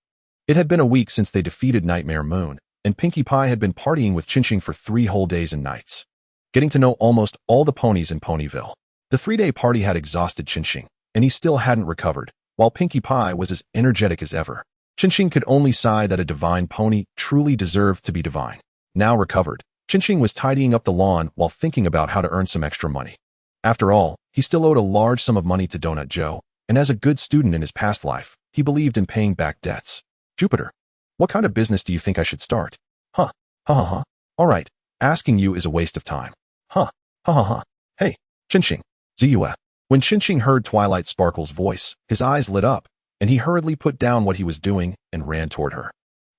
It had been a week since they defeated Nightmare Moon, and Pinkie Pie had been partying with Chenxing for 3 whole days and nights, getting to know almost all the ponies in Ponyville. The 3-day party had exhausted Chenxing, and he still hadn't recovered, while Pinkie Pie was as energetic as ever. Chenxing could only sigh that a divine pony truly deserved to be divine. Now recovered, Chenxing was tidying up the lawn while thinking about how to earn some extra money. After all, he still owed a large sum of money to Donut Joe, and as a good student in his past life, he believed in paying back debts. Jupiter, what kind of business do you think I should start? Huh. All right, asking you is a waste of time. Huh. Hey, Chenxing, Ziyue. When Chenxing heard Twilight Sparkle's voice, his eyes lit up, and he hurriedly put down what he was doing and ran toward her.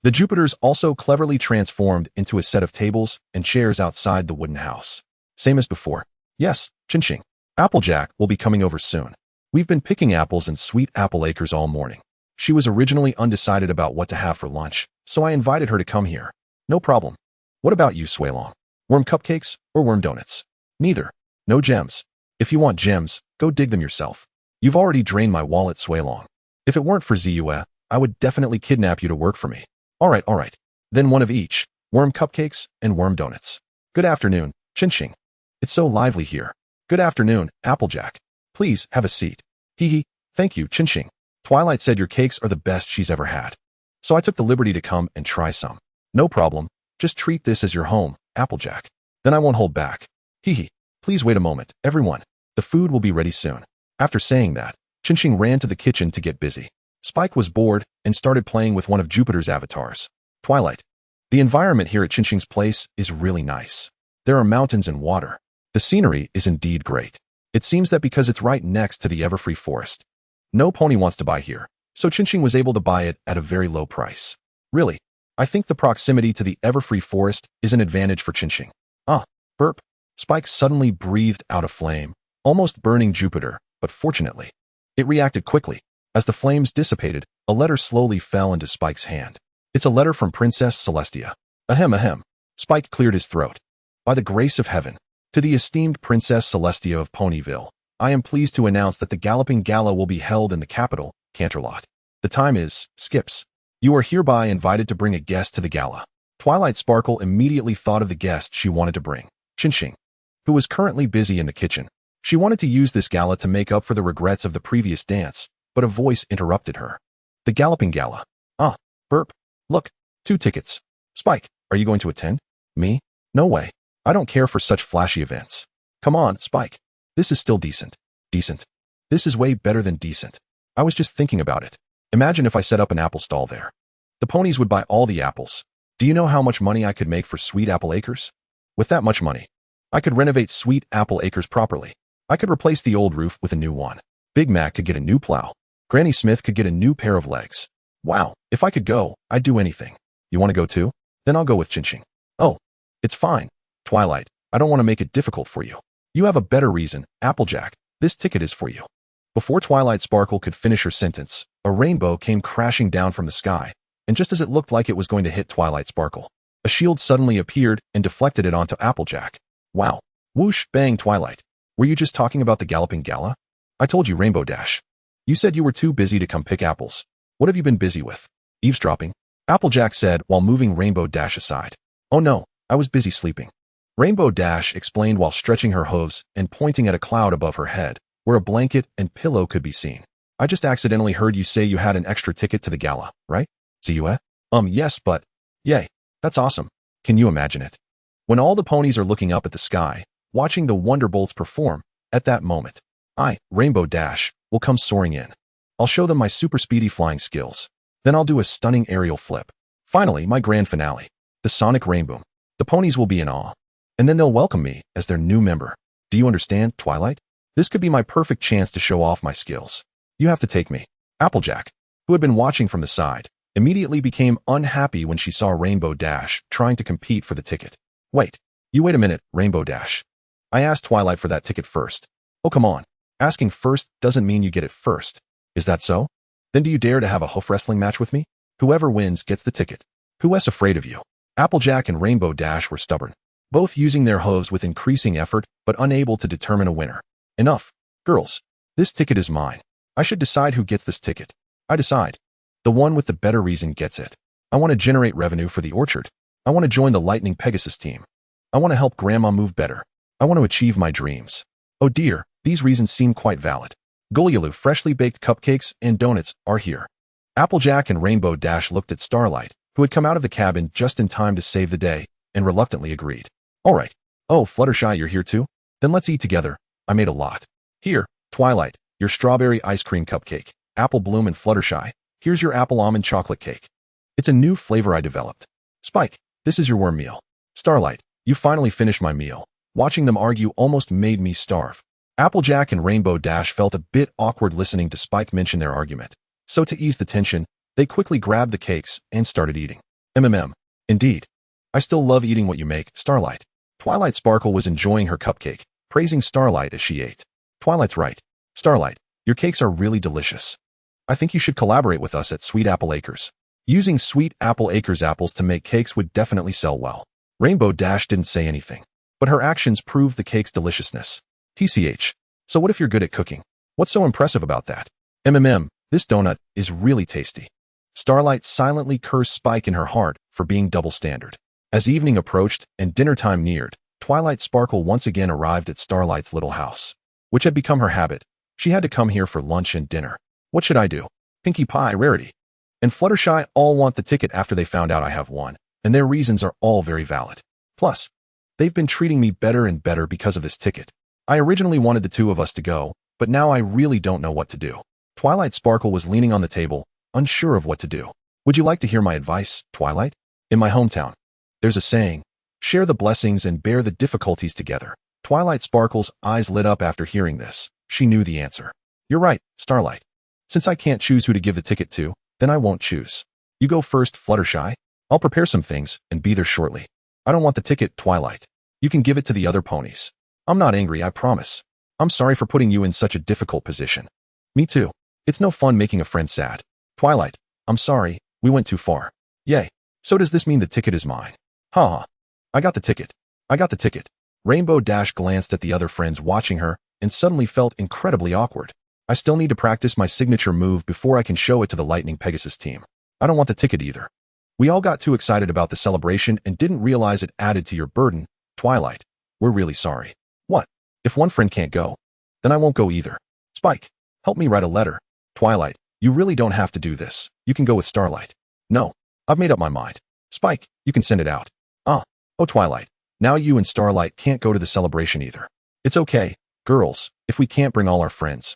The Jupiters also cleverly transformed into a set of tables and chairs outside the wooden house. Same as before. Yes, Chenxing. Applejack will be coming over soon. We've been picking apples in sweet apple acres all morning. She was originally undecided about what to have for lunch, so I invited her to come here. No problem. What about you, Suilong? Worm cupcakes or worm donuts? Neither. No gems. If you want gems, go dig them yourself. You've already drained my wallet, Suilong. If it weren't for Ziyue, I would definitely kidnap you to work for me. All right. Then one of each, worm cupcakes and worm donuts. Good afternoon, Chenxing. It's so lively here. Good afternoon, Applejack. Please, have a seat. Hee. Thank you, Chenxing. Twilight said your cakes are the best she's ever had. So I took the liberty to come and try some. No problem. Just treat this as your home, Applejack. Then I won't hold back. Hee. Please wait a moment, everyone. The food will be ready soon. After saying that, Chenxing ran to the kitchen to get busy. Spike was bored and started playing with one of Jupiter's avatars. Twilight. The environment here at Chenxing's place is really nice. There are mountains and water. The scenery is indeed great. It seems that because it's right next to the Everfree Forest. No pony wants to buy here, so Chenxing was able to buy it at a very low price. Really, I think the proximity to the Everfree Forest is an advantage for Chenxing. Burp. Spike suddenly breathed out a flame, almost burning Jupiter, but fortunately, it reacted quickly. As the flames dissipated, a letter slowly fell into Spike's hand. It's a letter from Princess Celestia. Ahem. Spike cleared his throat. By the grace of heaven, to the esteemed Princess Celestia of Ponyville, I am pleased to announce that the Galloping Gala will be held in the capital, Canterlot. The time is, Skips. You are hereby invited to bring a guest to the gala. Twilight Sparkle immediately thought of the guest she wanted to bring, Chenxing, who was currently busy in the kitchen. She wanted to use this gala to make up for the regrets of the previous dance, but a voice interrupted her. The Galloping Gala. Burp. Look, 2 tickets. Spike, are you going to attend? Me? No way. I don't care for such flashy events. Come on, Spike. This is still decent. Decent. This is way better than decent. I was just thinking about it. Imagine if I set up an apple stall there. The ponies would buy all the apples. Do you know how much money I could make for Sweet Apple Acres? With that much money, I could renovate Sweet Apple Acres properly. I could replace the old roof with a new one. Big Mac could get a new plow. Granny Smith could get a new pair of legs. Wow, if I could go, I'd do anything. You want to go too? Then I'll go with Chenxing. Oh, it's fine. Twilight, I don't want to make it difficult for you. You have a better reason, Applejack. This ticket is for you. Before Twilight Sparkle could finish her sentence, a rainbow came crashing down from the sky, and just as it looked like it was going to hit Twilight Sparkle, a shield suddenly appeared and deflected it onto Applejack. Wow. Whoosh, bang, Twilight. Were you just talking about the Galloping Gala? I told you, Rainbow Dash. You said you were too busy to come pick apples. What have you been busy with? Eavesdropping? Applejack said while moving Rainbow Dash aside. Oh no, I was busy sleeping. Rainbow Dash explained while stretching her hooves and pointing at a cloud above her head, where a blanket and pillow could be seen. I just accidentally heard you say you had an extra ticket to the gala, right? Ziyue? Yes, but... Yay, that's awesome. Can you imagine it? When all the ponies are looking up at the sky, watching the Wonderbolts perform, at that moment, I, Rainbow Dash, will come soaring in. I'll show them my super speedy flying skills. Then I'll do a stunning aerial flip. Finally, my grand finale, the Sonic Rainboom. The ponies will be in awe. And then they'll welcome me as their new member. Do you understand, Twilight? This could be my perfect chance to show off my skills. You have to take me. Applejack, who had been watching from the side, immediately became unhappy when she saw Rainbow Dash trying to compete for the ticket. Wait a minute, Rainbow Dash. I asked Twilight for that ticket first. Oh, come on. Asking first doesn't mean you get it first. Is that so? Then do you dare to have a hoof wrestling match with me? Whoever wins gets the ticket. Who's afraid of you? Applejack and Rainbow Dash were stubborn, both using their hooves with increasing effort but unable to determine a winner. Enough. Girls, this ticket is mine. I should decide who gets this ticket. I decide. The one with the better reason gets it. I want to generate revenue for the orchard. I want to join the Lightning Pegasus team. I want to help Grandma move better. I want to achieve my dreams. Oh dear, these reasons seem quite valid. Gulyalu freshly baked cupcakes and donuts are here. Applejack and Rainbow Dash looked at Starlight, who had come out of the cabin just in time to save the day, and reluctantly agreed. All right. Oh, Fluttershy, you're here too? Then let's eat together. I made a lot. Here, Twilight, your strawberry ice cream cupcake. Apple Bloom and Fluttershy, here's your apple almond chocolate cake. It's a new flavor I developed. Spike, this is your worm meal. Starlight, you finally finished my meal. Watching them argue almost made me starve. Applejack and Rainbow Dash felt a bit awkward listening to Spike mention their argument. So to ease the tension, they quickly grabbed the cakes and started eating. MMM. Indeed. I still love eating what you make, Starlight. Twilight Sparkle was enjoying her cupcake, praising Starlight as she ate. Twilight's right. Starlight, your cakes are really delicious. I think you should collaborate with us at Sweet Apple Acres. Using Sweet Apple Acres apples to make cakes would definitely sell well. Rainbow Dash didn't say anything, but her actions proved the cake's deliciousness. TCH. So what if you're good at cooking? What's so impressive about that? MMM, this donut is really tasty. Starlight silently cursed Spike in her heart for being double standard. As evening approached and dinner time neared, Twilight Sparkle once again arrived at Starlight's little house, which had become her habit. She had to come here for lunch and dinner. What should I do? Pinkie Pie, Rarity, and Fluttershy all want the ticket after they found out I have one, and their reasons are all very valid. Plus, they've been treating me better and better because of this ticket. I originally wanted the two of us to go, but now I really don't know what to do. Twilight Sparkle was leaning on the table, unsure of what to do. Would you like to hear my advice, Twilight? In my hometown, there's a saying, share the blessings and bear the difficulties together. Twilight Sparkle's eyes lit up after hearing this. She knew the answer. You're right, Starlight. Since I can't choose who to give the ticket to, then I won't choose. You go first, Fluttershy. I'll prepare some things and be there shortly. I don't want the ticket, Twilight. You can give it to the other ponies. I'm not angry, I promise. I'm sorry for putting you in such a difficult position. Me too. It's no fun making a friend sad. Twilight, I'm sorry, we went too far. Yay. So does this mean the ticket is mine? Ha ha. I got the ticket. I got the ticket. Rainbow Dash glanced at the other friends watching her and suddenly felt incredibly awkward. I still need to practice my signature move before I can show it to the Lightning Pegasus team. I don't want the ticket either. We all got too excited about the celebration and didn't realize it added to your burden. Twilight, we're really sorry. What? If one friend can't go, then I won't go either. Spike, help me write a letter. Twilight, you really don't have to do this. You can go with Starlight. No, I've made up my mind. Spike, you can send it out. Oh Twilight, now you and Starlight can't go to the celebration either. It's okay, girls, if we can't bring all our friends.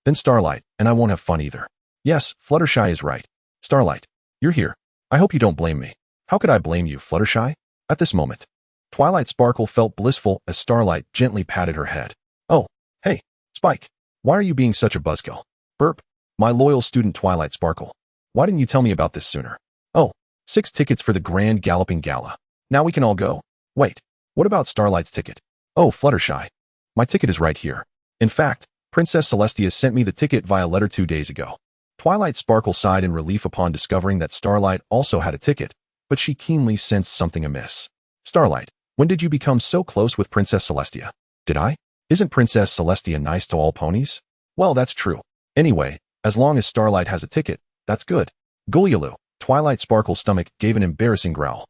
Then Starlight and I won't have fun either. Yes, Fluttershy is right. Starlight, you're here. I hope you don't blame me. How could I blame you, Fluttershy? At this moment, Twilight Sparkle felt blissful as Starlight gently patted her head. Oh, hey, Spike, why are you being such a buzzkill? Burp, my loyal student Twilight Sparkle. Why didn't you tell me about this sooner? Oh, 6 tickets for the Grand Galloping Gala. Now we can all go. Wait, what about Starlight's ticket? Oh, Fluttershy, my ticket is right here. In fact, Princess Celestia sent me the ticket via letter 2 days ago. Twilight Sparkle sighed in relief upon discovering that Starlight also had a ticket, but she keenly sensed something amiss. Starlight, when did you become so close with Princess Celestia? Did I? Isn't Princess Celestia nice to all ponies? Well, that's true. Anyway, as long as Starlight has a ticket, that's good. Gullialoo, Twilight Sparkle's stomach gave an embarrassing growl.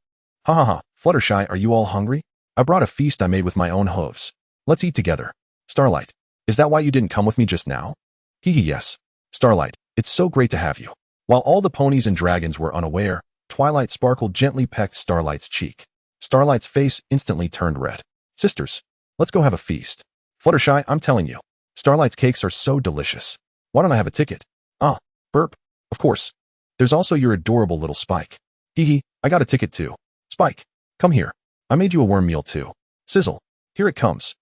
Ha ha ha, Fluttershy, are you all hungry? I brought a feast I made with my own hooves. Let's eat together. Starlight, is that why you didn't come with me just now? Hee hee, yes. Starlight, it's so great to have you. While all the ponies and dragons were unaware, Twilight Sparkle gently pecked Starlight's cheek. Starlight's face instantly turned red. Sisters, let's go have a feast. Fluttershy, I'm telling you, Starlight's cakes are so delicious. Why don't I have a ticket? Burp. Of course. There's also your adorable little Spike. Hee hee, I got a ticket too. Spike, come here. I made you a worm meal too. Sizzle. Here it comes.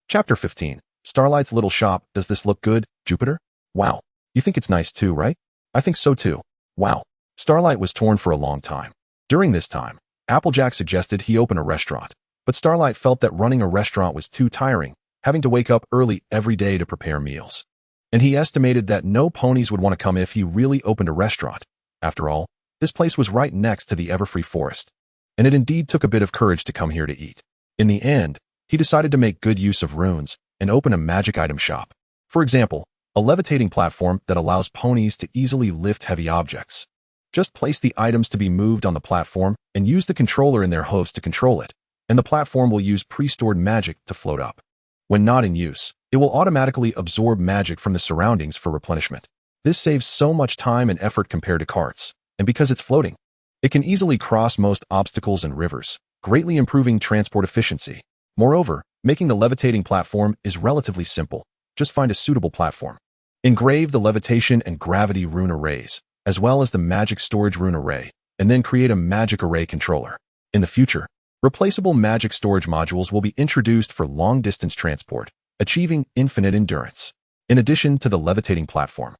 Chapter 15. Starlight's little shop. Does this look good, Jupiter? Wow. You think it's nice too, right? I think so too. Wow. Starlight was torn for a long time. During this time, Applejack suggested he open a restaurant, but Starlight felt that running a restaurant was too tiring, having to wake up early every day to prepare meals. And he estimated that no ponies would want to come if he really opened a restaurant. After all, this place was right next to the Everfree Forest, and it indeed took a bit of courage to come here to eat. In the end, he decided to make good use of runes and open a magic item shop. For example, a levitating platform that allows ponies to easily lift heavy objects. Just place the items to be moved on the platform and use the controller in their hooves to control it, and the platform will use pre-stored magic to float up. When not in use, it will automatically absorb magic from the surroundings for replenishment. This saves so much time and effort compared to carts, and because it's floating, it can easily cross most obstacles and rivers, greatly improving transport efficiency. Moreover, making the levitating platform is relatively simple. Just find a suitable platform. Engrave the levitation and gravity rune arrays, as well as the magic storage rune array, and then create a magic array controller. In the future, replaceable magic storage modules will be introduced for long-distance transport, achieving infinite endurance. In addition to the levitating platform,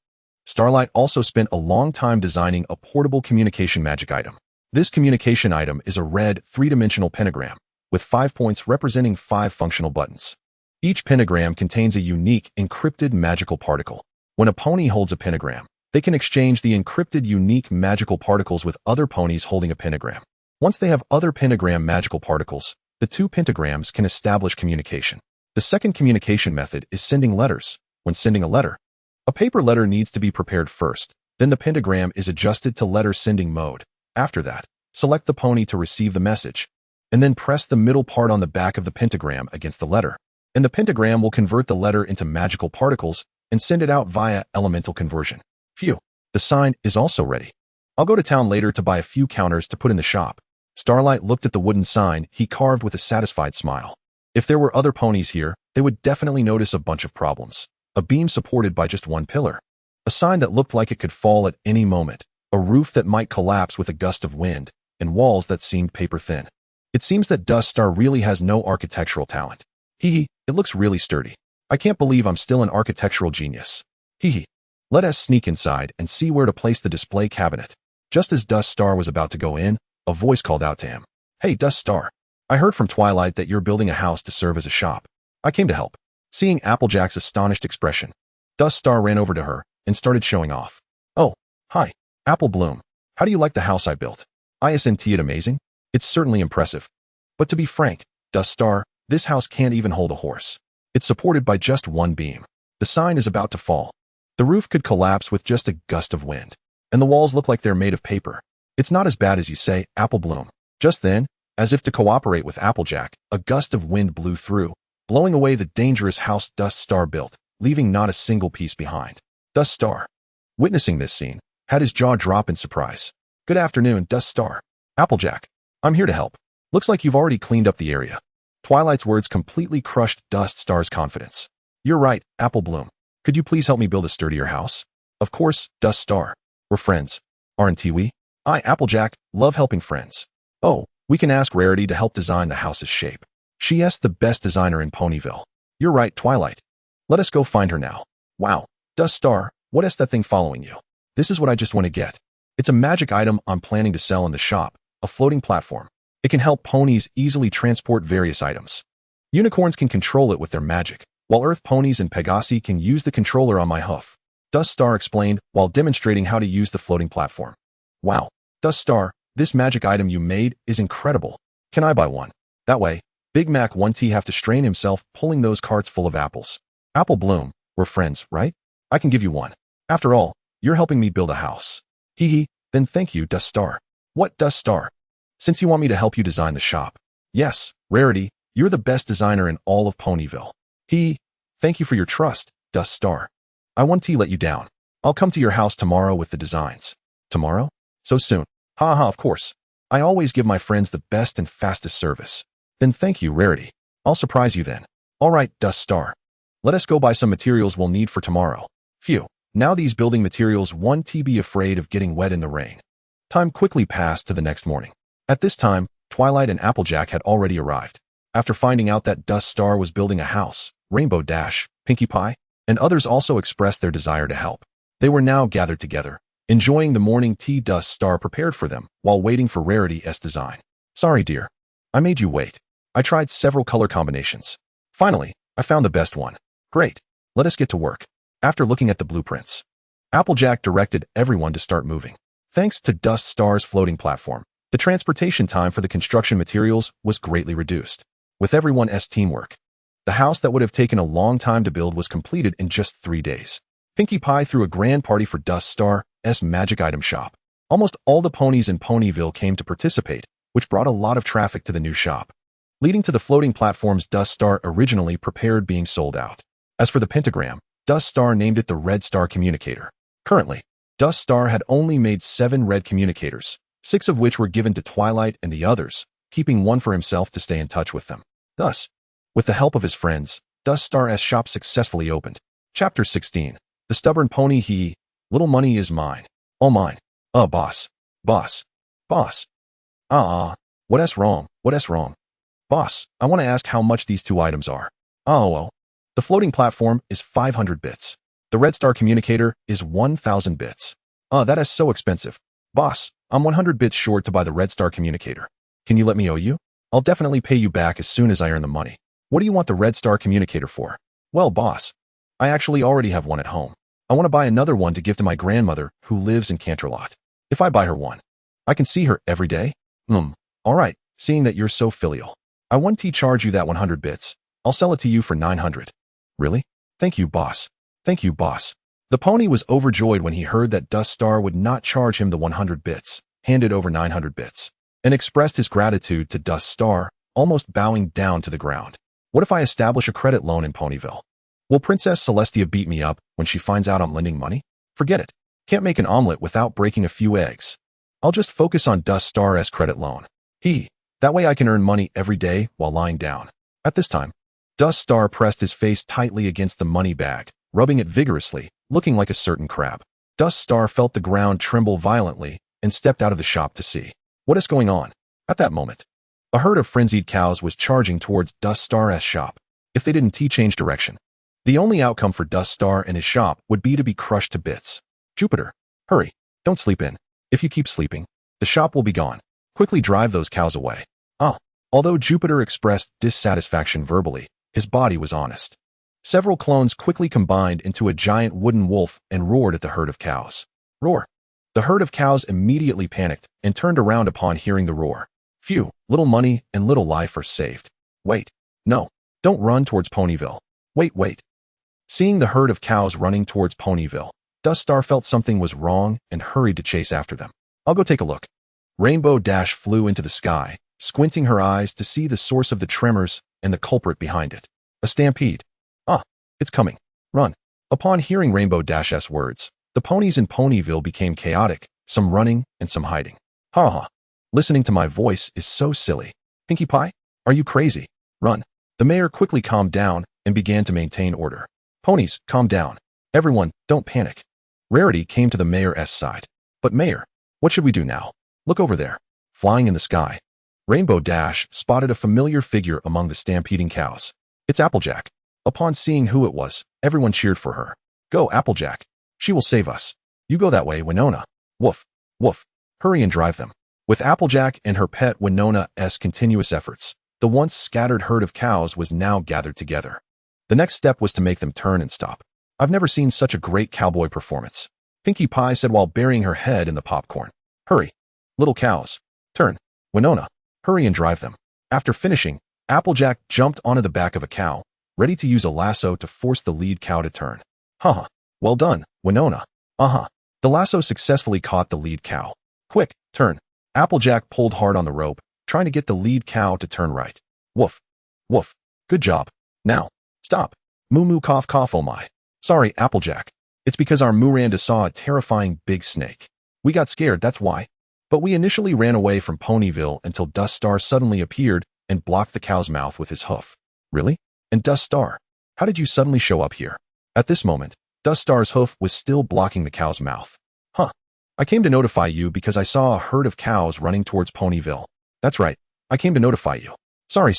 Starlight also spent a long time designing a portable communication magic item. This communication item is a red, three-dimensional pentagram, with 5 points representing 5 functional buttons. Each pentagram contains a unique, encrypted magical particle. When a pony holds a pentagram, they can exchange the encrypted unique magical particles with other ponies holding a pentagram. Once they have other pentagram magical particles, the 2 pentagrams can establish communication. The second communication method is sending letters. When sending a letter, a paper letter needs to be prepared first, then the pentagram is adjusted to letter sending mode. After that, select the pony to receive the message, and then press the middle part on the back of the pentagram against the letter, and the pentagram will convert the letter into magical particles and send it out via elemental conversion. Phew, the sign is also ready. I'll go to town later to buy a few counters to put in the shop. Starlight looked at the wooden sign he carved with a satisfied smile. If there were other ponies here, they would definitely notice a bunch of problems. A beam supported by just one pillar. A sign that looked like it could fall at any moment. A roof that might collapse with a gust of wind, and walls that seemed paper thin. It seems that Dust Star really has no architectural talent. Hee, it looks really sturdy. I can't believe I'm still an architectural genius. Hee. Let us sneak inside and see where to place the display cabinet. Just as Dust Star was about to go in, a voice called out to him. Hey, Dust Star. I heard from Twilight that you're building a house to serve as a shop. I came to help. Seeing Applejack's astonished expression, Dust Star ran over to her and started showing off. Oh, hi, Apple Bloom. How do you like the house I built? Isn't it amazing? It's certainly impressive. But to be frank, Dust Star, this house can't even hold a horse. It's supported by just one beam. The sign is about to fall. The roof could collapse with just a gust of wind. And the walls look like they're made of paper. It's not as bad as you say, Apple Bloom. Just then, as if to cooperate with Applejack, a gust of wind blew through, blowing away the dangerous house Dust Star built, leaving not a single piece behind. Dust Star, witnessing this scene, had his jaw drop in surprise. Good afternoon, Dust Star. Applejack, I'm here to help. Looks like you've already cleaned up the area. Twilight's words completely crushed Dust Star's confidence. You're right, Apple Bloom. Could you please help me build a sturdier house? Of course, Dust Star. We're friends, aren't we? I, Applejack, love helping friends. Oh, we can ask Rarity to help design the house's shape. She's the best designer in Ponyville. You're right, Twilight. Let us go find her now. Wow, Dust Star, what is that thing following you? This is what I just want to get. It's a magic item I'm planning to sell in the shop, a floating platform. It can help ponies easily transport various items. Unicorns can control it with their magic, while Earth ponies and Pegasi can use the controller on my hoof. Dust Star explained while demonstrating how to use the floating platform. Wow, Dust Star, this magic item you made is incredible. Can I buy one? That way, Big Mac 1T have to strain himself pulling those carts full of apples. Apple Bloom, we're friends, right? I can give you one. After all, you're helping me build a house. Hee, then thank you, Dust Star. What, Dust Star? Since you want me to help you design the shop. Yes, Rarity, you're the best designer in all of Ponyville. Thank you for your trust, Dust Star. I won't let you down. I'll come to your house tomorrow with the designs. Tomorrow? So soon. Ha, of course. I always give my friends the best and fastest service. Then thank you, Rarity. I'll surprise you then. All right, Dust Star. Let us go buy some materials we'll need for tomorrow. Phew, now these building materials won't be afraid of getting wet in the rain. Time quickly passed to the next morning. At this time, Twilight and Applejack had already arrived. After finding out that Dust Star was building a house, Rainbow Dash, Pinkie Pie, and others also expressed their desire to help. They were now gathered together, enjoying the morning tea Dust Star prepared for them while waiting for Rarity's design. Sorry, dear. I made you wait. I tried several color combinations. Finally, I found the best one. Great. Let us get to work. After looking at the blueprints, Applejack directed everyone to start moving. Thanks to Dust Star's floating platform, the transportation time for the construction materials was greatly reduced. With everyone's teamwork, the house that would have taken a long time to build was completed in just 3 days. Pinkie Pie threw a grand party for Dust Star's magic item shop. Almost all the ponies in Ponyville came to participate, which brought a lot of traffic to the new shop, leading to the floating platforms Dust Star originally prepared being sold out. As for the pentagram, Dust Star named it the Red Star Communicator. Currently, Dust Star had only made 7 red communicators, 6 of which were given to Twilight and the others, keeping one for himself to stay in touch with them. Thus, with the help of his friends, Dust Star's shop successfully opened. Chapter 16. The Stubborn Pony. Little money is mine. All mine. Boss. Boss. Boss. What's wrong? What's wrong? Boss, I want to ask how much these 2 items are. Oh. The floating platform is 500 bits. The Red Star Communicator is 1,000 bits. That is so expensive. Boss, I'm 100 bits short to buy the Red Star communicator. Can you let me owe you? I'll definitely pay you back as soon as I earn the money. What do you want the Red Star communicator for? Well, boss, I actually already have one at home. I want to buy another one to give to my grandmother who lives in Canterlot. If I buy her one, I can see her every day? All right, seeing that you're so filial. I won't charge you that 100 bits. I'll sell it to you for 900. Really? Thank you, boss. Thank you, boss. The pony was overjoyed when he heard that Dust Star would not charge him the 100 bits, handed over 900 bits, and expressed his gratitude to Dust Star, almost bowing down to the ground. What if I establish a credit loan in Ponyville? Will Princess Celestia beat me up when she finds out I'm lending money? Forget it. Can't make an omelet without breaking a few eggs. I'll just focus on Dust Star's credit loan. That way I can earn money every day while lying down. At this time, Dust Star pressed his face tightly against the money bag, rubbing it vigorously, looking like a certain crab. Dust Star felt the ground tremble violently and stepped out of the shop to see what is going on. At that moment, a herd of frenzied cows was charging towards Dust Star's shop. If they didn't change direction, the only outcome for Dust Star and his shop would be to be crushed to bits. Jupiter, hurry, don't sleep in. If you keep sleeping, the shop will be gone. Quickly drive those cows away. Although Jupiter expressed dissatisfaction verbally, his body was honest. Several clones quickly combined into a giant wooden wolf and roared at the herd of cows. Roar! The herd of cows immediately panicked and turned around upon hearing the roar. Phew, little money and little life are saved. Wait, no, don't run towards Ponyville. Wait. Seeing the herd of cows running towards Ponyville, Dust Star felt something was wrong and hurried to chase after them. I'll go take a look. Rainbow Dash flew into the sky, squinting her eyes to see the source of the tremors and the culprit behind it. A stampede. It's coming. Run. Upon hearing Rainbow Dash's words, the ponies in Ponyville became chaotic, some running and some hiding. Listening to my voice is so silly. Pinkie Pie, are you crazy? Run. The mayor quickly calmed down and began to maintain order. Ponies, calm down. Everyone, don't panic. Rarity came to the mayor's side. But mayor, what should we do now? Look over there. Flying in the sky. Rainbow Dash spotted a familiar figure among the stampeding cows. It's Applejack. Upon seeing who it was, everyone cheered for her. Go, Applejack. She will save us. You go that way, Winona. Woof. Woof. Hurry and drive them. With Applejack and her pet Winona's continuous efforts, the once scattered herd of cows was now gathered together. The next step was to make them turn and stop. I've never seen such a great cowboy performance, Pinkie Pie said while burying her head in the popcorn. Hurry. Little cows. Turn. Winona. Hurry and drive them. After finishing, Applejack jumped onto the back of a cow, ready to use a lasso to force the lead cow to turn. Well done, Winona. The lasso successfully caught the lead cow. Quick, turn. Applejack pulled hard on the rope, trying to get the lead cow to turn right. Woof. Woof. Good job. Now, stop. Moo moo cough cough oh my. Sorry, Applejack. It's because our Miranda saw a terrifying big snake. We got scared, that's why. But we initially ran away from Ponyville until Dust Star suddenly appeared and blocked the cow's mouth with his hoof. Really? And Dust Star, how did you suddenly show up here? At this moment, Dust Star's hoof was still blocking the cow's mouth. I came to notify you because I saw a herd of cows running towards Ponyville. That's right. I came to notify you. Sorry.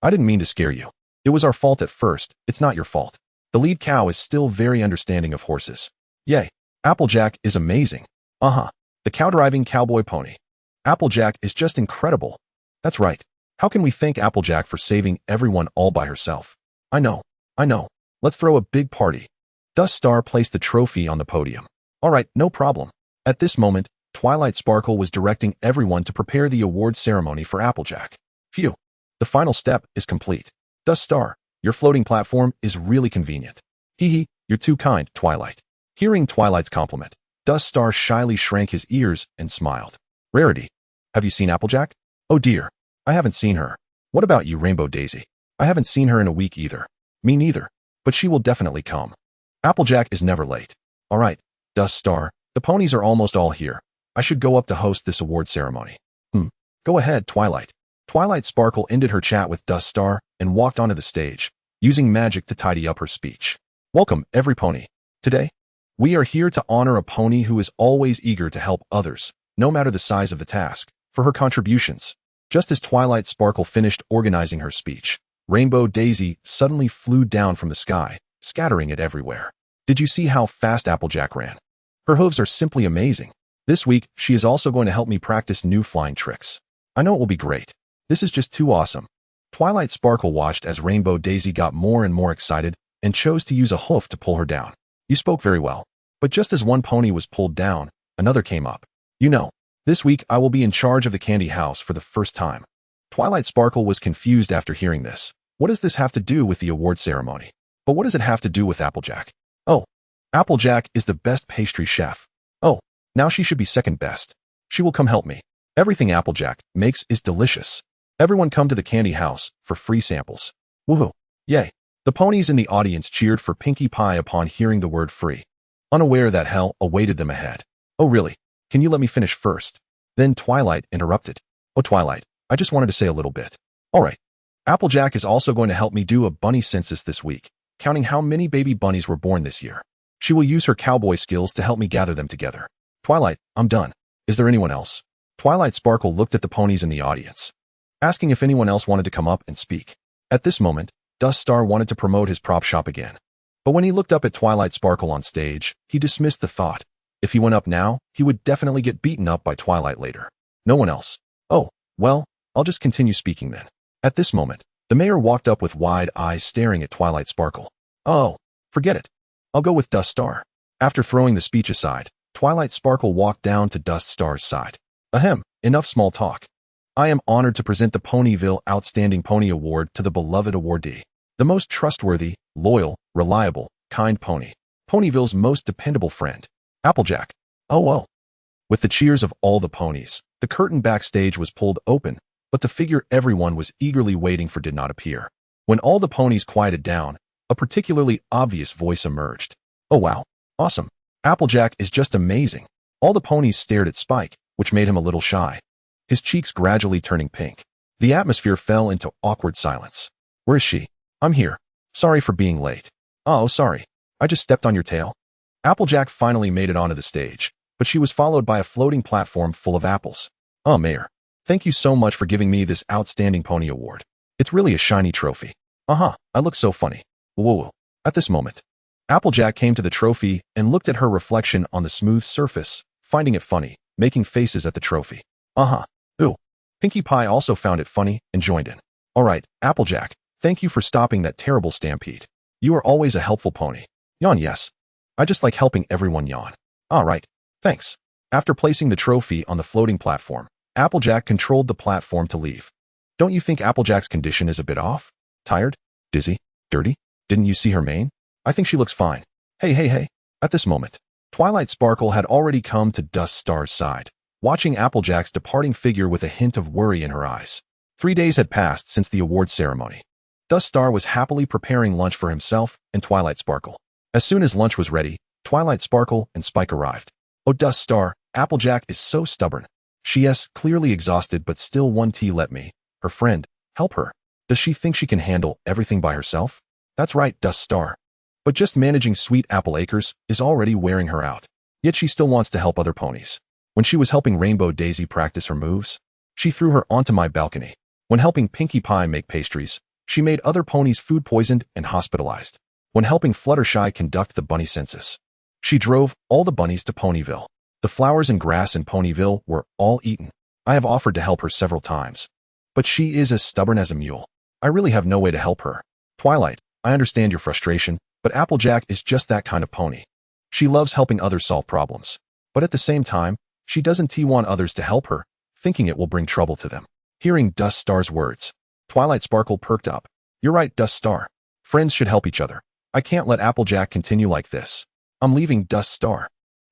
I didn't mean to scare you. It was our fault at first. It's not your fault. The lead cow is still very understanding of horses. Yay. Applejack is amazing. The cow-driving cowboy pony. Applejack is just incredible. That's right. How can we thank Applejack for saving everyone all by herself? I know. Let's throw a big party. Dust Star placed the trophy on the podium. All right, no problem. At this moment, Twilight Sparkle was directing everyone to prepare the award ceremony for Applejack. Phew. The final step is complete. Dust Star, your floating platform is really convenient. You're too kind, Twilight. Hearing Twilight's compliment, Dust Star shyly shrank his ears and smiled. Rarity, have you seen Applejack? Oh dear, I haven't seen her. What about you, Rainbow Daisy? I haven't seen her in a week either. Me neither, but she will definitely come. Applejack is never late. All right, Dust Star, the ponies are almost all here. I should go up to host this award ceremony. Go ahead, Twilight. Twilight Sparkle ended her chat with Dust Star and walked onto the stage, using magic to tidy up her speech. Welcome, every pony. Today, we are here to honor a pony who is always eager to help others, no matter the size of the task, for her contributions. Just as Twilight Sparkle finished organizing her speech, Rainbow Daisy suddenly flew down from the sky, scattering it everywhere. Did you see how fast Applejack ran? Her hooves are simply amazing. This week, she is also going to help me practice new flying tricks. I know it will be great. This is just too awesome. Twilight Sparkle watched as Rainbow Daisy got more and more excited and chose to use a hoof to pull her down. You spoke very well. But just as one pony was pulled down, another came up. You know, this week I will be in charge of the candy house for the first time. Twilight Sparkle was confused after hearing this. What does this have to do with the award ceremony? But what does it have to do with Applejack? Oh, Applejack is the best pastry chef. Oh, now she should be second best. She will come help me. Everything Applejack makes is delicious. Everyone come to the candy house for free samples. Woohoo! Yay! The ponies in the audience cheered for Pinkie Pie upon hearing the word free, unaware that hell awaited them ahead. Oh really? Can you let me finish first? Then Twilight interrupted. Oh Twilight, I just wanted to say a little bit. Alright. Applejack is also going to help me do a bunny census this week, counting how many baby bunnies were born this year. She will use her cowboy skills to help me gather them together. Twilight, I'm done. Is there anyone else? Twilight Sparkle looked at the ponies in the audience, asking if anyone else wanted to come up and speak. At this moment, Dust Star wanted to promote his prop shop again. But when he looked up at Twilight Sparkle on stage, he dismissed the thought. If he went up now, he would definitely get beaten up by Twilight later. No one else. Oh, well, I'll just continue speaking then. At this moment, the mayor walked up with wide eyes staring at Twilight Sparkle. Oh, forget it. I'll go with Dust Star. After throwing the speech aside, Twilight Sparkle walked down to Dust Star's side. Ahem, enough small talk. I am honored to present the Ponyville Outstanding Pony Award to the beloved awardee, the most trustworthy, loyal, reliable, kind pony, Ponyville's most dependable friend, Applejack. Oh well. With the cheers of all the ponies, the curtain backstage was pulled open, but the figure everyone was eagerly waiting for did not appear. When all the ponies quieted down, a particularly obvious voice emerged. Oh wow, awesome. Applejack is just amazing. All the ponies stared at Spike, which made him a little shy, his cheeks gradually turning pink. The atmosphere fell into awkward silence. Where is she? I'm here. Sorry for being late. Oh, sorry. I just stepped on your tail. Applejack finally made it onto the stage, but she was followed by a floating platform full of apples. Oh, Mayor. Thank you so much for giving me this Outstanding Pony Award. It's really a shiny trophy. Uh-huh, I look so funny. Whoa. At this moment, Applejack came to the trophy and looked at her reflection on the smooth surface, finding it funny, making faces at the trophy. Uh-huh. Ooh. Pinkie Pie also found it funny and joined in. Alright, Applejack, thank you for stopping that terrible stampede. You are always a helpful pony. Yawn, yes. I just like helping everyone yawn. Alright, thanks. After placing the trophy on the floating platform, Applejack controlled the platform to leave. Don't you think Applejack's condition is a bit off? Tired? Dizzy? Dirty? Didn't you see her mane? I think she looks fine. Hey. At this moment, Twilight Sparkle had already come to Dust Star's side, watching Applejack's departing figure with a hint of worry in her eyes. 3 days had passed since the award ceremony. Dust Star was happily preparing lunch for himself and Twilight Sparkle. As soon as lunch was ready, Twilight Sparkle and Spike arrived. Oh, Dust Star, Applejack is so stubborn. She is clearly exhausted but still one tea let me, her friend, help her. Does she think she can handle everything by herself? That's right, Dust Star. But just managing Sweet Apple Acres is already wearing her out. Yet she still wants to help other ponies. When she was helping Rainbow Daisy practice her moves, she threw her onto my balcony. When helping Pinkie Pie make pastries, she made other ponies food poisoned and hospitalized. When helping Fluttershy conduct the bunny census, she drove all the bunnies to Ponyville. The flowers and grass in Ponyville were all eaten. I have offered to help her several times, but she is as stubborn as a mule. I really have no way to help her. Twilight, I understand your frustration, but Applejack is just that kind of pony. She loves helping others solve problems, but at the same time, she doesn't want others to help her, thinking it will bring trouble to them. Hearing Dust Star's words, Twilight Sparkle perked up. You're right, Dust Star. Friends should help each other. I can't let Applejack continue like this. I'm leaving Dust Star.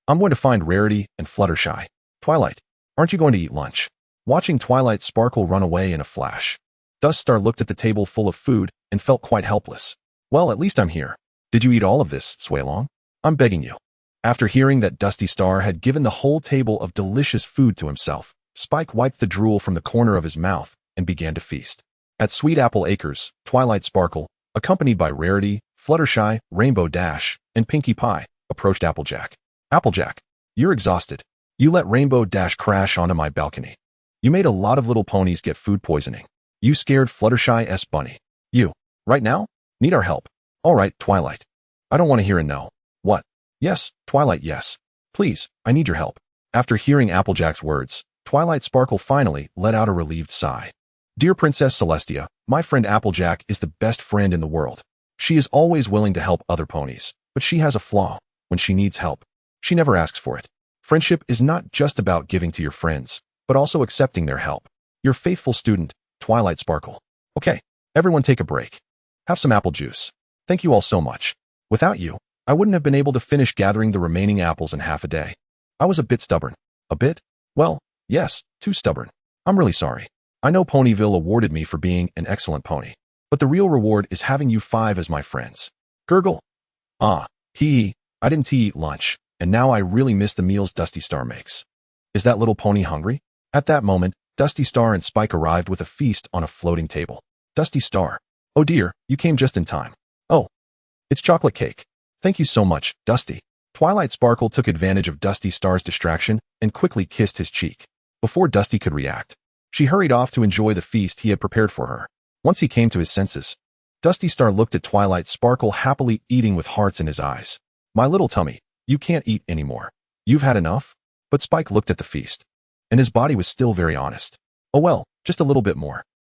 I'm going to find Rarity and Fluttershy. Twilight, aren't you going to eat lunch? Watching Twilight Sparkle run away in a flash, Dust Star looked at the table full of food and felt quite helpless. Well, at least I'm here. Did you eat all of this, Swaylong? I'm begging you. After hearing that Dusty Star had given the whole table of delicious food to himself, Spike wiped the drool from the corner of his mouth and began to feast. At Sweet Apple Acres, Twilight Sparkle, accompanied by Rarity, Fluttershy, Rainbow Dash, and Pinkie Pie, approached Applejack. Applejack, you're exhausted. You let Rainbow Dash crash onto my balcony. You made a lot of little ponies get food poisoning. You scared Fluttershy's bunny. You, right now, need our help. All right, Twilight. I don't want to hear a no. What? Yes, Twilight, yes. Please, I need your help. After hearing Applejack's words, Twilight Sparkle finally let out a relieved sigh. Dear Princess Celestia, my friend Applejack is the best friend in the world. She is always willing to help other ponies, but she has a flaw. When she needs help, she never asks for it. Friendship is not just about giving to your friends, but also accepting their help. Your faithful student, Twilight Sparkle. Okay, everyone take a break. Have some apple juice. Thank you all so much. Without you, I wouldn't have been able to finish gathering the remaining apples in half a day. I was a bit stubborn. A bit? Well, yes, too stubborn. I'm really sorry. I know Ponyville awarded me for being an excellent pony, but the real reward is having you 5 as my friends. Gurgle. Ah, hee, I didn't eat lunch, and now I really miss the meals Dusty Star makes. Is that little pony hungry? At that moment, Dusty Star and Spike arrived with a feast on a floating table. Dusty Star. Oh dear, you came just in time. Oh, it's chocolate cake. Thank you so much, Dusty. Twilight Sparkle took advantage of Dusty Star's distraction and quickly kissed his cheek. Before Dusty could react, she hurried off to enjoy the feast he had prepared for her. Once he came to his senses, Dusty Star looked at Twilight Sparkle happily eating with hearts in his eyes. My little tummy, you can't eat anymore. You've had enough? But Spike looked at the feast, and his body was still very honest. Oh well, just a little bit more.